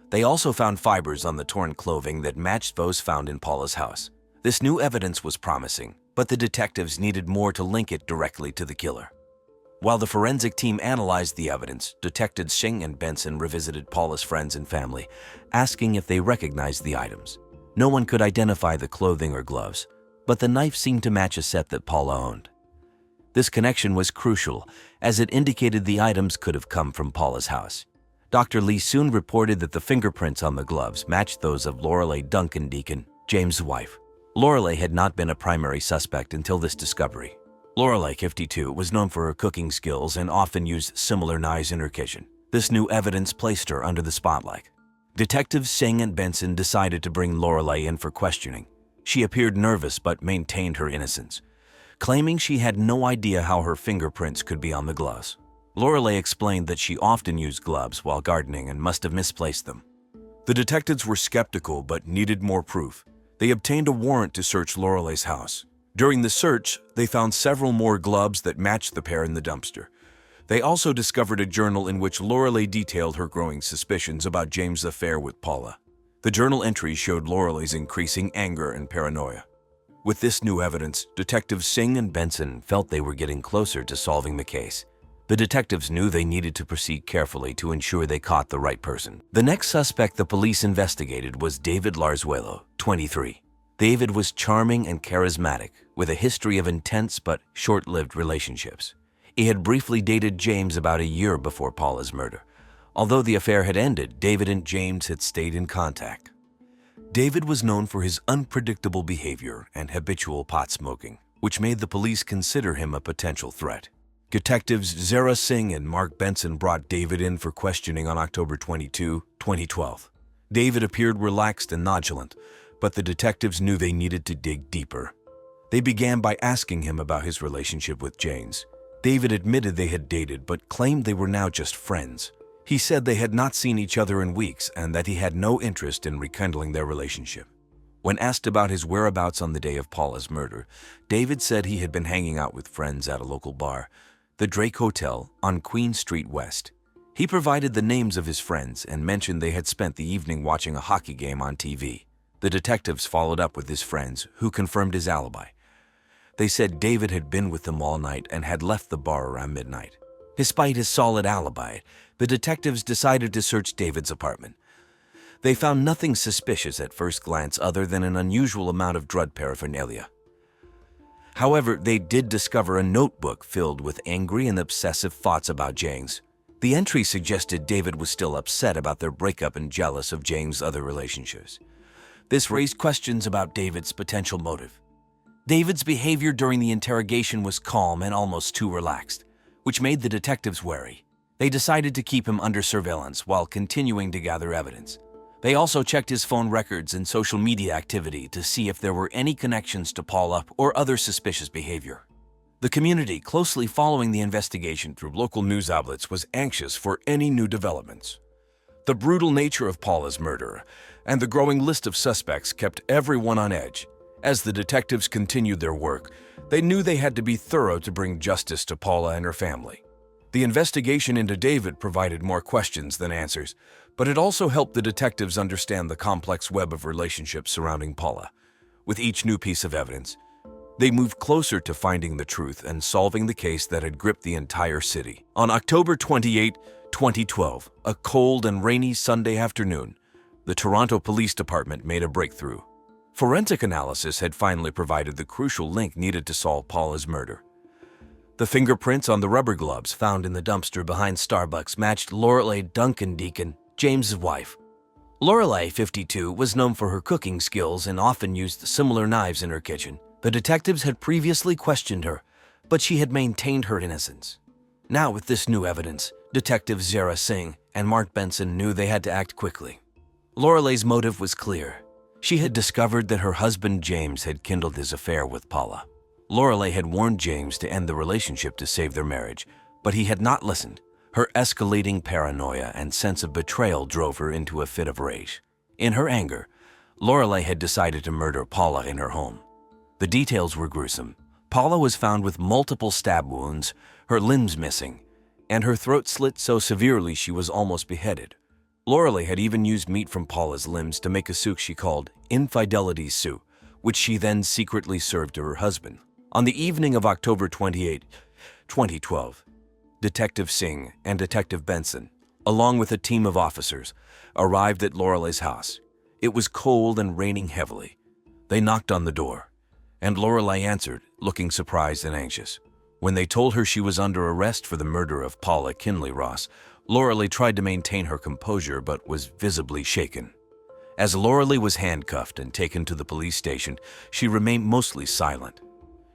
They also found fibers on the torn clothing that matched those found in Paula's house. This new evidence was promising, but the detectives needed more to link it directly to the killer. While the forensic team analyzed the evidence, Detectives Singh and Benson revisited Paula's friends and family, asking if they recognized the items. No one could identify the clothing or gloves, but the knife seemed to match a set that Paula owned. This connection was crucial, as it indicated the items could have come from Paula's house. Dr. Lee soon reported that the fingerprints on the gloves matched those of Lorelei Duncan Deacon, James' wife. Lorelei had not been a primary suspect until this discovery. Lorelei, 52, was known for her cooking skills and often used similar knives in her kitchen. This new evidence placed her under the spotlight. Detectives Singh and Benson decided to bring Lorelei in for questioning. She appeared nervous but maintained her innocence, claiming she had no idea how her fingerprints could be on the gloves. Lorelei explained that she often used gloves while gardening and must have misplaced them. The detectives were skeptical but needed more proof. They obtained a warrant to search Lorelei's house. During the search, they found several more gloves that matched the pair in the dumpster. They also discovered a journal in which Lorelei detailed her growing suspicions about James' affair with Paula. The journal entries showed Lorelei's increasing anger and paranoia. With this new evidence, Detectives Singh and Benson felt they were getting closer to solving the case. The detectives knew they needed to proceed carefully to ensure they caught the right person. The next suspect the police investigated was David Larzuelo, 23. David was charming and charismatic, with a history of intense but short-lived relationships. He had briefly dated James about a year before Paula's murder. Although the affair had ended, David and James had stayed in contact. David was known for his unpredictable behavior and habitual pot smoking, which made the police consider him a potential threat. Detectives Zara Singh and Mark Benson brought David in for questioning on October 22, 2012. David appeared relaxed and nonchalant, but the detectives knew they needed to dig deeper. They began by asking him about his relationship with James. David admitted they had dated, but claimed they were now just friends. He said they had not seen each other in weeks and that he had no interest in rekindling their relationship. When asked about his whereabouts on the day of Paula's murder, David said he had been hanging out with friends at a local bar, the Drake Hotel on Queen Street West. He provided the names of his friends and mentioned they had spent the evening watching a hockey game on TV. The detectives followed up with his friends, who confirmed his alibi. They said David had been with them all night and had left the bar around midnight. Despite his solid alibi, the detectives decided to search David's apartment. They found nothing suspicious at first glance other than an unusual amount of drug paraphernalia. However, they did discover a notebook filled with angry and obsessive thoughts about James. The entry suggested David was still upset about their breakup and jealous of James' other relationships. This raised questions about David's potential motive. David's behavior during the interrogation was calm and almost too relaxed, which made the detectives wary. They decided to keep him under surveillance while continuing to gather evidence. They also checked his phone records and social media activity to see if there were any connections to Paula or other suspicious behavior. The community, closely following the investigation through local news outlets, was anxious for any new developments. The brutal nature of Paula's murder and the growing list of suspects kept everyone on edge. As the detectives continued their work, they knew they had to be thorough to bring justice to Paula and her family. The investigation into David provided more questions than answers, but it also helped the detectives understand the complex web of relationships surrounding Paula. With each new piece of evidence, they moved closer to finding the truth and solving the case that had gripped the entire city. On October 28, 2012, a cold and rainy Sunday afternoon, the Toronto Police Department made a breakthrough. Forensic analysis had finally provided the crucial link needed to solve Paula's murder. The fingerprints on the rubber gloves found in the dumpster behind Starbucks matched Lorelei Duncan Deacon, James's wife. Lorelei, 52, was known for her cooking skills and often used similar knives in her kitchen. The detectives had previously questioned her, but she had maintained her innocence. Now, with this new evidence, Detectives Zara Singh and Mark Benson knew they had to act quickly. Lorelei's motive was clear. She had discovered that her husband James had kindled his affair with Paula. Lorelei had warned James to end the relationship to save their marriage, but he had not listened. Her escalating paranoia and sense of betrayal drove her into a fit of rage. In her anger, Lorelei had decided to murder Paula in her home. The details were gruesome. Paula was found with multiple stab wounds, her limbs missing, and her throat slit so severely she was almost beheaded. Lorelei had even used meat from Paula's limbs to make a soup she called infidelity soup, which she then secretly served to her husband. On the evening of October 28, 2012, Detective Singh and Detective Benson, along with a team of officers, arrived at Lorelei's house. It was cold and raining heavily. They knocked on the door, and Lorelei answered, looking surprised and anxious. When they told her she was under arrest for the murder of Paula Kinley Ross, Lorelei tried to maintain her composure but was visibly shaken. As Lorelei was handcuffed and taken to the police station, she remained mostly silent.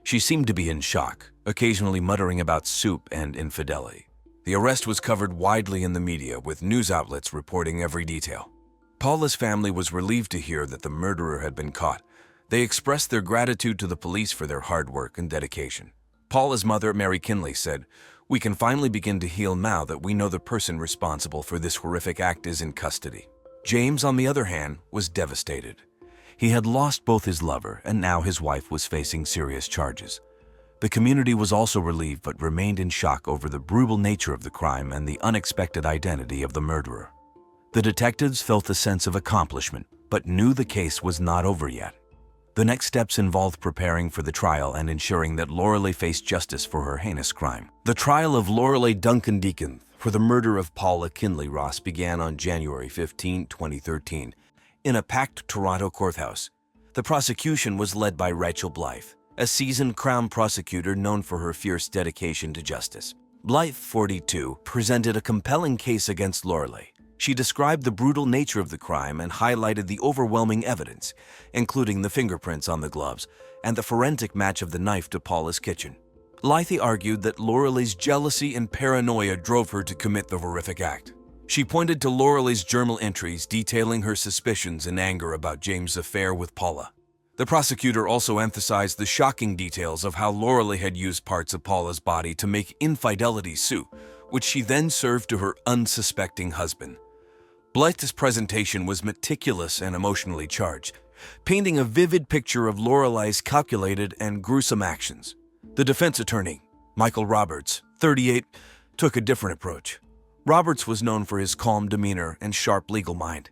She seemed to be in shock, occasionally muttering about soup and infidelity. The arrest was covered widely in the media, with news outlets reporting every detail. Paula's family was relieved to hear that the murderer had been caught. They expressed their gratitude to the police for their hard work and dedication. Paula's mother, Mary Kinley, said, "We can finally begin to heal now that we know the person responsible for this horrific act is in custody." James, on the other hand, was devastated. He had lost both his lover, and now his wife was facing serious charges. The community was also relieved but remained in shock over the brutal nature of the crime and the unexpected identity of the murderer. The detectives felt a sense of accomplishment, but knew the case was not over yet. The next steps involved preparing for the trial and ensuring that Lorelei faced justice for her heinous crime. The trial of Lorelei Duncan Deacon for the murder of Paula Kinley Ross began on January 15, 2013, in a packed Toronto courthouse. The prosecution was led by Rachel Blythe, a seasoned Crown prosecutor known for her fierce dedication to justice. Blythe, 42, presented a compelling case against Lorelei. She described the brutal nature of the crime and highlighted the overwhelming evidence, including the fingerprints on the gloves and the forensic match of the knife to Paula's kitchen. Blythe argued that Lorelei's jealousy and paranoia drove her to commit the horrific act. She pointed to Lorelei's journal entries detailing her suspicions and anger about James' affair with Paula. The prosecutor also emphasized the shocking details of how Lorelei had used parts of Paula's body to make infidelity soup, which she then served to her unsuspecting husband. Blythe's presentation was meticulous and emotionally charged, painting a vivid picture of Lorelei's calculated and gruesome actions. The defense attorney, Michael Roberts, 38, took a different approach. Roberts was known for his calm demeanor and sharp legal mind.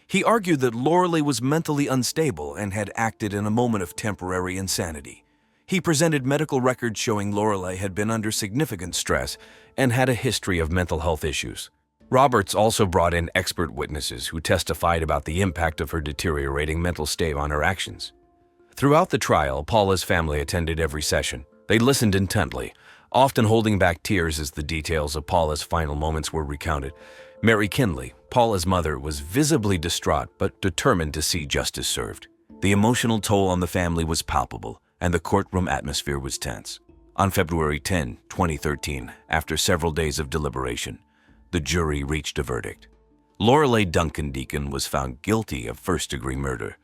He argued that Lorelei was mentally unstable and had acted in a moment of temporary insanity. He presented medical records showing Lorelei had been under significant stress and had a history of mental health issues. Roberts also brought in expert witnesses who testified about the impact of her deteriorating mental state on her actions. Throughout the trial, Paula's family attended every session. They listened intently, often holding back tears as the details of Paula's final moments were recounted. Mary Kinley, Paula's mother, was visibly distraught but determined to see justice served. The emotional toll on the family was palpable, and the courtroom atmosphere was tense. On February 10, 2013, after several days of deliberation, the jury reached a verdict. Lorelei Duncan Deacon was found guilty of first-degree murder.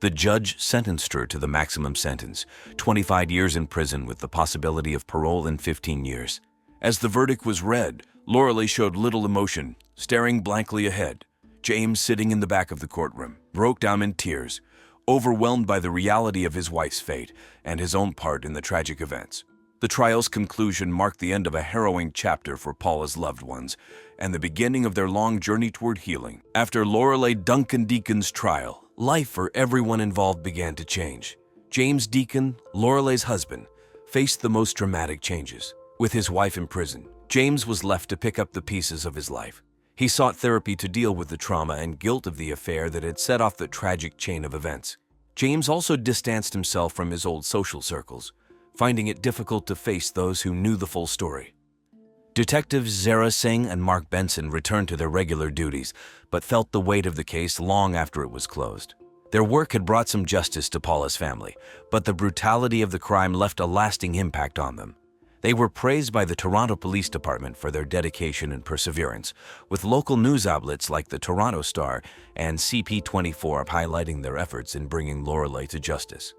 The judge sentenced her to the maximum sentence, 25 years in prison with the possibility of parole in 15 years. As the verdict was read, Lorelei showed little emotion, staring blankly ahead. James, sitting in the back of the courtroom, broke down in tears, overwhelmed by the reality of his wife's fate and his own part in the tragic events. The trial's conclusion marked the end of a harrowing chapter for Paula's loved ones and the beginning of their long journey toward healing. After Lorelei Duncan Deacon's trial, life for everyone involved began to change. James Deacon, Lorelei's husband, faced the most dramatic changes. With his wife in prison, James was left to pick up the pieces of his life. He sought therapy to deal with the trauma and guilt of the affair that had set off the tragic chain of events. James also distanced himself from his old social circles, finding it difficult to face those who knew the full story. Detectives Zara Singh and Mark Benson returned to their regular duties, but felt the weight of the case long after it was closed. Their work had brought some justice to Paula's family, but the brutality of the crime left a lasting impact on them. They were praised by the Toronto Police Department for their dedication and perseverance, with local news outlets like the Toronto Star and CP24 highlighting their efforts in bringing Lorelei to justice.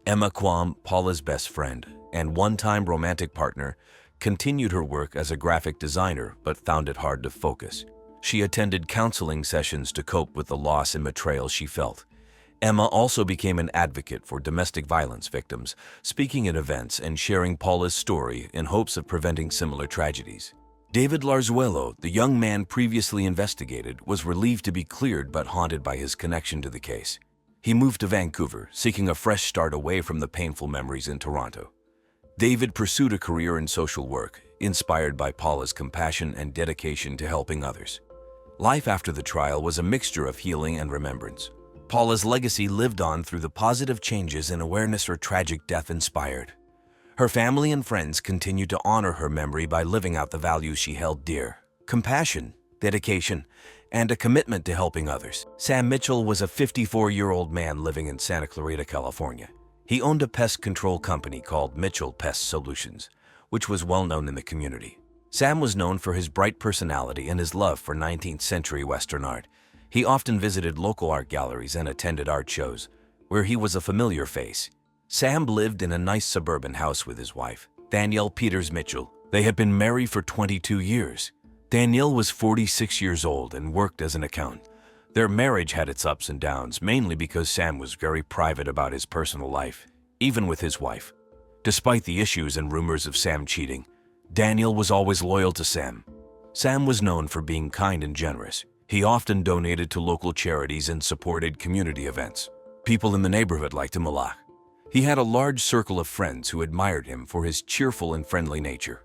Emma Quam, Paula's best friend and one-time romantic partner, continued her work as a graphic designer but found it hard to focus. She attended counseling sessions to cope with the loss and betrayal she felt. Emma also became an advocate for domestic violence victims, speaking at events and sharing Paula's story in hopes of preventing similar tragedies. David Larzuelo, the young man previously investigated, was relieved to be cleared but haunted by his connection to the case. He moved to Vancouver, seeking a fresh start away from the painful memories in Toronto. David pursued a career in social work, inspired by Paula's compassion and dedication to helping others. Life after the trial was a mixture of healing and remembrance. Paula's legacy lived on through the positive changes and awareness her tragic death inspired. Her family and friends continued to honor her memory by living out the values she held dear: compassion, dedication, and a commitment to helping others. Sam Mitchell was a 54-year-old man living in Santa Clarita, California. He owned a pest control company called Mitchell Pest Solutions, which was well known in the community. Sam was known for his bright personality and his love for 19th century Western art. He often visited local art galleries and attended art shows, where he was a familiar face. Sam lived in a nice suburban house with his wife, Danielle Peters Mitchell. They had been married for 22 years. Danielle was 46 years old and worked as an accountant. Their marriage had its ups and downs, mainly because Sam was very private about his personal life, even with his wife. Despite the issues and rumors of Sam cheating, Danielle was always loyal to Sam. Sam was known for being kind and generous. He often donated to local charities and supported community events. People in the neighborhood liked him a lot. He had a large circle of friends who admired him for his cheerful and friendly nature.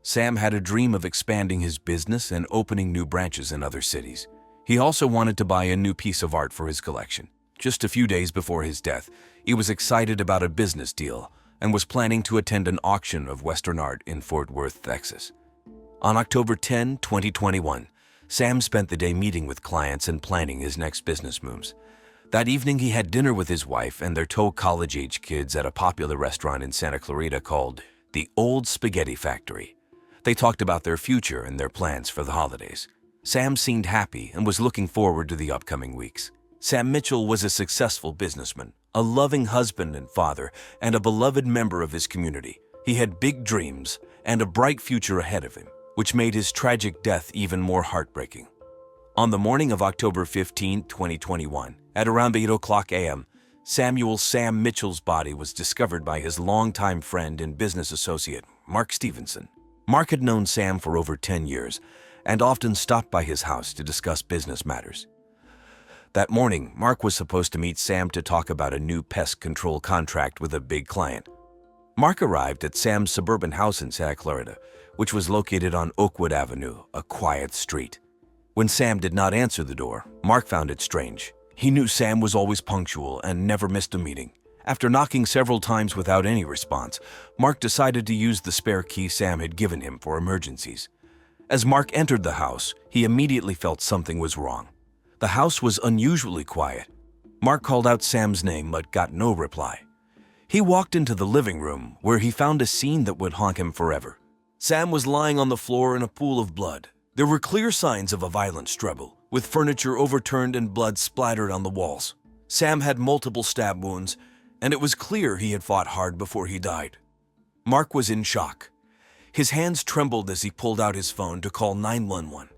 Sam had a dream of expanding his business and opening new branches in other cities. He also wanted to buy a new piece of art for his collection. Just a few days before his death, he was excited about a business deal and was planning to attend an auction of Western art in Fort Worth, Texas. On October 10, 2021, Sam spent the day meeting with clients and planning his next business moves. That evening, he had dinner with his wife and their two college-age kids at a popular restaurant in Santa Clarita called the Old Spaghetti Factory. They talked about their future and their plans for the holidays. Sam seemed happy and was looking forward to the upcoming weeks. Sam Mitchell was a successful businessman, a loving husband and father, and a beloved member of his community. He had big dreams and a bright future ahead of him, which made his tragic death even more heartbreaking. On the morning of October 15, 2021, at around 8:00 a.m., Samuel Sam Mitchell's body was discovered by his longtime friend and business associate, Mark Stevenson. Mark had known Sam for over 10 years and often stopped by his house to discuss business matters. That morning, Mark was supposed to meet Sam to talk about a new pest control contract with a big client. Mark arrived at Sam's suburban house in Santa Clarita, which was located on Oakwood Avenue, a quiet street. When Sam did not answer the door, Mark found it strange. He knew Sam was always punctual and never missed a meeting. After knocking several times without any response, Mark decided to use the spare key Sam had given him for emergencies. As Mark entered the house, he immediately felt something was wrong. The house was unusually quiet. Mark called out Sam's name but got no reply. He walked into the living room, where he found a scene that would haunt him forever. Sam was lying on the floor in a pool of blood. There were clear signs of a violent struggle, with furniture overturned and blood splattered on the walls. Sam had multiple stab wounds, and it was clear he had fought hard before he died. Mark was in shock. His hands trembled as he pulled out his phone to call 911.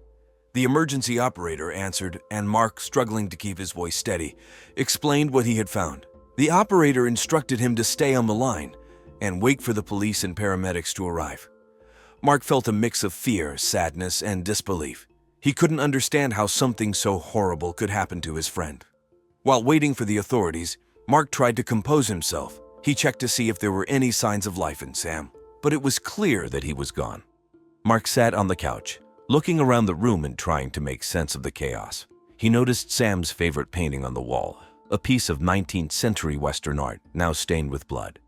The emergency operator answered, and Mark, struggling to keep his voice steady, explained what he had found. The operator instructed him to stay on the line and wait for the police and paramedics to arrive. Mark felt a mix of fear, sadness, and disbelief. He couldn't understand how something so horrible could happen to his friend. While waiting for the authorities, Mark tried to compose himself. He checked to see if there were any signs of life in Sam, but it was clear that he was gone. Mark sat on the couch, looking around the room and trying to make sense of the chaos. He noticed Sam's favorite painting on the wall, a piece of 19th century Western art, now stained with blood.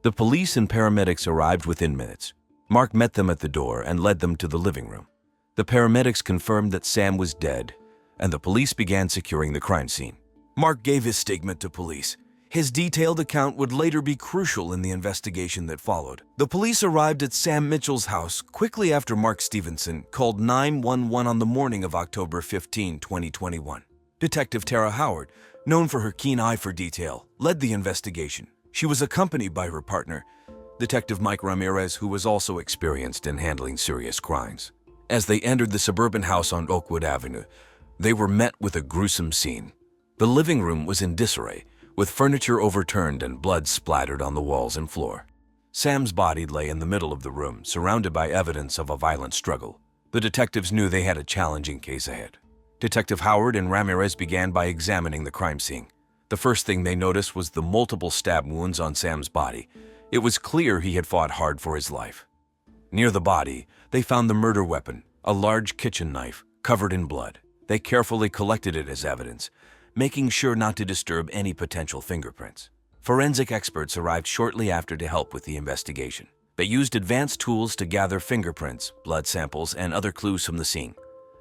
The police and paramedics arrived within minutes. Mark met them at the door and led them to the living room. The paramedics confirmed that Sam was dead, and the police began securing the crime scene. Mark gave his statement to police. His detailed account would later be crucial in the investigation that followed. The police arrived at Sam Mitchell's house quickly after Mark Stevenson called 911 on the morning of October 15, 2021. Detective Tara Howard, known for her keen eye for detail, led the investigation. She was accompanied by her partner, Detective Mike Ramirez, who was also experienced in handling serious crimes. As they entered the suburban house on Oakwood Avenue, they were met with a gruesome scene. The living room was in disarray, with furniture overturned and blood splattered on the walls and floor. Sam's body lay in the middle of the room, surrounded by evidence of a violent struggle. The detectives knew they had a challenging case ahead. Detective Howard and Ramirez began by examining the crime scene. The first thing they noticed was the multiple stab wounds on Sam's body. It was clear he had fought hard for his life. Near the body, they found the murder weapon, a large kitchen knife covered in blood. They carefully collected it as evidence, making sure not to disturb any potential fingerprints. Forensic experts arrived shortly after to help with the investigation. They used advanced tools to gather fingerprints, blood samples, and other clues from the scene.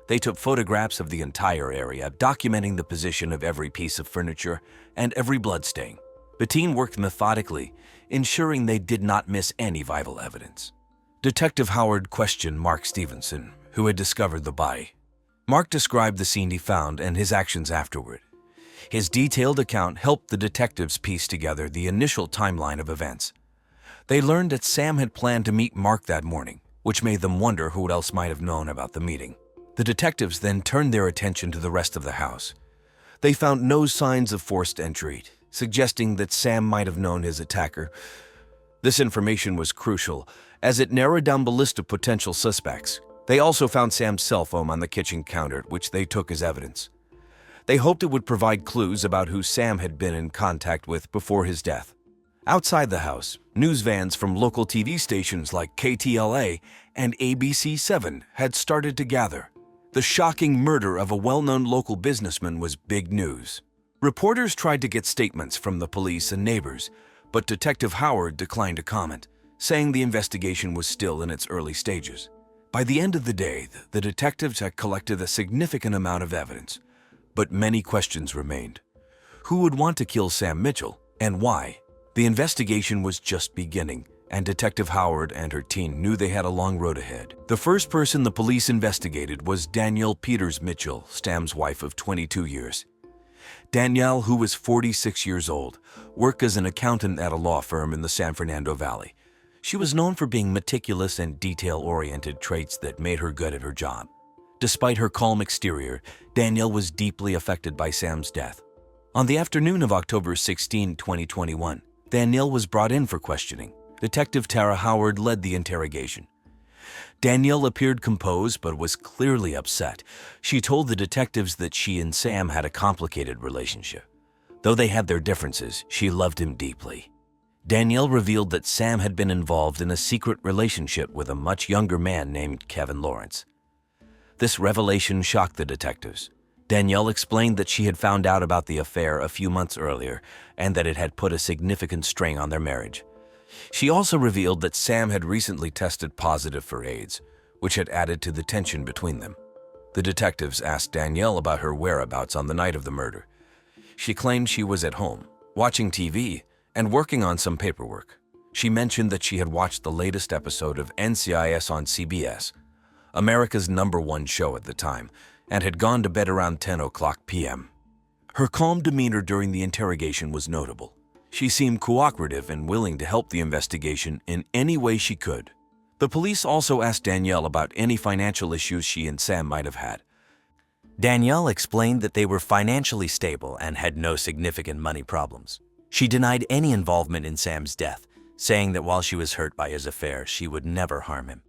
They took photographs of the entire area, documenting the position of every piece of furniture and every blood stain. The team worked methodically, ensuring they did not miss any vital evidence. Detective Howard questioned Mark Stevenson, who had discovered the body. Mark described the scene he found and his actions afterward. His detailed account helped the detectives piece together the initial timeline of events. They learned that Sam had planned to meet Mark that morning, which made them wonder who else might have known about the meeting. The detectives then turned their attention to the rest of the house. They found no signs of forced entry, suggesting that Sam might have known his attacker. This information was crucial, as it narrowed down the list of potential suspects. They also found Sam's cell phone on the kitchen counter, which they took as evidence. They hoped it would provide clues about who Sam had been in contact with before his death. Outside the house, news vans from local TV stations like KTLA and ABC7 had started to gather. The shocking murder of a well-known local businessman was big news. Reporters tried to get statements from the police and neighbors, but Detective Howard declined to comment, saying the investigation was still in its early stages. By the end of the day, the detectives had collected a significant amount of evidence, but many questions remained. Who would want to kill Sam Mitchell, and why? The investigation was just beginning, and Detective Howard and her team knew they had a long road ahead. The first person the police investigated was Danielle Peters Mitchell, Sam's wife of 22 years. Danielle, who was 46 years old, worked as an accountant at a law firm in the San Fernando Valley. She was known for being meticulous and detail-oriented, traits that made her good at her job. Despite her calm exterior, Danielle was deeply affected by Sam's death. On the afternoon of October 16, 2021, Danielle was brought in for questioning. Detective Tara Howard led the interrogation. Danielle appeared composed but was clearly upset. She told the detectives that she and Sam had a complicated relationship. Though they had their differences, she loved him deeply. Danielle revealed that Sam had been involved in a secret relationship with a much younger man named Kevin Lawrence. This revelation shocked the detectives. Danielle explained that she had found out about the affair a few months earlier and that it had put a significant strain on their marriage. She also revealed that Sam had recently tested positive for AIDS, which had added to the tension between them. The detectives asked Danielle about her whereabouts on the night of the murder. She claimed she was at home, watching TV, and working on some paperwork. She mentioned that she had watched the latest episode of NCIS on CBS, America's #1 show at the time, and had gone to bed around 10 o'clock p.m. Her calm demeanor during the interrogation was notable. She seemed cooperative and willing to help the investigation in any way she could. The police also asked Danielle about any financial issues she and Sam might have had. Danielle explained that they were financially stable and had no significant money problems. She denied any involvement in Sam's death, saying that while she was hurt by his affair, she would never harm him.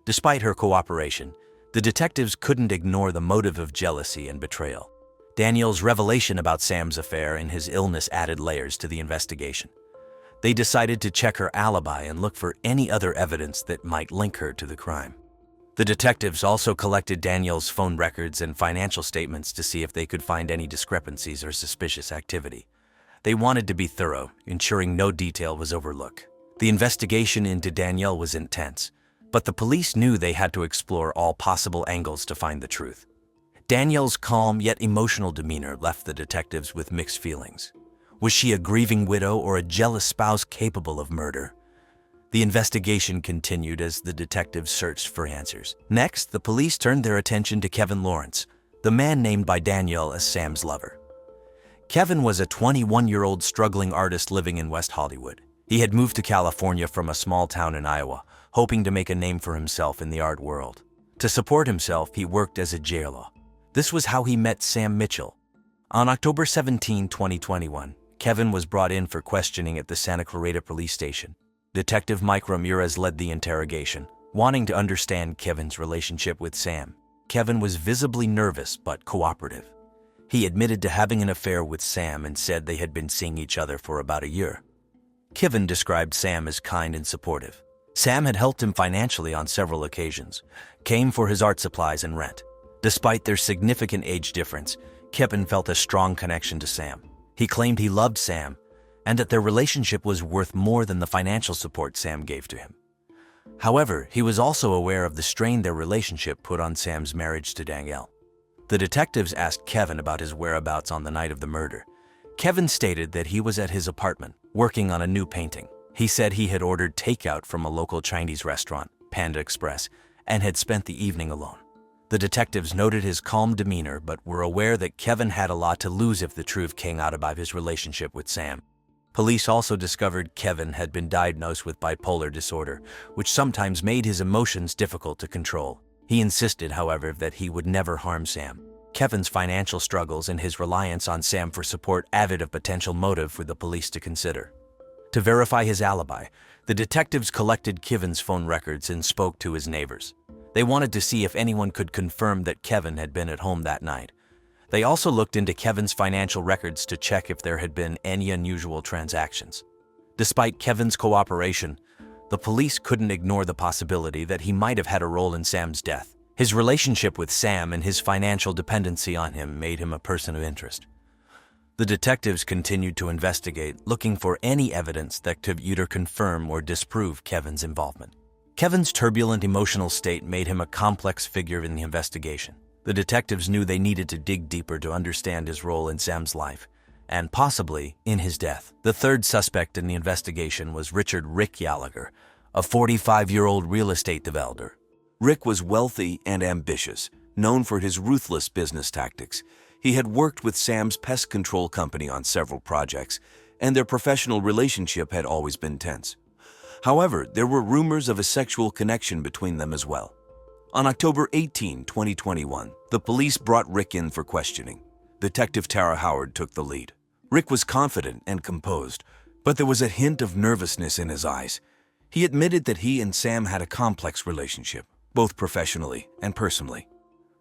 Despite her cooperation, the detectives couldn't ignore the motive of jealousy and betrayal. Danielle's revelation about Sam's affair and his illness added layers to the investigation. They decided to check her alibi and look for any other evidence that might link her to the crime. The detectives also collected Danielle's phone records and financial statements to see if they could find any discrepancies or suspicious activity. They wanted to be thorough, ensuring no detail was overlooked. The investigation into Danielle was intense, but the police knew they had to explore all possible angles to find the truth. Danielle's calm yet emotional demeanor left the detectives with mixed feelings. Was she a grieving widow or a jealous spouse capable of murder? The investigation continued as the detectives searched for answers. Next, the police turned their attention to Kevin Lawrence, the man named by Danielle as Sam's lover. Kevin was a 21-year-old struggling artist living in West Hollywood. He had moved to California from a small town in Iowa, hoping to make a name for himself in the art world. To support himself, he worked as a jailer. This was how he met Sam Mitchell. On October 17, 2021, Kevin was brought in for questioning at the Santa Clarita Police Station. Detective Mike Ramirez led the interrogation, wanting to understand Kevin's relationship with Sam. Kevin was visibly nervous but cooperative. He admitted to having an affair with Sam and said they had been seeing each other for about a year. Kevin described Sam as kind and supportive. Sam had helped him financially on several occasions, came for his art supplies and rent. Despite their significant age difference, Kevin felt a strong connection to Sam. He claimed he loved Sam and that their relationship was worth more than the financial support Sam gave to him. However, he was also aware of the strain their relationship put on Sam's marriage to Danielle. The detectives asked Kevin about his whereabouts on the night of the murder. Kevin stated that he was at his apartment, working on a new painting. He said he had ordered takeout from a local Chinese restaurant, Panda Express, and had spent the evening alone. The detectives noted his calm demeanor but were aware that Kevin had a lot to lose if the truth came out about his relationship with Sam. Police also discovered Kevin had been diagnosed with bipolar disorder, which sometimes made his emotions difficult to control. He insisted, however, that he would never harm Sam. Kevin's financial struggles and his reliance on Sam for support added a potential motive for the police to consider. To verify his alibi, the detectives collected Kevin's phone records and spoke to his neighbors. They wanted to see if anyone could confirm that Kevin had been at home that night. They also looked into Kevin's financial records to check if there had been any unusual transactions. Despite Kevin's cooperation, the police couldn't ignore the possibility that he might have had a role in Sam's death. His relationship with Sam and his financial dependency on him made him a person of interest. The detectives continued to investigate, looking for any evidence that could either confirm or disprove Kevin's involvement. Kevin's turbulent emotional state made him a complex figure in the investigation. The detectives knew they needed to dig deeper to understand his role in Sam's life, and possibly in his death. The third suspect in the investigation was Rick Gallagher, a 45-year-old real estate developer. Rick was wealthy and ambitious, known for his ruthless business tactics. He had worked with Sam's pest control company on several projects, and their professional relationship had always been tense. However, there were rumors of a sexual connection between them as well. On October 18, 2021, the police brought Rick in for questioning. Detective Tara Howard took the lead. Rick was confident and composed, but there was a hint of nervousness in his eyes. He admitted that he and Sam had a complex relationship, both professionally and personally.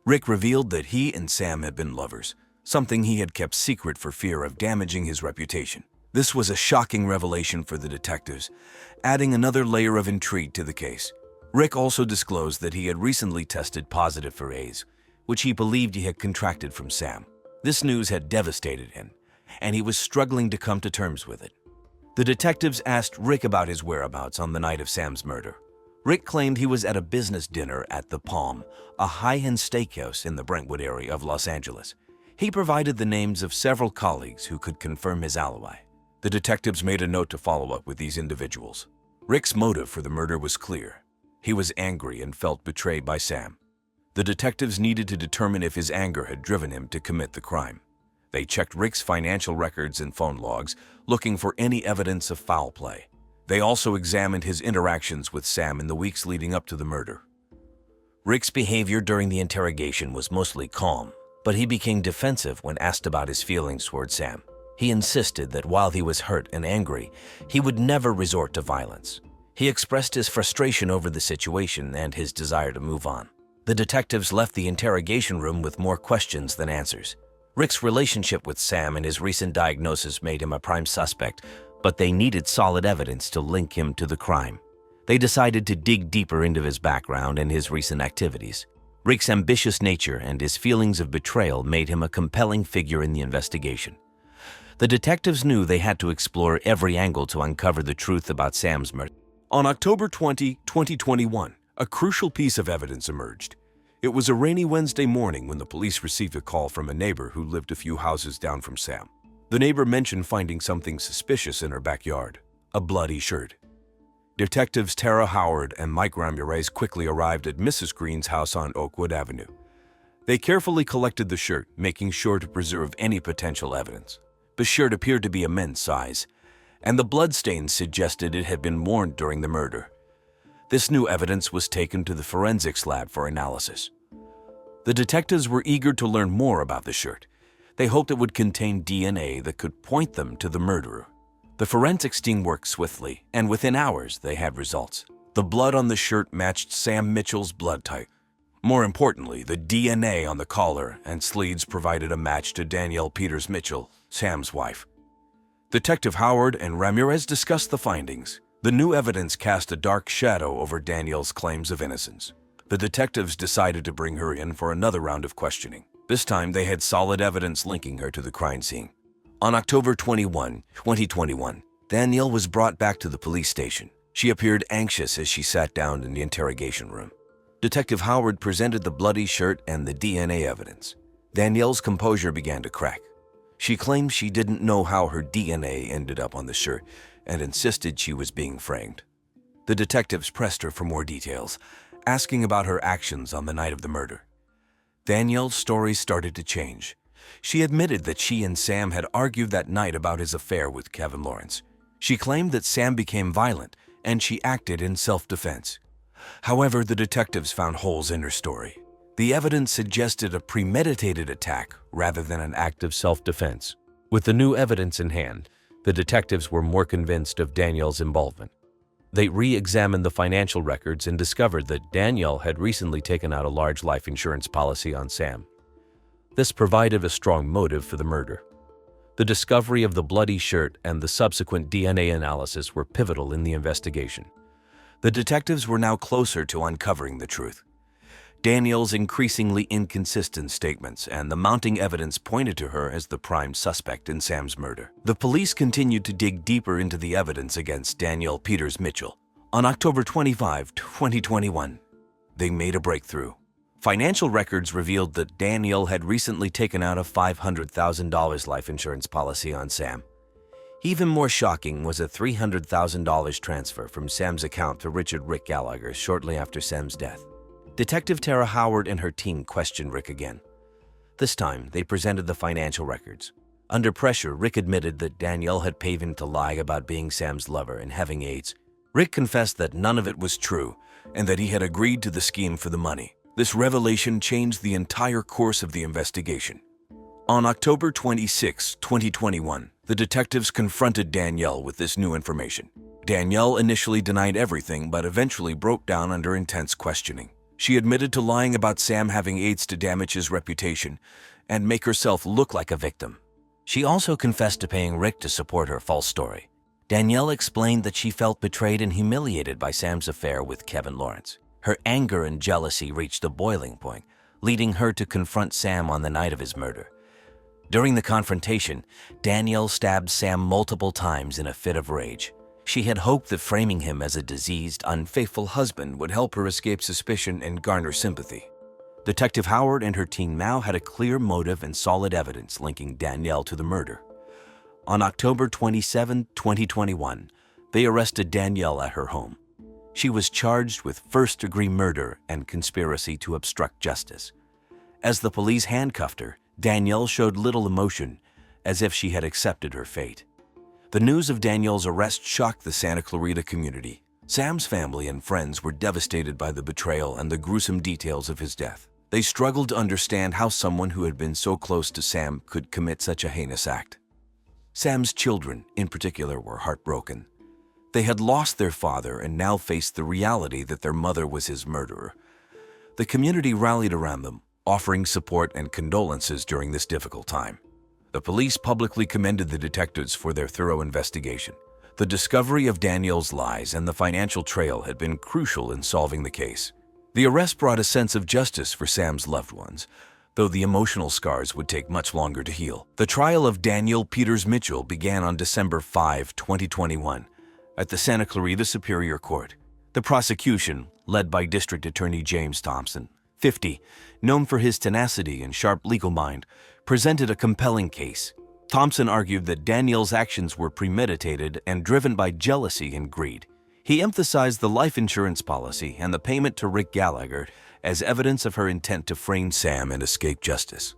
Rick revealed that he and Sam had been lovers, something he had kept secret for fear of damaging his reputation. This was a shocking revelation for the detectives, adding another layer of intrigue to the case. Rick also disclosed that he had recently tested positive for AIDS, which he believed he had contracted from Sam. This news had devastated him, and he was struggling to come to terms with it. The detectives asked Rick about his whereabouts on the night of Sam's murder. Rick claimed he was at a business dinner at The Palm, a high-end steakhouse in the Brentwood area of Los Angeles. He provided the names of several colleagues who could confirm his alibi. The detectives made a note to follow up with these individuals. Rick's motive for the murder was clear. He was angry and felt betrayed by Sam. The detectives needed to determine if his anger had driven him to commit the crime. They checked Rick's financial records and phone logs, looking for any evidence of foul play. They also examined his interactions with Sam in the weeks leading up to the murder. Rick's behavior during the interrogation was mostly calm, but he became defensive when asked about his feelings toward Sam. He insisted that while he was hurt and angry, he would never resort to violence. He expressed his frustration over the situation and his desire to move on. The detectives left the interrogation room with more questions than answers. Rick's relationship with Sam and his recent diagnosis made him a prime suspect, but they needed solid evidence to link him to the crime. They decided to dig deeper into his background and his recent activities. Rick's ambitious nature and his feelings of betrayal made him a compelling figure in the investigation. The detectives knew they had to explore every angle to uncover the truth about Sam's murder. On October 20, 2021, a crucial piece of evidence emerged. It was a rainy Wednesday morning when the police received a call from a neighbor who lived a few houses down from Sam. The neighbor mentioned finding something suspicious in her backyard, a bloody shirt. Detectives Tara Howard and Mike Ramirez quickly arrived at Mrs. Green's house on Oakwood Avenue. They carefully collected the shirt, making sure to preserve any potential evidence. The shirt appeared to be a men's size, and the bloodstains suggested it had been worn during the murder. This new evidence was taken to the forensics lab for analysis. The detectives were eager to learn more about the shirt. They hoped it would contain DNA that could point them to the murderer. The forensics team worked swiftly, and within hours they had results. The blood on the shirt matched Sam Mitchell's blood type. More importantly, the DNA on the collar and sleeves provided a match to Danielle Peters Mitchell, Sam's wife. Detective Howard and Ramirez discussed the findings. The new evidence cast a dark shadow over Danielle's claims of innocence. The detectives decided to bring her in for another round of questioning. This time they had solid evidence linking her to the crime scene. On October 21, 2021, Danielle was brought back to the police station. She appeared anxious as she sat down in the interrogation room. Detective Howard presented the bloody shirt and the DNA evidence. Danielle's composure began to crack. She claimed she didn't know how her DNA ended up on the shirt and insisted she was being framed. The detectives pressed her for more details, asking about her actions on the night of the murder. Danielle's story started to change. She admitted that she and Sam had argued that night about his affair with Kevin Lawrence. She claimed that Sam became violent and she acted in self-defense. However, the detectives found holes in her story. The evidence suggested a premeditated attack rather than an act of self-defense. With the new evidence in hand, the detectives were more convinced of Danielle's involvement. They re-examined the financial records and discovered that Danielle had recently taken out a large life insurance policy on Sam. This provided a strong motive for the murder. The discovery of the bloody shirt and the subsequent DNA analysis were pivotal in the investigation. The detectives were now closer to uncovering the truth. Danielle's increasingly inconsistent statements and the mounting evidence pointed to her as the prime suspect in Sam's murder. The police continued to dig deeper into the evidence against Danielle Peters Mitchell. On October 25, 2021, they made a breakthrough. Financial records revealed that Danielle had recently taken out a $500,000 life insurance policy on Sam. Even more shocking was a $300,000 transfer from Sam's account to Richard Rick Gallagher shortly after Sam's death. Detective Tara Howard and her team questioned Rick again. This time, they presented the financial records. Under pressure, Rick admitted that Danielle had paid him to lie about being Sam's lover and having AIDS. Rick confessed that none of it was true and that he had agreed to the scheme for the money. This revelation changed the entire course of the investigation. On October 26, 2021, the detectives confronted Danielle with this new information. Danielle initially denied everything but eventually broke down under intense questioning. She admitted to lying about Sam having AIDS to damage his reputation and make herself look like a victim. She also confessed to paying Rick to support her false story. Danielle explained that she felt betrayed and humiliated by Sam's affair with Kevin Lawrence. Her anger and jealousy reached a boiling point, leading her to confront Sam on the night of his murder. During the confrontation, Danielle stabbed Sam multiple times in a fit of rage. She had hoped that framing him as a diseased, unfaithful husband would help her escape suspicion and garner sympathy. Detective Howard and her team now had a clear motive and solid evidence linking Danielle to the murder. On October 27, 2021, they arrested Danielle at her home. She was charged with first-degree murder and conspiracy to obstruct justice. As the police handcuffed her, Danielle showed little emotion, as if she had accepted her fate. The news of Danielle's arrest shocked the Santa Clarita community. Sam's family and friends were devastated by the betrayal and the gruesome details of his death. They struggled to understand how someone who had been so close to Sam could commit such a heinous act. Sam's children, in particular, were heartbroken. They had lost their father and now faced the reality that their mother was his murderer. The community rallied around them, offering support and condolences during this difficult time. The police publicly commended the detectives for their thorough investigation. The discovery of Danielle's lies and the financial trail had been crucial in solving the case. The arrest brought a sense of justice for Sam's loved ones, though the emotional scars would take much longer to heal. The trial of Danielle Peters Mitchell began on December 5, 2021, at the Santa Clarita Superior Court. The prosecution, led by District Attorney James Thompson, 50, known for his tenacity and sharp legal mind, presented a compelling case. Thompson argued that Danielle's actions were premeditated and driven by jealousy and greed. He emphasized the life insurance policy and the payment to Rick Gallagher as evidence of her intent to frame Sam and escape justice.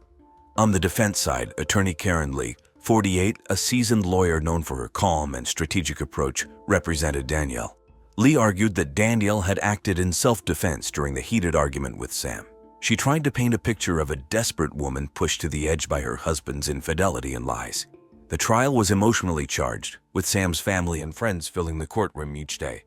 On the defense side, attorney Karen Lee, 48, a seasoned lawyer known for her calm and strategic approach, represented Danielle. Lee argued that Danielle had acted in self-defense during the heated argument with Sam. She tried to paint a picture of a desperate woman pushed to the edge by her husband's infidelity and lies. The trial was emotionally charged, with Sam's family and friends filling the courtroom each day.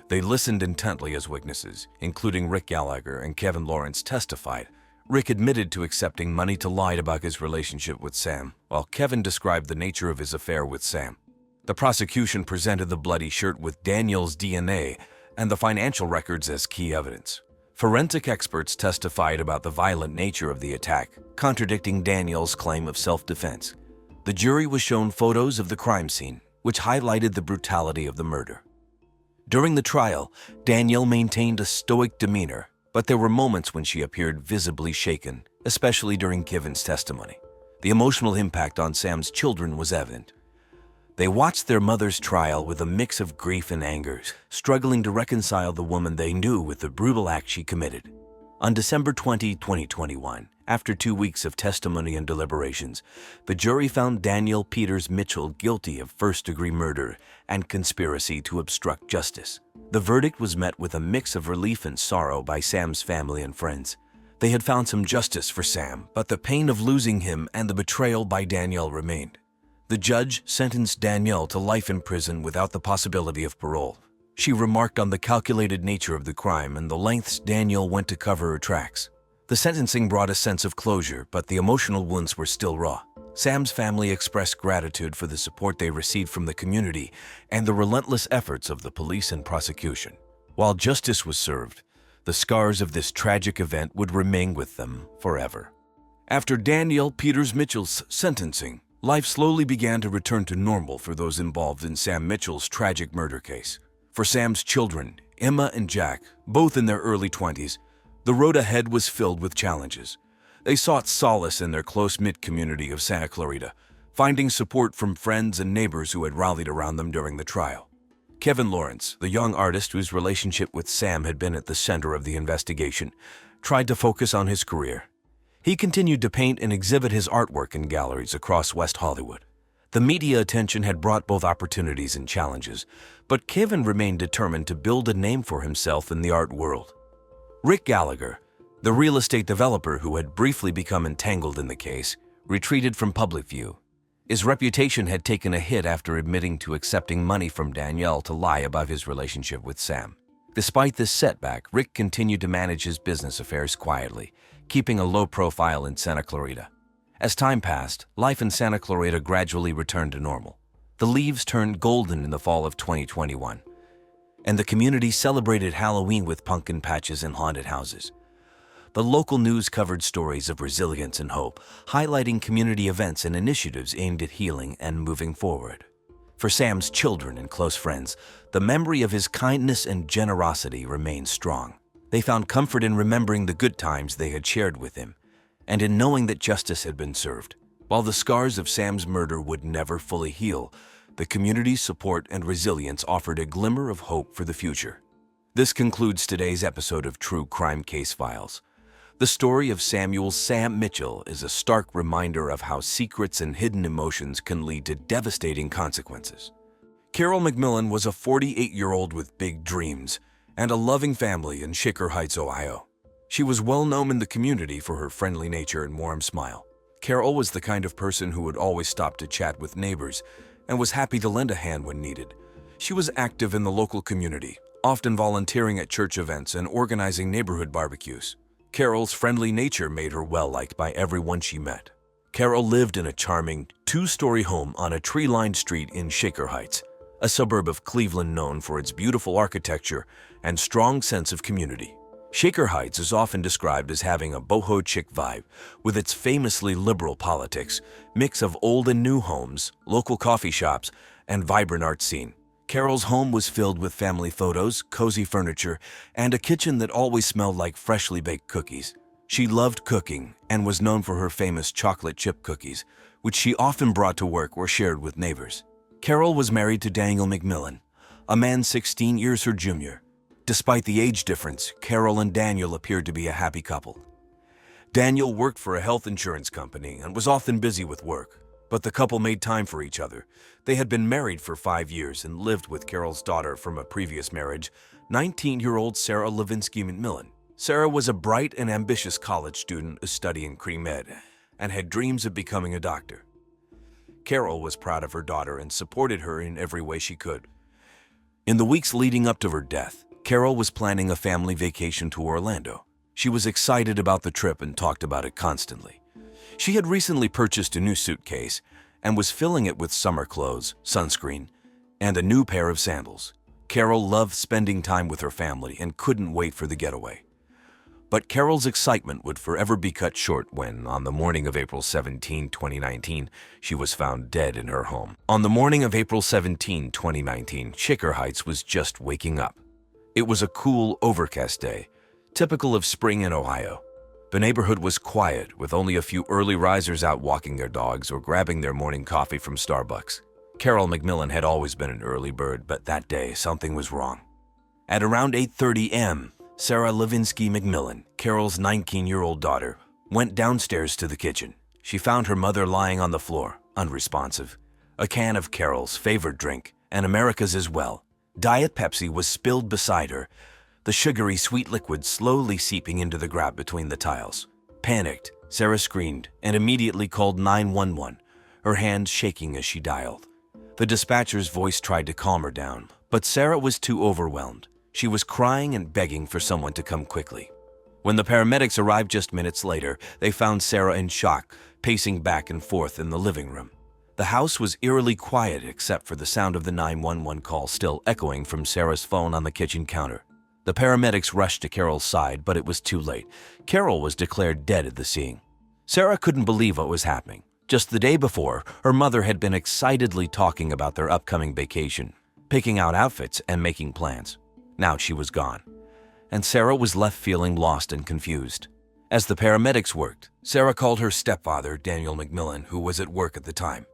They listened intently as witnesses, including Rick Gallagher and Kevin Lawrence, testified. Rick admitted to accepting money to lie about his relationship with Sam, while Kevin described the nature of his affair with Sam. The prosecution presented the bloody shirt with Danielle's DNA and the financial records as key evidence. Forensic experts testified about the violent nature of the attack, contradicting Danielle's claim of self-defense. The jury was shown photos of the crime scene, which highlighted the brutality of the murder. During the trial, Danielle maintained a stoic demeanor, but there were moments when she appeared visibly shaken, especially during Kevin's testimony. The emotional impact on Sam's children was evident. They watched their mother's trial with a mix of grief and anger, struggling to reconcile the woman they knew with the brutal act she committed. On December 20, 2021, after 2 weeks of testimony and deliberations, the jury found Danielle Peters Mitchell guilty of first-degree murder and conspiracy to obstruct justice. The verdict was met with a mix of relief and sorrow by Sam's family and friends. They had found some justice for Sam, but the pain of losing him and the betrayal by Danielle remained. The judge sentenced Danielle to life in prison without the possibility of parole. She remarked on the calculated nature of the crime and the lengths Danielle went to cover her tracks. The sentencing brought a sense of closure, but the emotional wounds were still raw. Sam's family expressed gratitude for the support they received from the community and the relentless efforts of the police and prosecution. While justice was served, the scars of this tragic event would remain with them forever. After Danielle Peters Mitchell's sentencing, life slowly began to return to normal for those involved in Sam Mitchell's tragic murder case. For Sam's children, Emma and Jack, both in their early 20s, the road ahead was filled with challenges. They sought solace in their close-knit community of Santa Clarita, finding support from friends and neighbors who had rallied around them during the trial. Kevin Lawrence, the young artist whose relationship with Sam had been at the center of the investigation, tried to focus on his career. He continued to paint and exhibit his artwork in galleries across West Hollywood. The media attention had brought both opportunities and challenges, but Kevin remained determined to build a name for himself in the art world. Rick Gallagher, the real estate developer who had briefly become entangled in the case, retreated from public view. His reputation had taken a hit after admitting to accepting money from Danielle to lie about his relationship with Sam. Despite this setback, Rick continued to manage his business affairs quietly, keeping a low profile in Santa Clarita. As time passed, life in Santa Clarita gradually returned to normal. The leaves turned golden in the fall of 2021, and the community celebrated Halloween with pumpkin patches and haunted houses. The local news covered stories of resilience and hope, highlighting community events and initiatives aimed at healing and moving forward. For Sam's children and close friends, the memory of his kindness and generosity remained strong. They found comfort in remembering the good times they had shared with him, and in knowing that justice had been served. While the scars of Sam's murder would never fully heal, the community's support and resilience offered a glimmer of hope for the future. This concludes today's episode of True Crime Case Files. The story of Samuel Sam Mitchell is a stark reminder of how secrets and hidden emotions can lead to devastating consequences. Carol McMillan was a 48-year-old with big dreams and a loving family in Shaker Heights, Ohio. She was well known in the community for her friendly nature and warm smile. Carol was the kind of person who would always stop to chat with neighbors and was happy to lend a hand when needed. She was active in the local community, often volunteering at church events and organizing neighborhood barbecues. Carol's friendly nature made her well-liked by everyone she met. Carol lived in a charming, two-story home on a tree-lined street in Shaker Heights, a suburb of Cleveland known for its beautiful architecture and strong sense of community. Shaker Heights is often described as having a boho chic vibe, with its famously liberal politics, mix of old and new homes, local coffee shops, and vibrant art scene. Carol's home was filled with family photos, cozy furniture, and a kitchen that always smelled like freshly baked cookies. She loved cooking and was known for her famous chocolate chip cookies, which she often brought to work or shared with neighbors. Carol was married to Daniel McMillan, a man 16 years her junior. Despite the age difference, Carol and Daniel appeared to be a happy couple. Daniel worked for a health insurance company and was often busy with work, but the couple made time for each other. They had been married for 5 years and lived with Carol's daughter from a previous marriage, 19-year-old Sarah Levinsky McMillan. Sarah was a bright and ambitious college student studying pre-med and had dreams of becoming a doctor. Carol was proud of her daughter and supported her in every way she could. In the weeks leading up to her death, Carol was planning a family vacation to Orlando. She was excited about the trip and talked about it constantly. She had recently purchased a new suitcase and was filling it with summer clothes, sunscreen, and a new pair of sandals. Carol loved spending time with her family and couldn't wait for the getaway. But Carol's excitement would forever be cut short when, on the morning of April 17, 2019, she was found dead in her home. On the morning of April 17, 2019, Shaker Heights was just waking up. It was a cool, overcast day, typical of spring in Ohio. The neighborhood was quiet, with only a few early risers out walking their dogs or grabbing their morning coffee from Starbucks. Carol McMillan had always been an early bird, but that day something was wrong. At around 8:30 a.m., Sarah Levinsky McMillan, Carol's 19-year-old daughter, went downstairs to the kitchen. She found her mother lying on the floor, unresponsive. A can of Carol's favorite drink, and America's as well, Diet Pepsi, was spilled beside her, the sugary sweet liquid slowly seeping into the grate between the tiles. Panicked, Sarah screamed and immediately called 911, her hands shaking as she dialed. The dispatcher's voice tried to calm her down, but Sarah was too overwhelmed. She was crying and begging for someone to come quickly. When the paramedics arrived just minutes later, they found Sarah in shock, pacing back and forth in the living room. The house was eerily quiet except for the sound of the 911 call still echoing from Sarah's phone on the kitchen counter. The paramedics rushed to Carol's side, but it was too late. Carol was declared dead at the scene. Sarah couldn't believe what was happening. Just the day before, her mother had been excitedly talking about their upcoming vacation, picking out outfits and making plans. Now she was gone, and Sarah was left feeling lost and confused. As the paramedics worked, Sarah called her stepfather, Daniel McMillan, who was at work at the time.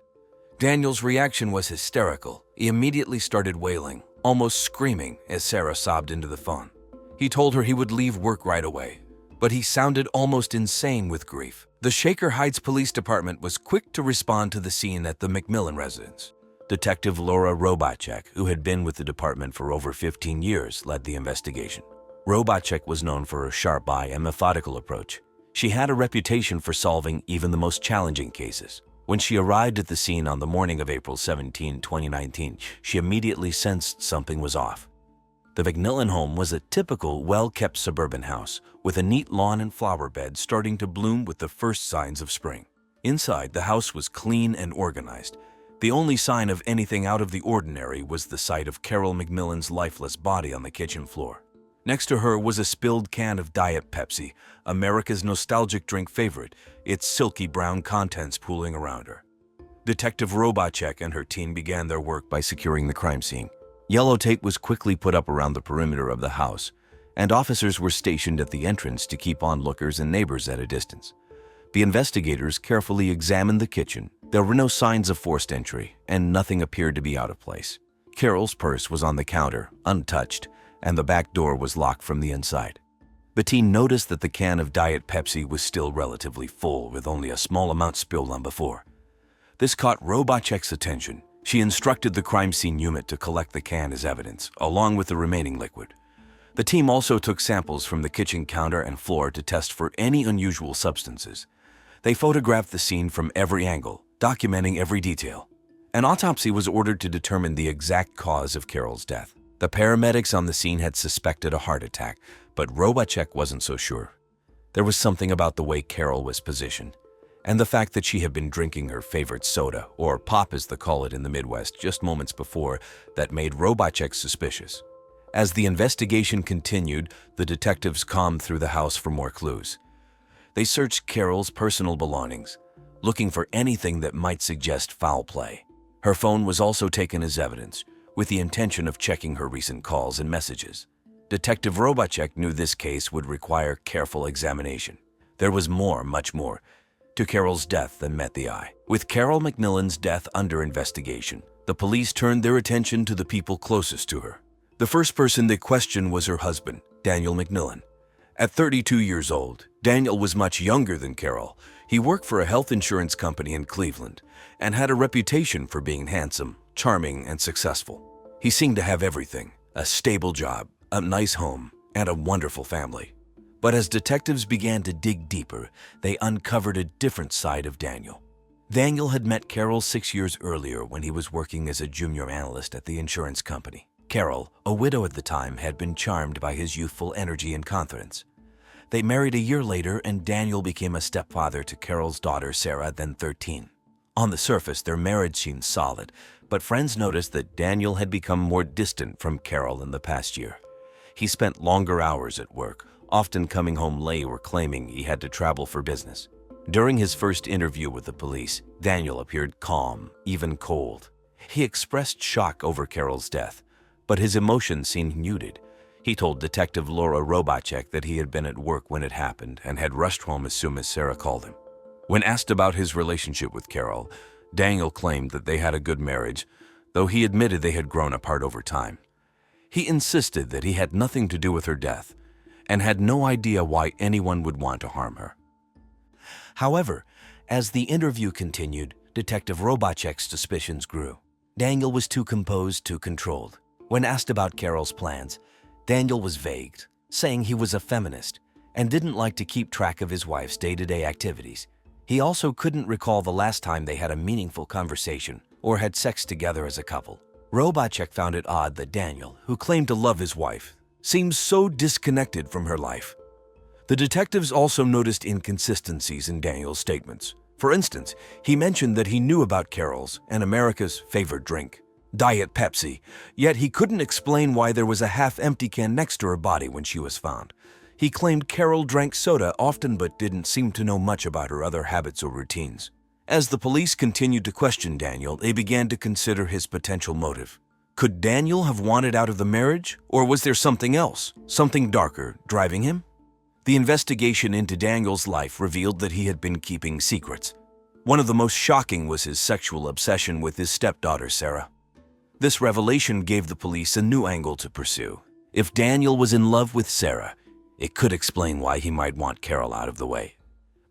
Daniel's reaction was hysterical. He immediately started wailing, almost screaming as Sarah sobbed into the phone. He told her he would leave work right away, but he sounded almost insane with grief. The Shaker Heights Police Department was quick to respond to the scene at the McMillan residence. Detective Laura Robacek, who had been with the department for over 15 years, led the investigation. Robacek was known for her sharp eye and methodical approach. She had a reputation for solving even the most challenging cases. When she arrived at the scene on the morning of April 17, 2019, she immediately sensed something was off. The McMillan home was a typical, well-kept suburban house, with a neat lawn and flower bed starting to bloom with the first signs of spring. Inside, the house was clean and organized. The only sign of anything out of the ordinary was the sight of Carol McMillan's lifeless body on the kitchen floor. Next to her was a spilled can of Diet Pepsi, America's nostalgic drink favorite, its silky brown contents pooling around her. Detective Robacek and her team began their work by securing the crime scene. Yellow tape was quickly put up around the perimeter of the house, and officers were stationed at the entrance to keep onlookers and neighbors at a distance. The investigators carefully examined the kitchen. There were no signs of forced entry, and nothing appeared to be out of place. Carol's purse was on the counter, untouched, and the back door was locked from the inside. Bettine noticed that the can of Diet Pepsi was still relatively full, with only a small amount spilled on before. This caught Robotchek's attention. She instructed the crime scene unit to collect the can as evidence, along with the remaining liquid. The team also took samples from the kitchen counter and floor to test for any unusual substances. They photographed the scene from every angle, documenting every detail. An autopsy was ordered to determine the exact cause of Carol's death. The paramedics on the scene had suspected a heart attack, but Robotchek wasn't so sure. There was something about the way Carol was positioned, and the fact that she had been drinking her favorite soda, or pop as they call it in the Midwest, just moments before, that made Robotchek suspicious. As the investigation continued, the detectives combed through the house for more clues. They searched Carol's personal belongings, looking for anything that might suggest foul play. Her phone was also taken as evidence, with the intention of checking her recent calls and messages. Detective Robotchek knew this case would require careful examination. There was more, much more, to Carol's death than met the eye. With Carol McMillan's death under investigation, the police turned their attention to the people closest to her. The first person they questioned was her husband, Daniel McMillan. At 32 years old, Daniel was much younger than Carol. He worked for a health insurance company in Cleveland and had a reputation for being handsome, charming, and successful. He seemed to have everything: a stable job, a nice home, and a wonderful family. But as detectives began to dig deeper, they uncovered a different side of Daniel. Daniel had met Carol 6 years earlier when he was working as a junior analyst at the insurance company. Carol, a widow at the time, had been charmed by his youthful energy and confidence. They married a year later, and Daniel became a stepfather to Carol's daughter, Sarah, then 13. On the surface, their marriage seemed solid, but friends noticed that Daniel had become more distant from Carol in the past year. He spent longer hours at work, often coming home late or claiming he had to travel for business. During his first interview with the police, Daniel appeared calm, even cold. He expressed shock over Carol's death, but his emotions seemed muted. He told Detective Laura Robotchek that he had been at work when it happened and had rushed home as soon as Sarah called him. When asked about his relationship with Carol, Daniel claimed that they had a good marriage, though he admitted they had grown apart over time. He insisted that he had nothing to do with her death and had no idea why anyone would want to harm her. However, as the interview continued, Detective Robotchek's suspicions grew. Daniel was too composed, too controlled. When asked about Carol's plans, Daniel was vague, saying he was a feminist and didn't like to keep track of his wife's day-to-day activities. He also couldn't recall the last time they had a meaningful conversation or had sex together as a couple. Robotchek found it odd that Daniel, who claimed to love his wife, seemed so disconnected from her life. The detectives also noticed inconsistencies in Daniel's statements. For instance, he mentioned that he knew about Carol's and America's favorite drink, Diet Pepsi, yet he couldn't explain why there was a half-empty can next to her body when she was found. He claimed Carol drank soda often but didn't seem to know much about her other habits or routines. As the police continued to question Daniel, they began to consider his potential motive. Could Daniel have wanted out of the marriage, or was there something else, something darker, driving him? The investigation into Daniel's life revealed that he had been keeping secrets. One of the most shocking was his sexual obsession with his stepdaughter, Sarah. This revelation gave the police a new angle to pursue. If Daniel was in love with Sarah, it could explain why he might want Carol out of the way.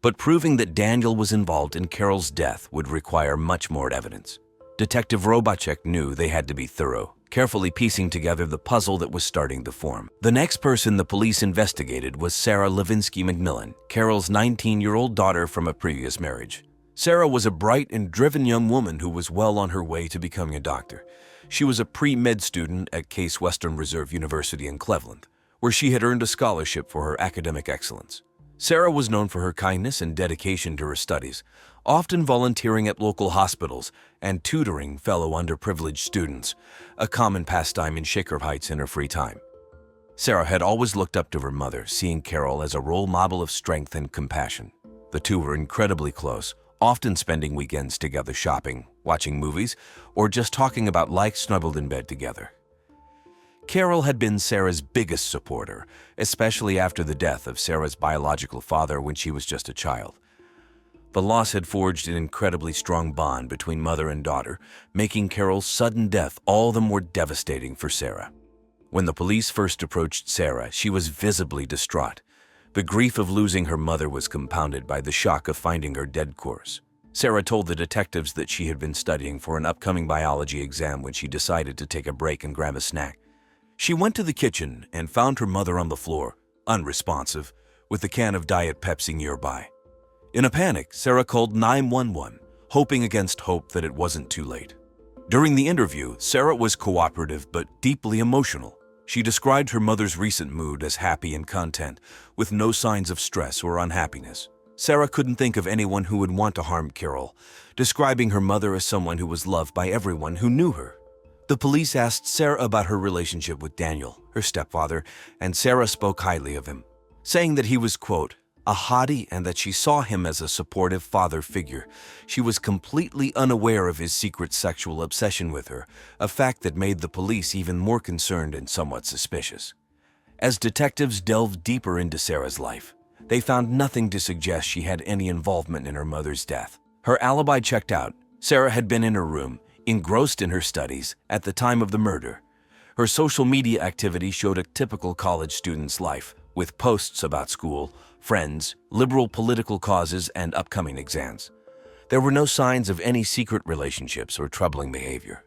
But proving that Daniel was involved in Carol's death would require much more evidence. Detective Robotchek knew they had to be thorough, carefully piecing together the puzzle that was starting to form. The next person the police investigated was Sarah Levinsky McMillan, Carol's 19-year-old daughter from a previous marriage. Sarah was a bright and driven young woman who was well on her way to becoming a doctor. She was a pre-med student at Case Western Reserve University in Cleveland, where she had earned a scholarship for her academic excellence. Sarah was known for her kindness and dedication to her studies, often volunteering at local hospitals and tutoring fellow underprivileged students, a common pastime in Shaker Heights in her free time. Sarah had always looked up to her mother, seeing Carol as a role model of strength and compassion. The two were incredibly close, often spending weekends together shopping, watching movies, or just talking about life snuggled in bed together. Carol had been Sarah's biggest supporter, especially after the death of Sarah's biological father when she was just a child. The loss had forged an incredibly strong bond between mother and daughter, making Carol's sudden death all the more devastating for Sarah. When the police first approached Sarah, she was visibly distraught. The grief of losing her mother was compounded by the shock of finding her dead corpse. Sarah told the detectives that she had been studying for an upcoming biology exam when she decided to take a break and grab a snack. She went to the kitchen and found her mother on the floor, unresponsive, with a can of Diet Pepsi nearby. In a panic, Sarah called 911, hoping against hope that it wasn't too late. During the interview, Sarah was cooperative but deeply emotional. She described her mother's recent mood as happy and content, with no signs of stress or unhappiness. Sarah couldn't think of anyone who would want to harm Carol, describing her mother as someone who was loved by everyone who knew her. The police asked Sarah about her relationship with Daniel, her stepfather, and Sarah spoke highly of him, saying that he was, quote, a hottie and that she saw him as a supportive father figure. She was completely unaware of his secret sexual obsession with her, a fact that made the police even more concerned and somewhat suspicious. As detectives delved deeper into Sarah's life, they found nothing to suggest she had any involvement in her mother's death. Her alibi checked out. Sarah had been in her room, engrossed in her studies, at the time of the murder. Her social media activity showed a typical college student's life, with posts about school, friends, liberal political causes, and upcoming exams. There were no signs of any secret relationships or troubling behavior.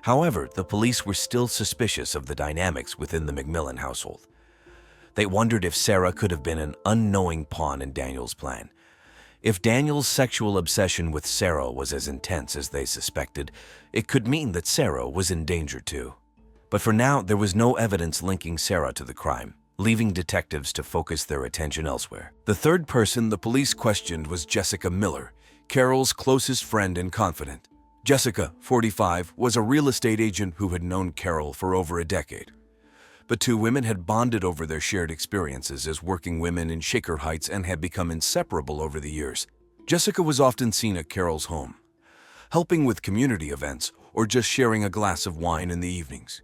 However, the police were still suspicious of the dynamics within the McMillan household. They wondered if Sarah could have been an unknowing pawn in Daniel's plan. If Daniel's sexual obsession with Sarah was as intense as they suspected, it could mean that Sarah was in danger too. But for now, there was no evidence linking Sarah to the crime, leaving detectives to focus their attention elsewhere. The third person the police questioned was Jessica Miller, Carol's closest friend and confidant. Jessica, 45, was a real estate agent who had known Carol for over a decade. The two women had bonded over their shared experiences as working women in Shaker Heights and had become inseparable over the years. Jessica was often seen at Carol's home, helping with community events or just sharing a glass of wine in the evenings.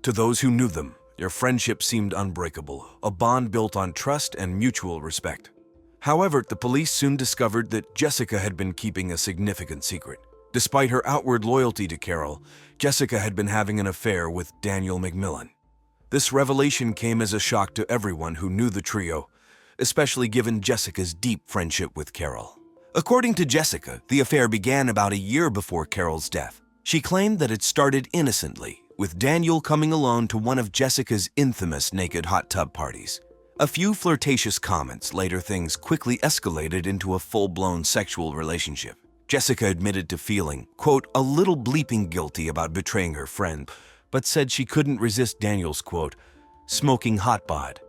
To those who knew them, their friendship seemed unbreakable, a bond built on trust and mutual respect. However, the police soon discovered that Jessica had been keeping a significant secret. Despite her outward loyalty to Carol, Jessica had been having an affair with Daniel McMillan. This revelation came as a shock to everyone who knew the trio, especially given Jessica's deep friendship with Carol. According to Jessica, the affair began about a year before Carol's death. She claimed that it started innocently, with Daniel coming alone to one of Jessica's infamous naked hot tub parties. A few flirtatious comments, later things quickly escalated into a full-blown sexual relationship. Jessica admitted to feeling, quote, a little bleeping guilty about betraying her friend, but said she couldn't resist Daniel's, quote, smoking hot bod.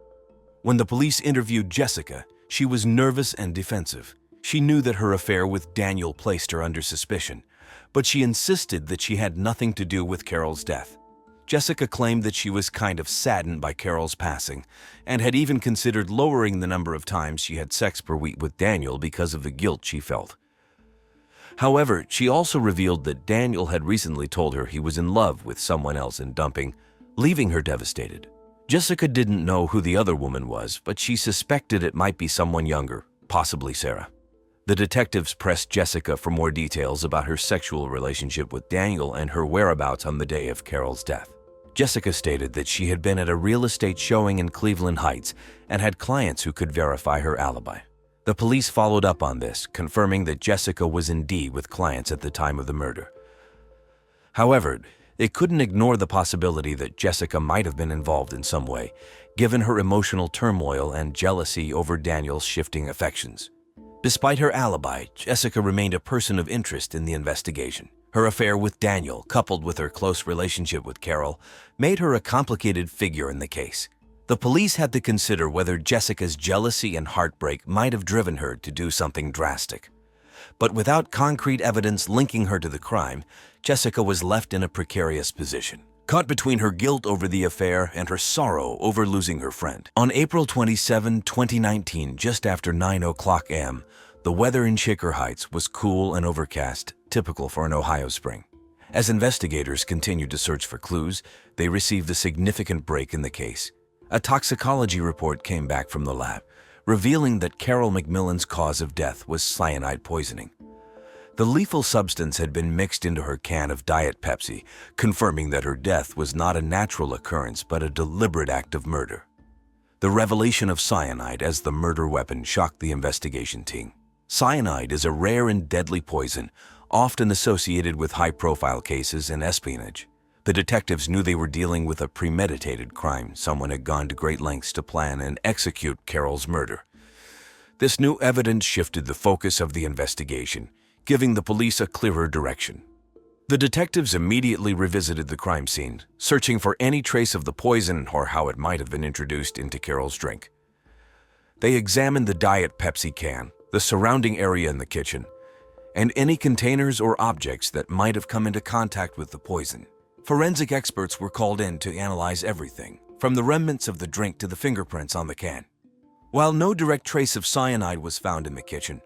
When the police interviewed Jessica, she was nervous and defensive. She knew that her affair with Daniel placed her under suspicion, but she insisted that she had nothing to do with Carol's death. Jessica claimed that she was kind of saddened by Carol's passing and had even considered lowering the number of times she had sex per week with Daniel because of the guilt she felt. However, she also revealed that Daniel had recently told her he was in love with someone else and dumping, leaving her devastated. Jessica didn't know who the other woman was, but she suspected it might be someone younger, possibly Sarah. The detectives pressed Jessica for more details about her sexual relationship with Daniel and her whereabouts on the day of Carol's death. Jessica stated that she had been at a real estate showing in Cleveland Heights and had clients who could verify her alibi. The police followed up on this, confirming that Jessica was indeed with clients at the time of the murder. However, they couldn't ignore the possibility that Jessica might have been involved in some way, given her emotional turmoil and jealousy over Daniel's shifting affections. Despite her alibi, Jessica remained a person of interest in the investigation. Her affair with Daniel, coupled with her close relationship with Carol, made her a complicated figure in the case. The police had to consider whether Jessica's jealousy and heartbreak might have driven her to do something drastic. But without concrete evidence linking her to the crime, Jessica was left in a precarious position, caught between her guilt over the affair and her sorrow over losing her friend. On April 27, 2019, just after 9:00 a.m., the weather in Shaker Heights was cool and overcast, typical for an Ohio spring. As investigators continued to search for clues, they received a significant break in the case. A toxicology report came back from the lab, revealing that Carol McMillan's cause of death was cyanide poisoning. The lethal substance had been mixed into her can of Diet Pepsi, confirming that her death was not a natural occurrence but a deliberate act of murder. The revelation of cyanide as the murder weapon shocked the investigation team. Cyanide is a rare and deadly poison, often associated with high-profile cases and espionage. The detectives knew they were dealing with a premeditated crime. Someone had gone to great lengths to plan and execute Carol's murder. This new evidence shifted the focus of the investigation, giving the police a clearer direction. The detectives immediately revisited the crime scene, searching for any trace of the poison or how it might have been introduced into Carol's drink. They examined the Diet Pepsi can, the surrounding area in the kitchen, and any containers or objects that might have come into contact with the poison. Forensic experts were called in to analyze everything, from the remnants of the drink to the fingerprints on the can. While no direct trace of cyanide was found in the kitchen,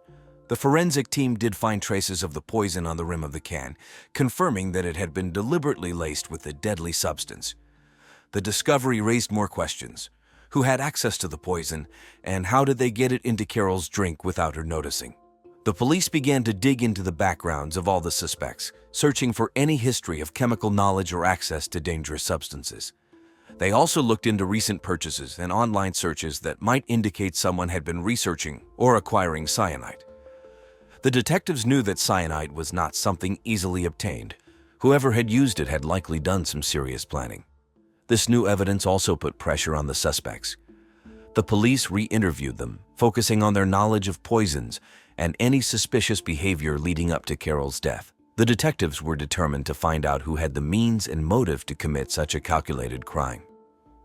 the forensic team did find traces of the poison on the rim of the can, confirming that it had been deliberately laced with the deadly substance. The discovery raised more questions. Who had access to the poison, and how did they get it into Carol's drink without her noticing? The police began to dig into the backgrounds of all the suspects, searching for any history of chemical knowledge or access to dangerous substances. They also looked into recent purchases and online searches that might indicate someone had been researching or acquiring cyanide. The detectives knew that cyanide was not something easily obtained. Whoever had used it had likely done some serious planning. This new evidence also put pressure on the suspects. The police re-interviewed them, focusing on their knowledge of poisons and any suspicious behavior leading up to Carol's death. The detectives were determined to find out who had the means and motive to commit such a calculated crime.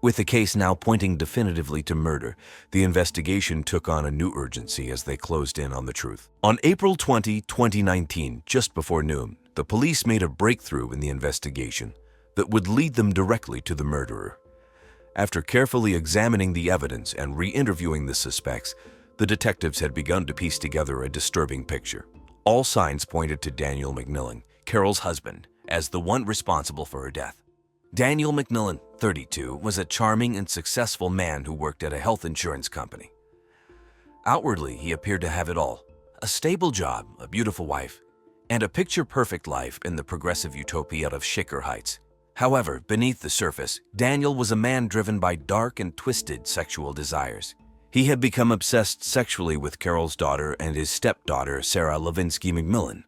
With the case now pointing definitively to murder, the investigation took on a new urgency as they closed in on the truth. On April 20, 2019, just before noon, the police made a breakthrough in the investigation that would lead them directly to the murderer. After carefully examining the evidence and re-interviewing the suspects, the detectives had begun to piece together a disturbing picture. All signs pointed to Daniel McMillan, Carol's husband, as the one responsible for her death. Daniel McMillan, 32, was a charming and successful man who worked at a health insurance company. Outwardly, he appeared to have it all: a stable job, a beautiful wife, and a picture-perfect life in the progressive utopia of Shaker Heights. However, beneath the surface, Daniel was a man driven by dark and twisted sexual desires. He had become obsessed sexually with Carol's daughter and his stepdaughter, Sarah Levinsky McMillan,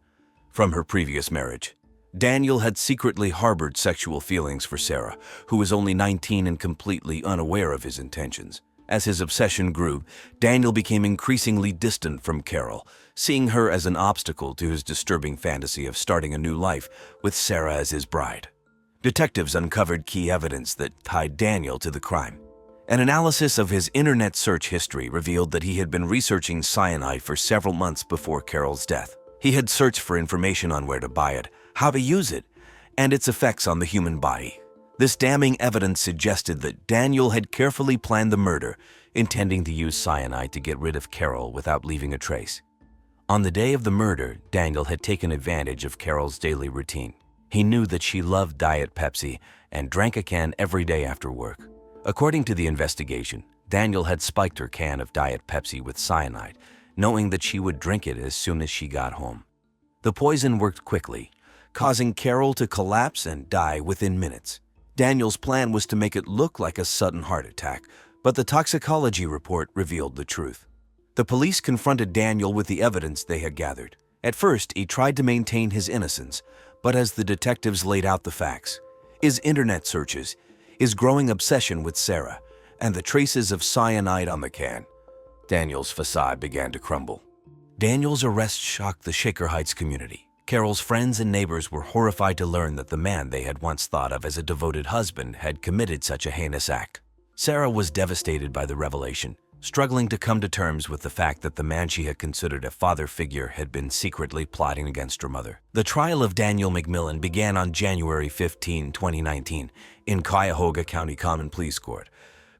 from her previous marriage. Daniel had secretly harbored sexual feelings for Sarah, who was only 19 and completely unaware of his intentions. As his obsession grew, Daniel became increasingly distant from Carol, seeing her as an obstacle to his disturbing fantasy of starting a new life with Sarah as his bride. Detectives uncovered key evidence that tied Daniel to the crime. An analysis of his internet search history revealed that he had been researching cyanide for several months before Carol's death. He had searched for information on where to buy it, how to use it, and its effects on the human body. This damning evidence suggested that Daniel had carefully planned the murder, intending to use cyanide to get rid of Carol without leaving a trace. On the day of the murder, Daniel had taken advantage of Carol's daily routine. He knew that she loved Diet Pepsi and drank a can every day after work. According to the investigation, Daniel had spiked her can of Diet Pepsi with cyanide, knowing that she would drink it as soon as she got home. The poison worked quickly, causing Carol to collapse and die within minutes. Daniel's plan was to make it look like a sudden heart attack, but the toxicology report revealed the truth. The police confronted Daniel with the evidence they had gathered. At first, he tried to maintain his innocence, but as the detectives laid out the facts, his internet searches, his growing obsession with Sarah, and the traces of cyanide on the can, Daniel's facade began to crumble. Daniel's arrest shocked the Shaker Heights community. Carol's friends and neighbors were horrified to learn that the man they had once thought of as a devoted husband had committed such a heinous act. Sarah was devastated by the revelation, struggling to come to terms with the fact that the man she had considered a father figure had been secretly plotting against her mother. The trial of Daniel McMillan began on January 15, 2019, in Cuyahoga County Common Pleas Court.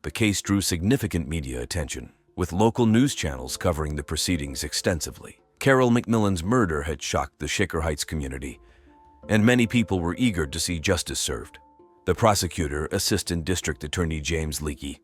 The case drew significant media attention, with local news channels covering the proceedings extensively. Carol McMillan's murder had shocked the Shaker Heights community, and many people were eager to see justice served. The prosecutor, Assistant District Attorney James Leakey,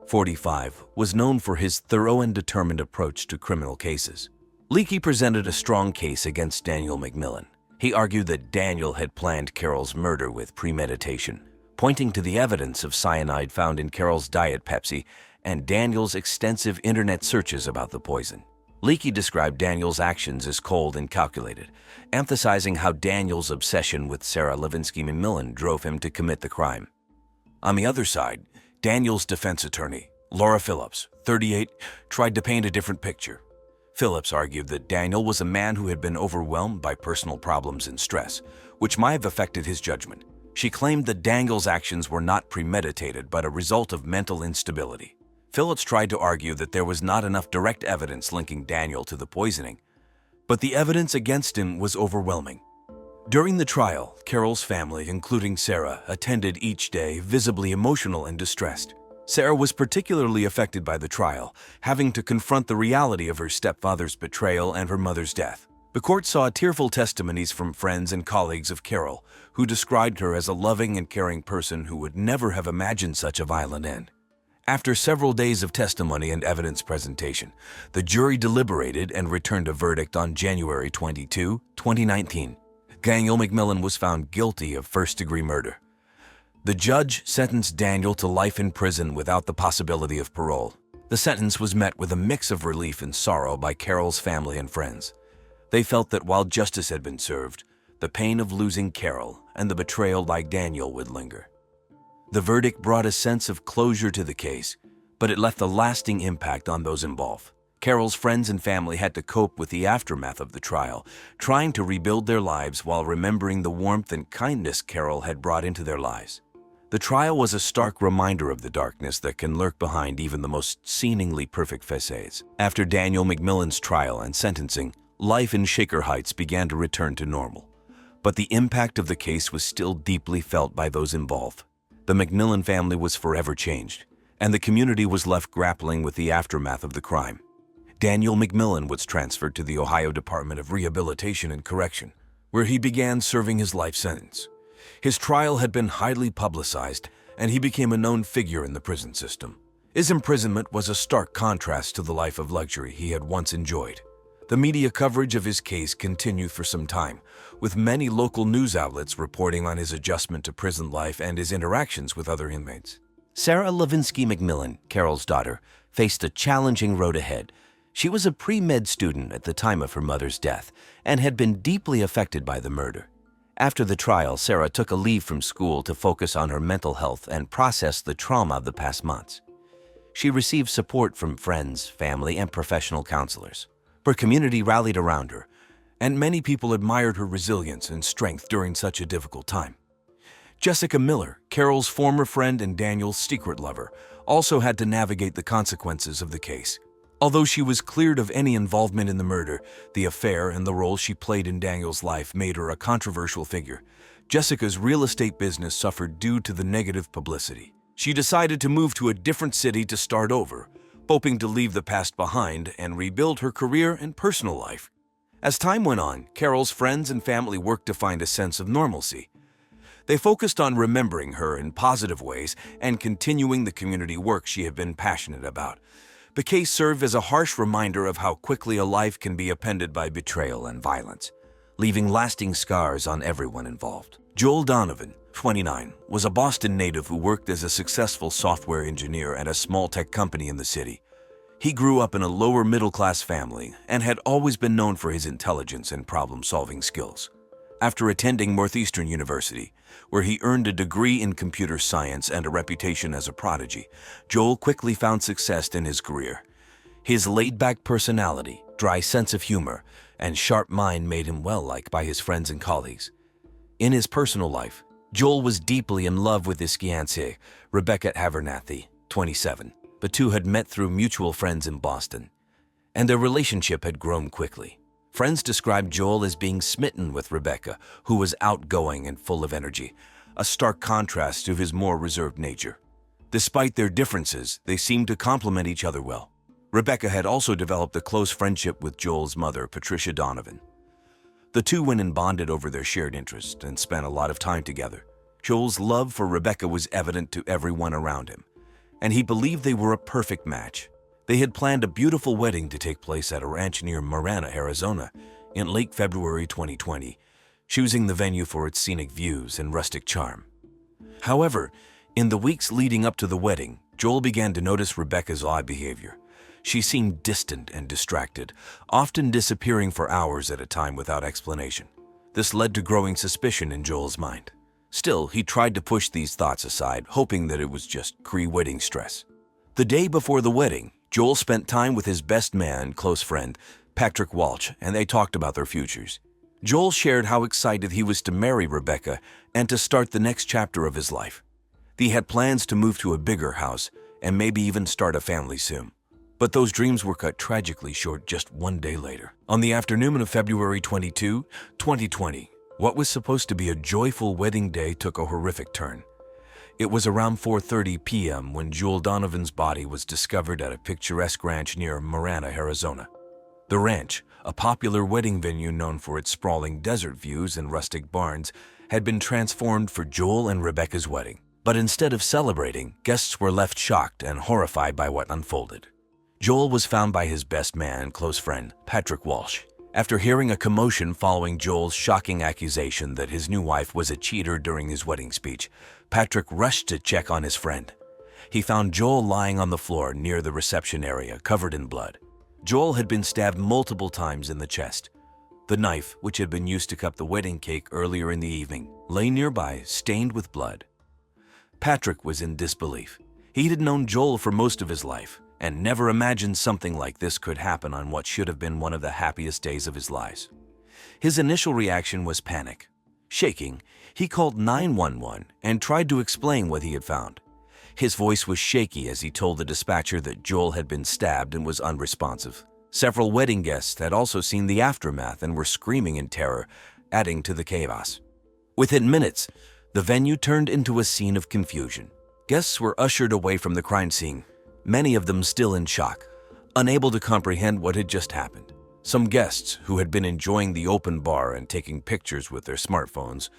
45, was known for his thorough and determined approach to criminal cases. Leakey presented a strong case against Daniel McMillan. He argued that Daniel had planned Carol's murder with premeditation, pointing to the evidence of cyanide found in Carol's Diet Pepsi and Daniel's extensive internet searches about the poison. Leakey described Daniel's actions as cold and calculated, emphasizing how Daniel's obsession with Sarah Levinsky McMillan drove him to commit the crime. On the other side, Daniel's defense attorney, Laura Phillips, 38, tried to paint a different picture. Phillips argued that Daniel was a man who had been overwhelmed by personal problems and stress, which might have affected his judgment. She claimed that Daniel's actions were not premeditated but a result of mental instability. Phillips tried to argue that there was not enough direct evidence linking Daniel to the poisoning, but the evidence against him was overwhelming. During the trial, Carol's family, including Sarah, attended each day visibly emotional and distressed. Sarah was particularly affected by the trial, having to confront the reality of her stepfather's betrayal and her mother's death. The court saw tearful testimonies from friends and colleagues of Carol, who described her as a loving and caring person who would never have imagined such a violent end. After several days of testimony and evidence presentation, the jury deliberated and returned a verdict on January 22, 2019. Daniel McMillan was found guilty of first-degree murder. The judge sentenced Daniel to life in prison without the possibility of parole. The sentence was met with a mix of relief and sorrow by Carol's family and friends. They felt that while justice had been served, the pain of losing Carol and the betrayal by Daniel would linger. The verdict brought a sense of closure to the case, but it left a lasting impact on those involved. Carol's friends and family had to cope with the aftermath of the trial, trying to rebuild their lives while remembering the warmth and kindness Carol had brought into their lives. The trial was a stark reminder of the darkness that can lurk behind even the most seemingly perfect facades. After Daniel McMillan's trial and sentencing, life in Shaker Heights began to return to normal. But the impact of the case was still deeply felt by those involved. The McMillan family was forever changed, and the community was left grappling with the aftermath of the crime. Daniel McMillan was transferred to the Ohio Department of Rehabilitation and Correction, where he began serving his life sentence. His trial had been highly publicized, and he became a known figure in the prison system. His imprisonment was a stark contrast to the life of luxury he had once enjoyed. The media coverage of his case continued for some time, with many local news outlets reporting on his adjustment to prison life and his interactions with other inmates. Sarah Levinsky McMillan, Carol's daughter, faced a challenging road ahead. She was a pre-med student at the time of her mother's death and had been deeply affected by the murder. After the trial, Sarah took a leave from school to focus on her mental health and process the trauma of the past months. She received support from friends, family, and professional counselors. Her community rallied around her, and many people admired her resilience and strength during such a difficult time. Jessica Miller, Carol's former friend and Daniel's secret lover, also had to navigate the consequences of the case. Although she was cleared of any involvement in the murder, the affair and the role she played in Daniel's life made her a controversial figure. Jessica's real estate business suffered due to the negative publicity. She decided to move to a different city to start over, hoping to leave the past behind and rebuild her career and personal life. As time went on, Carol's friends and family worked to find a sense of normalcy. They focused on remembering her in positive ways and continuing the community work she had been passionate about. The case served as a harsh reminder of how quickly a life can be upended by betrayal and violence, leaving lasting scars on everyone involved. Joel Donovan, 29, was a Boston native who worked as a successful software engineer at a small tech company in the city. He grew up in a lower middle-class family and had always been known for his intelligence and problem-solving skills. After attending Northeastern University, where he earned a degree in computer science and a reputation as a prodigy, Joel quickly found success in his career. His laid-back personality, dry sense of humor, and sharp mind made him well-liked by his friends and colleagues. In his personal life, Joel was deeply in love with his fiancée, Rebecca Abernathy, 27. The two had met through mutual friends in Boston, and their relationship had grown quickly. Friends described Joel as being smitten with Rebecca, who was outgoing and full of energy, a stark contrast to his more reserved nature. Despite their differences, they seemed to complement each other well. Rebecca had also developed a close friendship with Joel's mother, Patricia Donovan. The two went and bonded over their shared interest and spent a lot of time together. Joel's love for Rebecca was evident to everyone around him, and he believed they were a perfect match. They had planned a beautiful wedding to take place at a ranch near Marana, Arizona, in late February 2020, choosing the venue for its scenic views and rustic charm. However, in the weeks leading up to the wedding, Joel began to notice Rebecca's odd behavior. She seemed distant and distracted, often disappearing for hours at a time without explanation. This led to growing suspicion in Joel's mind. Still, he tried to push these thoughts aside, hoping that it was just pre-wedding stress. The day before the wedding, Joel spent time with his best man and close friend, Patrick Walsh, and they talked about their futures. Joel shared how excited he was to marry Rebecca and to start the next chapter of his life. He had plans to move to a bigger house and maybe even start a family soon. But those dreams were cut tragically short just one day later. On the afternoon of February 22, 2020, what was supposed to be a joyful wedding day took a horrific turn. It was around 4:30 p.m. when Joel Donovan's body was discovered at a picturesque ranch near Marana, Arizona. The ranch, a popular wedding venue known for its sprawling desert views and rustic barns, had been transformed for Joel and Rebecca's wedding. But instead of celebrating, guests were left shocked and horrified by what unfolded. Joel was found by his best man and close friend, Patrick Walsh. After hearing a commotion following Joel's shocking accusation that his new wife was a cheater during his wedding speech, Patrick rushed to check on his friend. He found Joel lying on the floor near the reception area, covered in blood. Joel had been stabbed multiple times in the chest. The knife, which had been used to cut the wedding cake earlier in the evening, lay nearby, stained with blood. Patrick was in disbelief. He had known Joel for most of his life and never imagined something like this could happen on what should have been one of the happiest days of his lives. His initial reaction was panic. Shaking, he called 911 and tried to explain what he had found. His voice was shaky as he told the dispatcher that Joel had been stabbed and was unresponsive. Several wedding guests had also seen the aftermath and were screaming in terror, adding to the chaos. Within minutes, the venue turned into a scene of confusion. Guests were ushered away from the crime scene, many of them still in shock, unable to comprehend what had just happened. Some guests, who had been enjoying the open bar and taking pictures with their smartphones,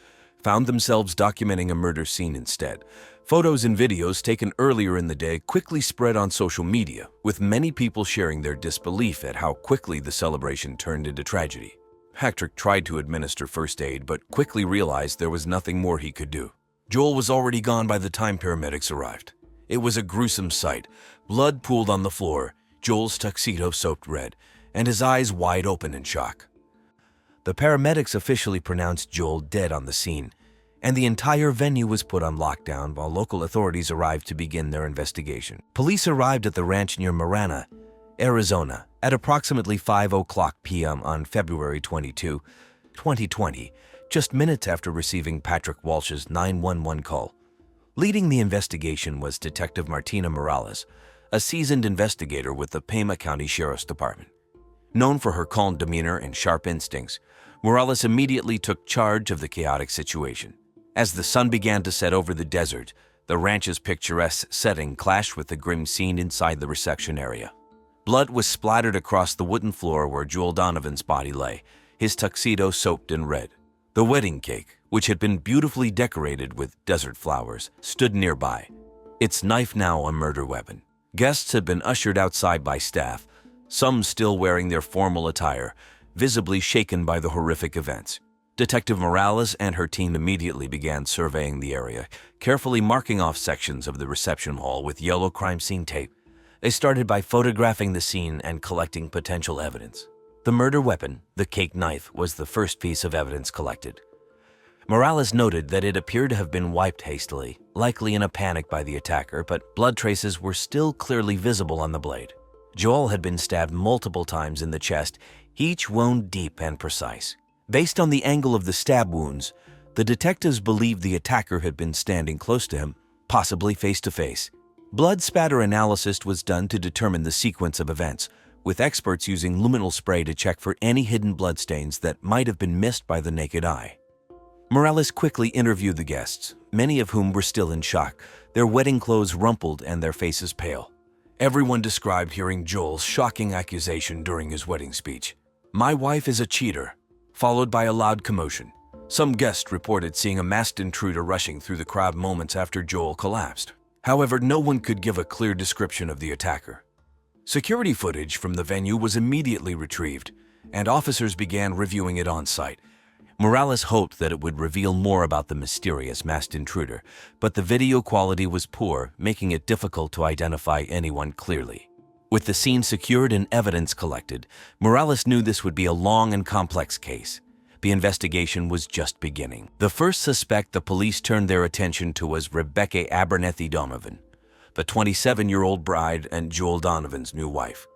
found themselves documenting a murder scene instead. Photos and videos taken earlier in the day quickly spread on social media, with many people sharing their disbelief at how quickly the celebration turned into tragedy. Patrick tried to administer first aid, but quickly realized there was nothing more he could do. Joel was already gone by the time paramedics arrived. It was a gruesome sight. Blood pooled on the floor, Joel's tuxedo soaked red, and his eyes wide open in shock. The paramedics officially pronounced Joel dead on the scene, and the entire venue was put on lockdown while local authorities arrived to begin their investigation. Police arrived at the ranch near Marana, Arizona, at approximately 5:00 p.m. on February 22, 2020, just minutes after receiving Patrick Walsh's 911 call. Leading the investigation was Detective Martina Morales, a seasoned investigator with the Pima County Sheriff's Department. Known for her calm demeanor and sharp instincts, Morales immediately took charge of the chaotic situation. As the sun began to set over the desert, the ranch's picturesque setting clashed with the grim scene inside the reception area. Blood was splattered across the wooden floor where Joel Donovan's body lay, his tuxedo soaked in red. The wedding cake, which had been beautifully decorated with desert flowers, stood nearby, its knife now a murder weapon. Guests had been ushered outside by staff, some still wearing their formal attire, visibly shaken by the horrific events. Detective Morales and her team immediately began surveying the area, carefully marking off sections of the reception hall with yellow crime scene tape. They started by photographing the scene and collecting potential evidence. The murder weapon, the cake knife, was the first piece of evidence collected. Morales noted that it appeared to have been wiped hastily, likely in a panic by the attacker, but blood traces were still clearly visible on the blade. Joel had been stabbed multiple times in the chest, each wound deep and precise. Based on the angle of the stab wounds, the detectives believed the attacker had been standing close to him, possibly face to face. Blood spatter analysis was done to determine the sequence of events, with experts using luminol spray to check for any hidden bloodstains that might have been missed by the naked eye. Morales quickly interviewed the guests, many of whom were still in shock, their wedding clothes rumpled and their faces pale. Everyone described hearing Joel's shocking accusation during his wedding speech. "My wife is a cheater," followed by a loud commotion. Some guests reported seeing a masked intruder rushing through the crowd moments after Joel collapsed. However, no one could give a clear description of the attacker. Security footage from the venue was immediately retrieved, and officers began reviewing it on site. Morales hoped that it would reveal more about the mysterious masked intruder, but the video quality was poor, making it difficult to identify anyone clearly. With the scene secured and evidence collected, Morales knew this would be a long and complex case. The investigation was just beginning. The first suspect the police turned their attention to was Rebecca Abernethy Donovan, the 27-year-old bride and Joel Donovan's new wife.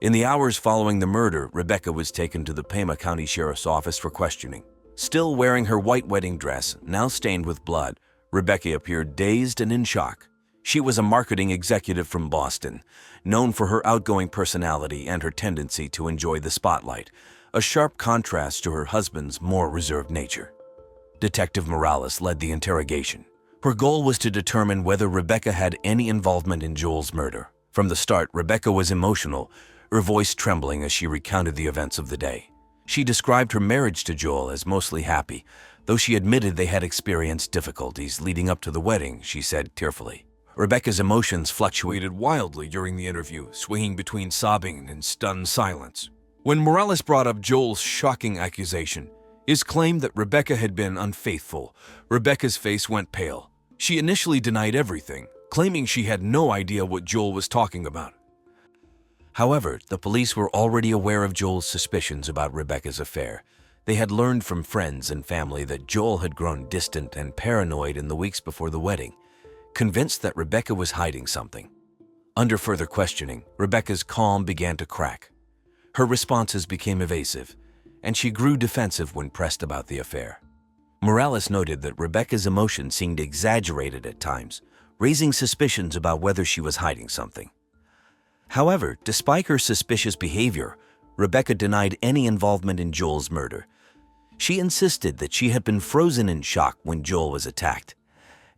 In the hours following the murder, Rebecca was taken to the Pima County Sheriff's Office for questioning. Still wearing her white wedding dress, now stained with blood, Rebecca appeared dazed and in shock. She was a marketing executive from Boston, known for her outgoing personality and her tendency to enjoy the spotlight, a sharp contrast to her husband's more reserved nature. Detective Morales led the interrogation. Her goal was to determine whether Rebecca had any involvement in Joel's murder. From the start, Rebecca was emotional, her voice trembling as she recounted the events of the day. She described her marriage to Joel as mostly happy, though she admitted they had experienced difficulties leading up to the wedding, she said tearfully. Rebecca's emotions fluctuated wildly during the interview, swinging between sobbing and stunned silence. When Morales brought up Joel's shocking accusation, his claim that Rebecca had been unfaithful, Rebecca's face went pale. She initially denied everything, claiming she had no idea what Joel was talking about. However, the police were already aware of Joel's suspicions about Rebecca's affair. They had learned from friends and family that Joel had grown distant and paranoid in the weeks before the wedding, convinced that Rebecca was hiding something. Under further questioning, Rebecca's calm began to crack. Her responses became evasive, and she grew defensive when pressed about the affair. Morales noted that Rebecca's emotions seemed exaggerated at times, raising suspicions about whether she was hiding something. However, despite her suspicious behavior, Rebecca denied any involvement in Joel's murder. She insisted that she had been frozen in shock when Joel was attacked,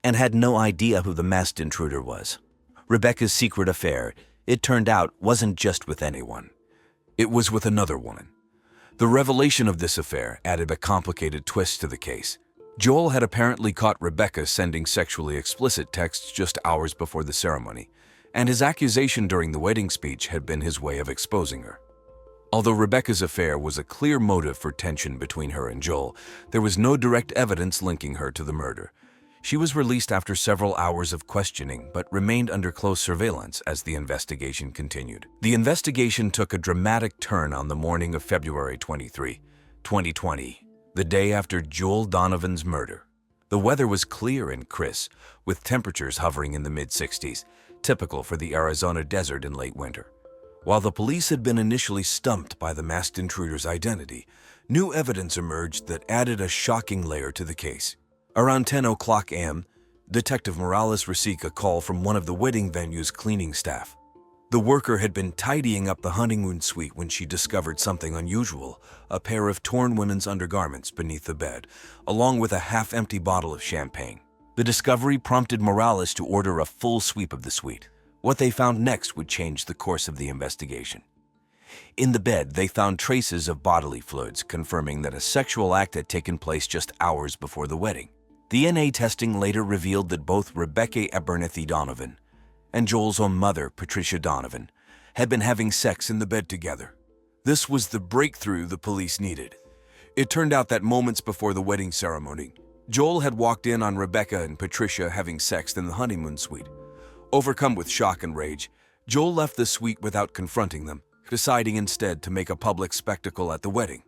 and had no idea who the masked intruder was. Rebecca's secret affair, it turned out, wasn't just with anyone. It was with another woman. The revelation of this affair added a complicated twist to the case. Joel had apparently caught Rebecca sending sexually explicit texts just hours before the ceremony, and his accusation during the wedding speech had been his way of exposing her. Although Rebecca's affair was a clear motive for tension between her and Joel, there was no direct evidence linking her to the murder. She was released after several hours of questioning, but remained under close surveillance as the investigation continued. The investigation took a dramatic turn on the morning of February 23, 2020, the day after Joel Donovan's murder. The weather was clear and crisp, with temperatures hovering in the mid-60s, typical for the Arizona desert in late winter. While the police had been initially stumped by the masked intruder's identity, new evidence emerged that added a shocking layer to the case. Around 10:00 a.m., Detective Morales received a call from one of the wedding venue's cleaning staff. The worker had been tidying up the honeymoon suite when she discovered something unusual, a pair of torn women's undergarments beneath the bed, along with a half-empty bottle of champagne. The discovery prompted Morales to order a full sweep of the suite. What they found next would change the course of the investigation. In the bed, they found traces of bodily fluids, confirming that a sexual act had taken place just hours before the wedding. DNA testing later revealed that both Rebecca Abernethy Donovan and Joel's own mother, Patricia Donovan, had been having sex in the bed together. This was the breakthrough the police needed. It turned out that moments before the wedding ceremony, Joel had walked in on Rebecca and Patricia having sex in the honeymoon suite. Overcome with shock and rage, Joel left the suite without confronting them, deciding instead to make a public spectacle at the wedding.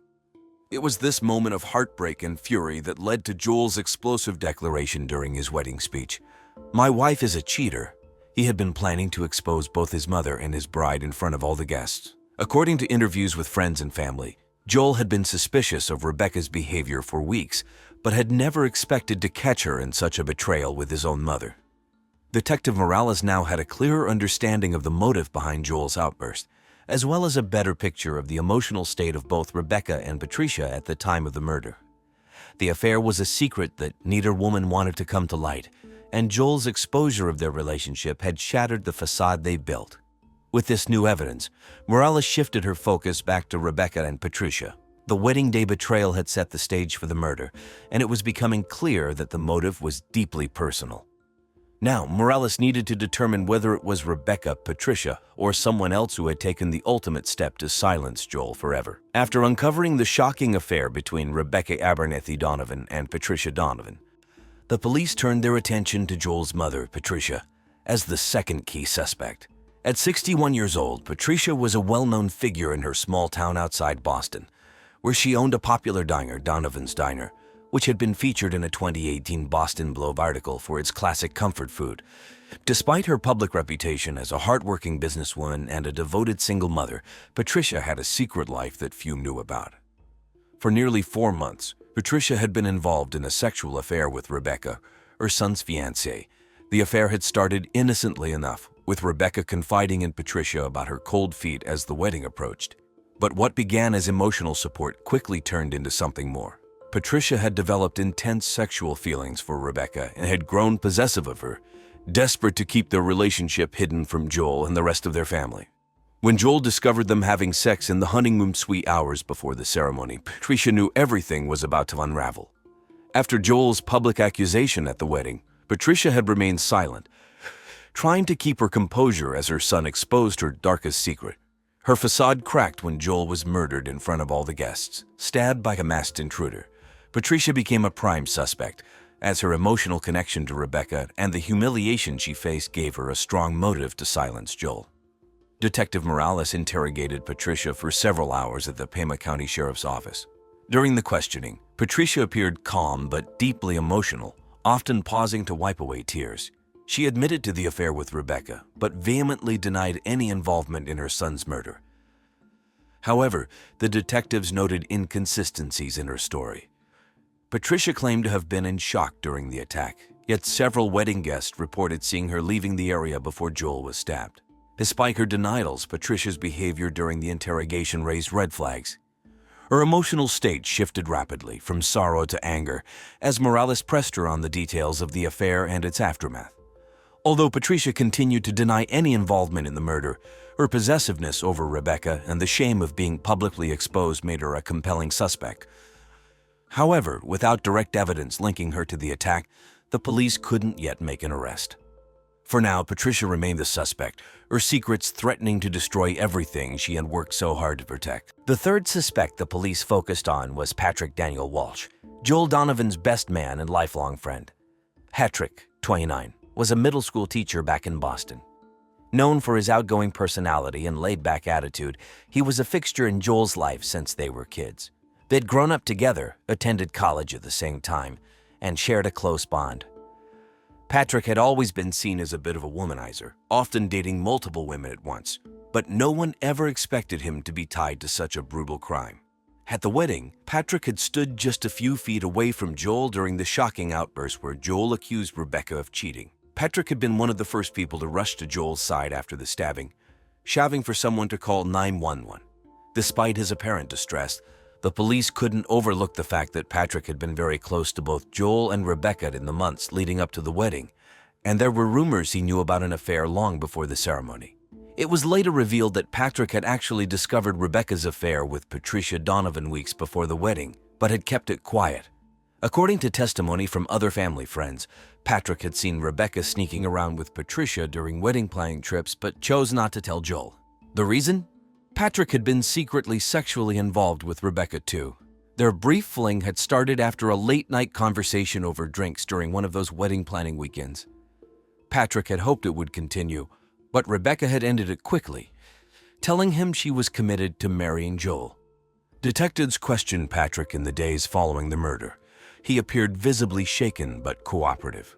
It was this moment of heartbreak and fury that led to Joel's explosive declaration during his wedding speech. "My wife is a cheater." He had been planning to expose both his mother and his bride in front of all the guests. According to interviews with friends and family, Joel had been suspicious of Rebecca's behavior for weeks, but had never expected to catch her in such a betrayal with his own mother. Detective Morales now had a clearer understanding of the motive behind Joel's outburst, as well as a better picture of the emotional state of both Rebecca and Patricia at the time of the murder. The affair was a secret that neither woman wanted to come to light, and Joel's exposure of their relationship had shattered the facade they built. With this new evidence, Morales shifted her focus back to Rebecca and Patricia. The wedding day betrayal had set the stage for the murder, and it was becoming clear that the motive was deeply personal. Now, Morales needed to determine whether it was Rebecca, Patricia, or someone else who had taken the ultimate step to silence Joel forever. After uncovering the shocking affair between Rebecca Abernethy Donovan and Patricia Donovan, the police turned their attention to Joel's mother, Patricia, as the second key suspect. At 61 years old, Patricia was a well-known figure in her small town outside Boston, where she owned a popular diner, Donovan's Diner, which had been featured in a 2018 Boston Globe article for its classic comfort food. Despite her public reputation as a hardworking businesswoman and a devoted single mother, Patricia had a secret life that few knew about. For nearly 4 months, Patricia had been involved in a sexual affair with Rebecca, her son's fiancée. The affair had started innocently enough, with Rebecca confiding in Patricia about her cold feet as the wedding approached. But what began as emotional support quickly turned into something more. Patricia had developed intense sexual feelings for Rebecca and had grown possessive of her, desperate to keep their relationship hidden from Joel and the rest of their family. When Joel discovered them having sex in the honeymoon suite hours before the ceremony, Patricia knew everything was about to unravel. After Joel's public accusation at the wedding, Patricia had remained silent, trying to keep her composure as her son exposed her darkest secret. Her facade cracked when Joel was murdered in front of all the guests, stabbed by a masked intruder. Patricia became a prime suspect, as her emotional connection to Rebecca and the humiliation she faced gave her a strong motive to silence Joel. Detective Morales interrogated Patricia for several hours at the Pima County Sheriff's Office. During the questioning, Patricia appeared calm but deeply emotional, often pausing to wipe away tears. She admitted to the affair with Rebecca, but vehemently denied any involvement in her son's murder. However, the detectives noted inconsistencies in her story. Patricia claimed to have been in shock during the attack, yet several wedding guests reported seeing her leaving the area before Joel was stabbed. Despite her denials, Patricia's behavior during the interrogation raised red flags. Her emotional state shifted rapidly, from sorrow to anger, as Morales pressed her on the details of the affair and its aftermath. Although Patricia continued to deny any involvement in the murder, her possessiveness over Rebecca and the shame of being publicly exposed made her a compelling suspect. However, without direct evidence linking her to the attack, the police couldn't yet make an arrest. For now, Patricia remained the suspect, her secrets threatening to destroy everything she had worked so hard to protect. The third suspect the police focused on was Patrick Daniel Walsh, Joel Donovan's best man and lifelong friend. Patrick, 29, was a middle school teacher back in Boston. Known for his outgoing personality and laid-back attitude, he was a fixture in Joel's life since they were kids. They'd grown up together, attended college at the same time, and shared a close bond. Patrick had always been seen as a bit of a womanizer, often dating multiple women at once, but no one ever expected him to be tied to such a brutal crime. At the wedding, Patrick had stood just a few feet away from Joel during the shocking outburst where Joel accused Rebecca of cheating. Patrick had been one of the first people to rush to Joel's side after the stabbing, shouting for someone to call 911. Despite his apparent distress, the police couldn't overlook the fact that Patrick had been very close to both Joel and Rebecca in the months leading up to the wedding, and there were rumors he knew about an affair long before the ceremony. It was later revealed that Patrick had actually discovered Rebecca's affair with Patricia Donovan weeks before the wedding, but had kept it quiet. According to testimony from other family friends, Patrick had seen Rebecca sneaking around with Patricia during wedding planning trips but chose not to tell Joel. The reason? Patrick had been secretly sexually involved with Rebecca too. Their brief fling had started after a late-night conversation over drinks during one of those wedding planning weekends. Patrick had hoped it would continue, but Rebecca had ended it quickly, telling him she was committed to marrying Joel. Detectives questioned Patrick in the days following the murder. He appeared visibly shaken but cooperative.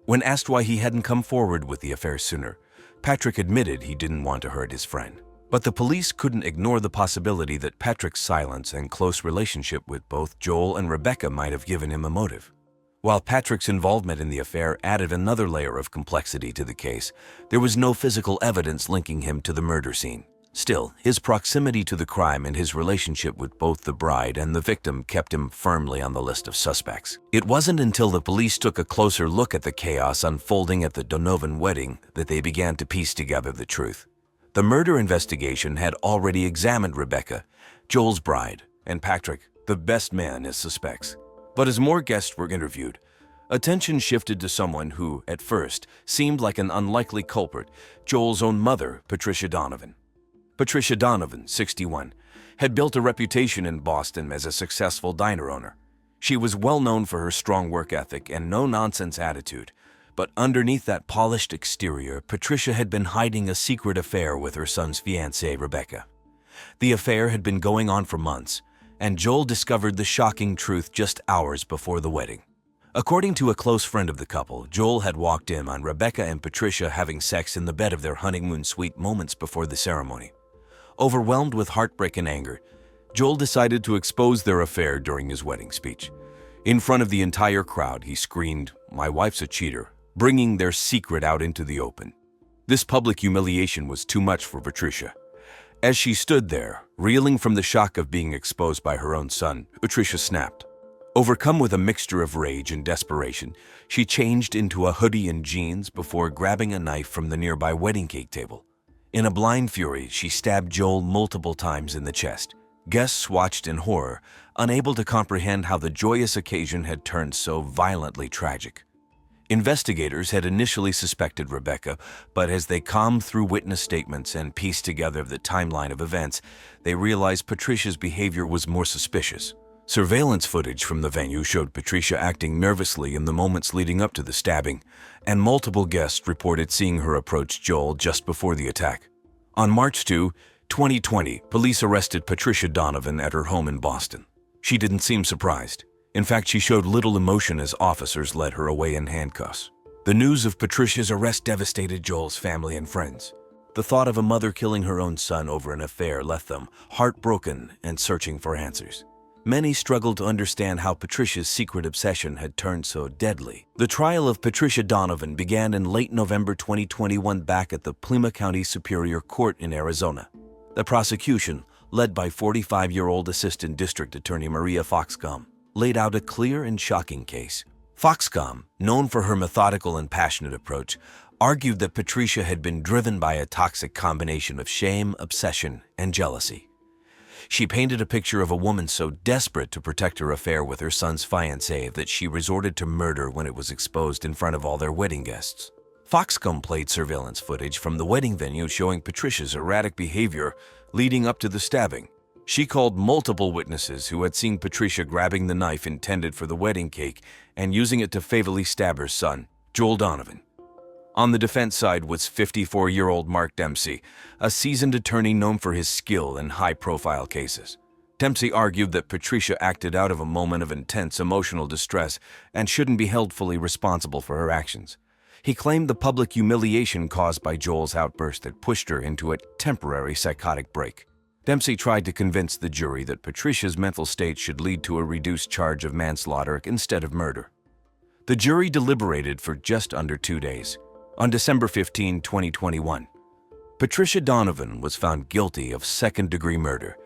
When asked why he hadn't come forward with the affair sooner, Patrick admitted he didn't want to hurt his friend. But the police couldn't ignore the possibility that Patrick's silence and close relationship with both Joel and Rebecca might have given him a motive. While Patrick's involvement in the affair added another layer of complexity to the case, there was no physical evidence linking him to the murder scene. Still, his proximity to the crime and his relationship with both the bride and the victim kept him firmly on the list of suspects. It wasn't until the police took a closer look at the chaos unfolding at the Donovan wedding that they began to piece together the truth. The murder investigation had already examined Rebecca, Joel's bride, and Patrick, the best man, as suspects. But as more guests were interviewed, Attention shifted to someone who, at first, seemed like an unlikely culprit, Joel's own mother, Patricia Donovan. Patricia Donovan, 61, had built a reputation in Boston as a successful diner owner. She was well known for her strong work ethic and no-nonsense attitude, but underneath that polished exterior, Patricia had been hiding a secret affair with her son's fiancée, Rebecca. The affair had been going on for months, and Joel discovered the shocking truth just hours before the wedding. According to a close friend of the couple, Joel had walked in on Rebecca and Patricia having sex in the bed of their honeymoon suite moments before the ceremony. Overwhelmed with heartbreak and anger, Joel decided to expose their affair during his wedding speech. In front of the entire crowd, he screamed, "My wife's a cheater," bringing their secret out into the open. This public humiliation was too much for Patricia. As she stood there, reeling from the shock of being exposed by her own son, Patricia snapped. Overcome with a mixture of rage and desperation, she changed into a hoodie and jeans before grabbing a knife from the nearby wedding cake table. In a blind fury, she stabbed Joel multiple times in the chest. Guests watched in horror, unable to comprehend how the joyous occasion had turned so violently tragic. Investigators had initially suspected Rebecca, but as they combed through witness statements and pieced together the timeline of events, they realized Patricia's behavior was more suspicious. Surveillance footage from the venue showed Patricia acting nervously in the moments leading up to the stabbing, and multiple guests reported seeing her approach Joel just before the attack. On March 2, 2020, police arrested Patricia Donovan at her home in Boston. She didn't seem surprised. In fact, she showed little emotion as officers led her away in handcuffs. The news of Patricia's arrest devastated Joel's family and friends. The thought of a mother killing her own son over an affair left them heartbroken and searching for answers. Many struggled to understand how Patricia's secret obsession had turned so deadly. The trial of Patricia Donovan began in late November 2021 back at the Pima County Superior Court in Arizona. The prosecution, led by 45-year-old Assistant District Attorney Maria Foxcomb, laid out a clear and shocking case. Foxcomb, known for her methodical and passionate approach, argued that Patricia had been driven by a toxic combination of shame, obsession, and jealousy. She painted a picture of a woman so desperate to protect her affair with her son's fiancée that she resorted to murder when it was exposed in front of all their wedding guests. Foxcomb played surveillance footage from the wedding venue showing Patricia's erratic behavior leading up to the stabbing. She called multiple witnesses who had seen Patricia grabbing the knife intended for the wedding cake and using it to fatally stab her son, Joel Donovan. On the defense side was 54-year-old Mark Dempsey, a seasoned attorney known for his skill in high-profile cases. Dempsey argued that Patricia acted out of a moment of intense emotional distress and shouldn't be held fully responsible for her actions. He claimed the public humiliation caused by Joel's outburst had pushed her into a temporary psychotic break. Dempsey tried to convince the jury that Patricia's mental state should lead to a reduced charge of manslaughter instead of murder. The jury deliberated for just under 2 days. On December 15, 2021, Patricia Donovan was found guilty of second-degree murder.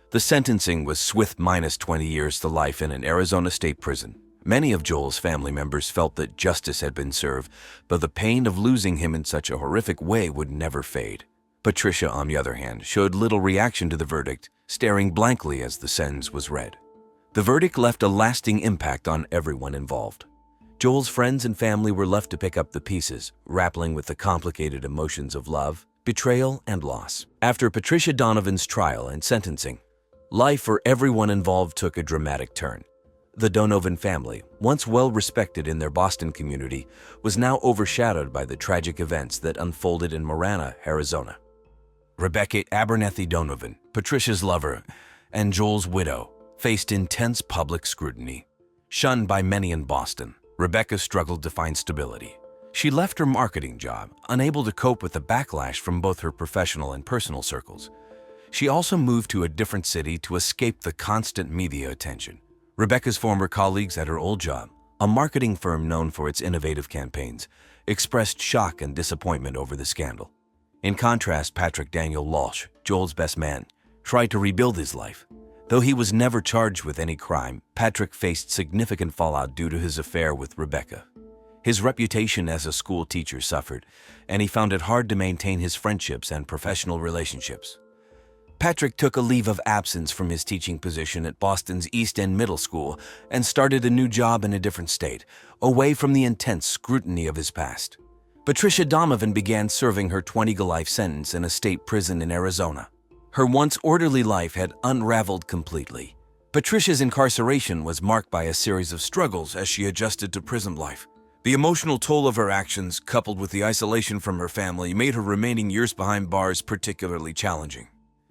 The sentencing was swift, minus 20 years to life in an Arizona state prison. Many of Joel's family members felt that justice had been served, but the pain of losing him in such a horrific way would never fade. Patricia, on the other hand, showed little reaction to the verdict, staring blankly as the sentence was read. The verdict left a lasting impact on everyone involved. Joel's friends and family were left to pick up the pieces, grappling with the complicated emotions of love, betrayal, and loss. After Patricia Donovan's trial and sentencing, life for everyone involved took a dramatic turn. The Donovan family, once well-respected in their Boston community, was now overshadowed by the tragic events that unfolded in Marana, Arizona. Rebecca Abernethy Donovan, Patricia's lover, and Joel's widow, faced intense public scrutiny. Shunned by many in Boston, Rebecca struggled to find stability. She left her marketing job, unable to cope with the backlash from both her professional and personal circles. She also moved to a different city to escape the constant media attention. Rebecca's former colleagues at her old job, a marketing firm known for its innovative campaigns, expressed shock and disappointment over the scandal. In contrast, Patrick Daniel Walsh, Joel's best man, tried to rebuild his life. Though he was never charged with any crime, Patrick faced significant fallout due to his affair with Rebecca. His reputation as a school teacher suffered, and he found it hard to maintain his friendships and professional relationships. Patrick took a leave of absence from his teaching position at Boston's East End Middle School and started a new job in a different state, away from the intense scrutiny of his past. Patricia Donovan began serving her 20-to-life sentence in a state prison in Arizona. Her once orderly life had unraveled completely. Patricia's incarceration was marked by a series of struggles as she adjusted to prison life. The emotional toll of her actions, coupled with the isolation from her family, made her remaining years behind bars particularly challenging.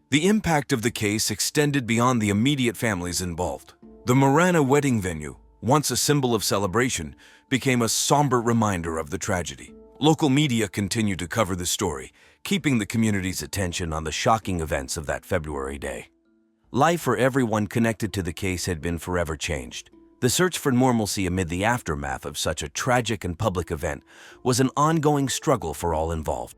The impact of the case extended beyond the immediate families involved. The Marana wedding venue, once a symbol of celebration, became a somber reminder of the tragedy. Local media continued to cover the story, keeping the community's attention on the shocking events of that February day. Life for everyone connected to the case had been forever changed. The search for normalcy amid the aftermath of such a tragic and public event was an ongoing struggle for all involved.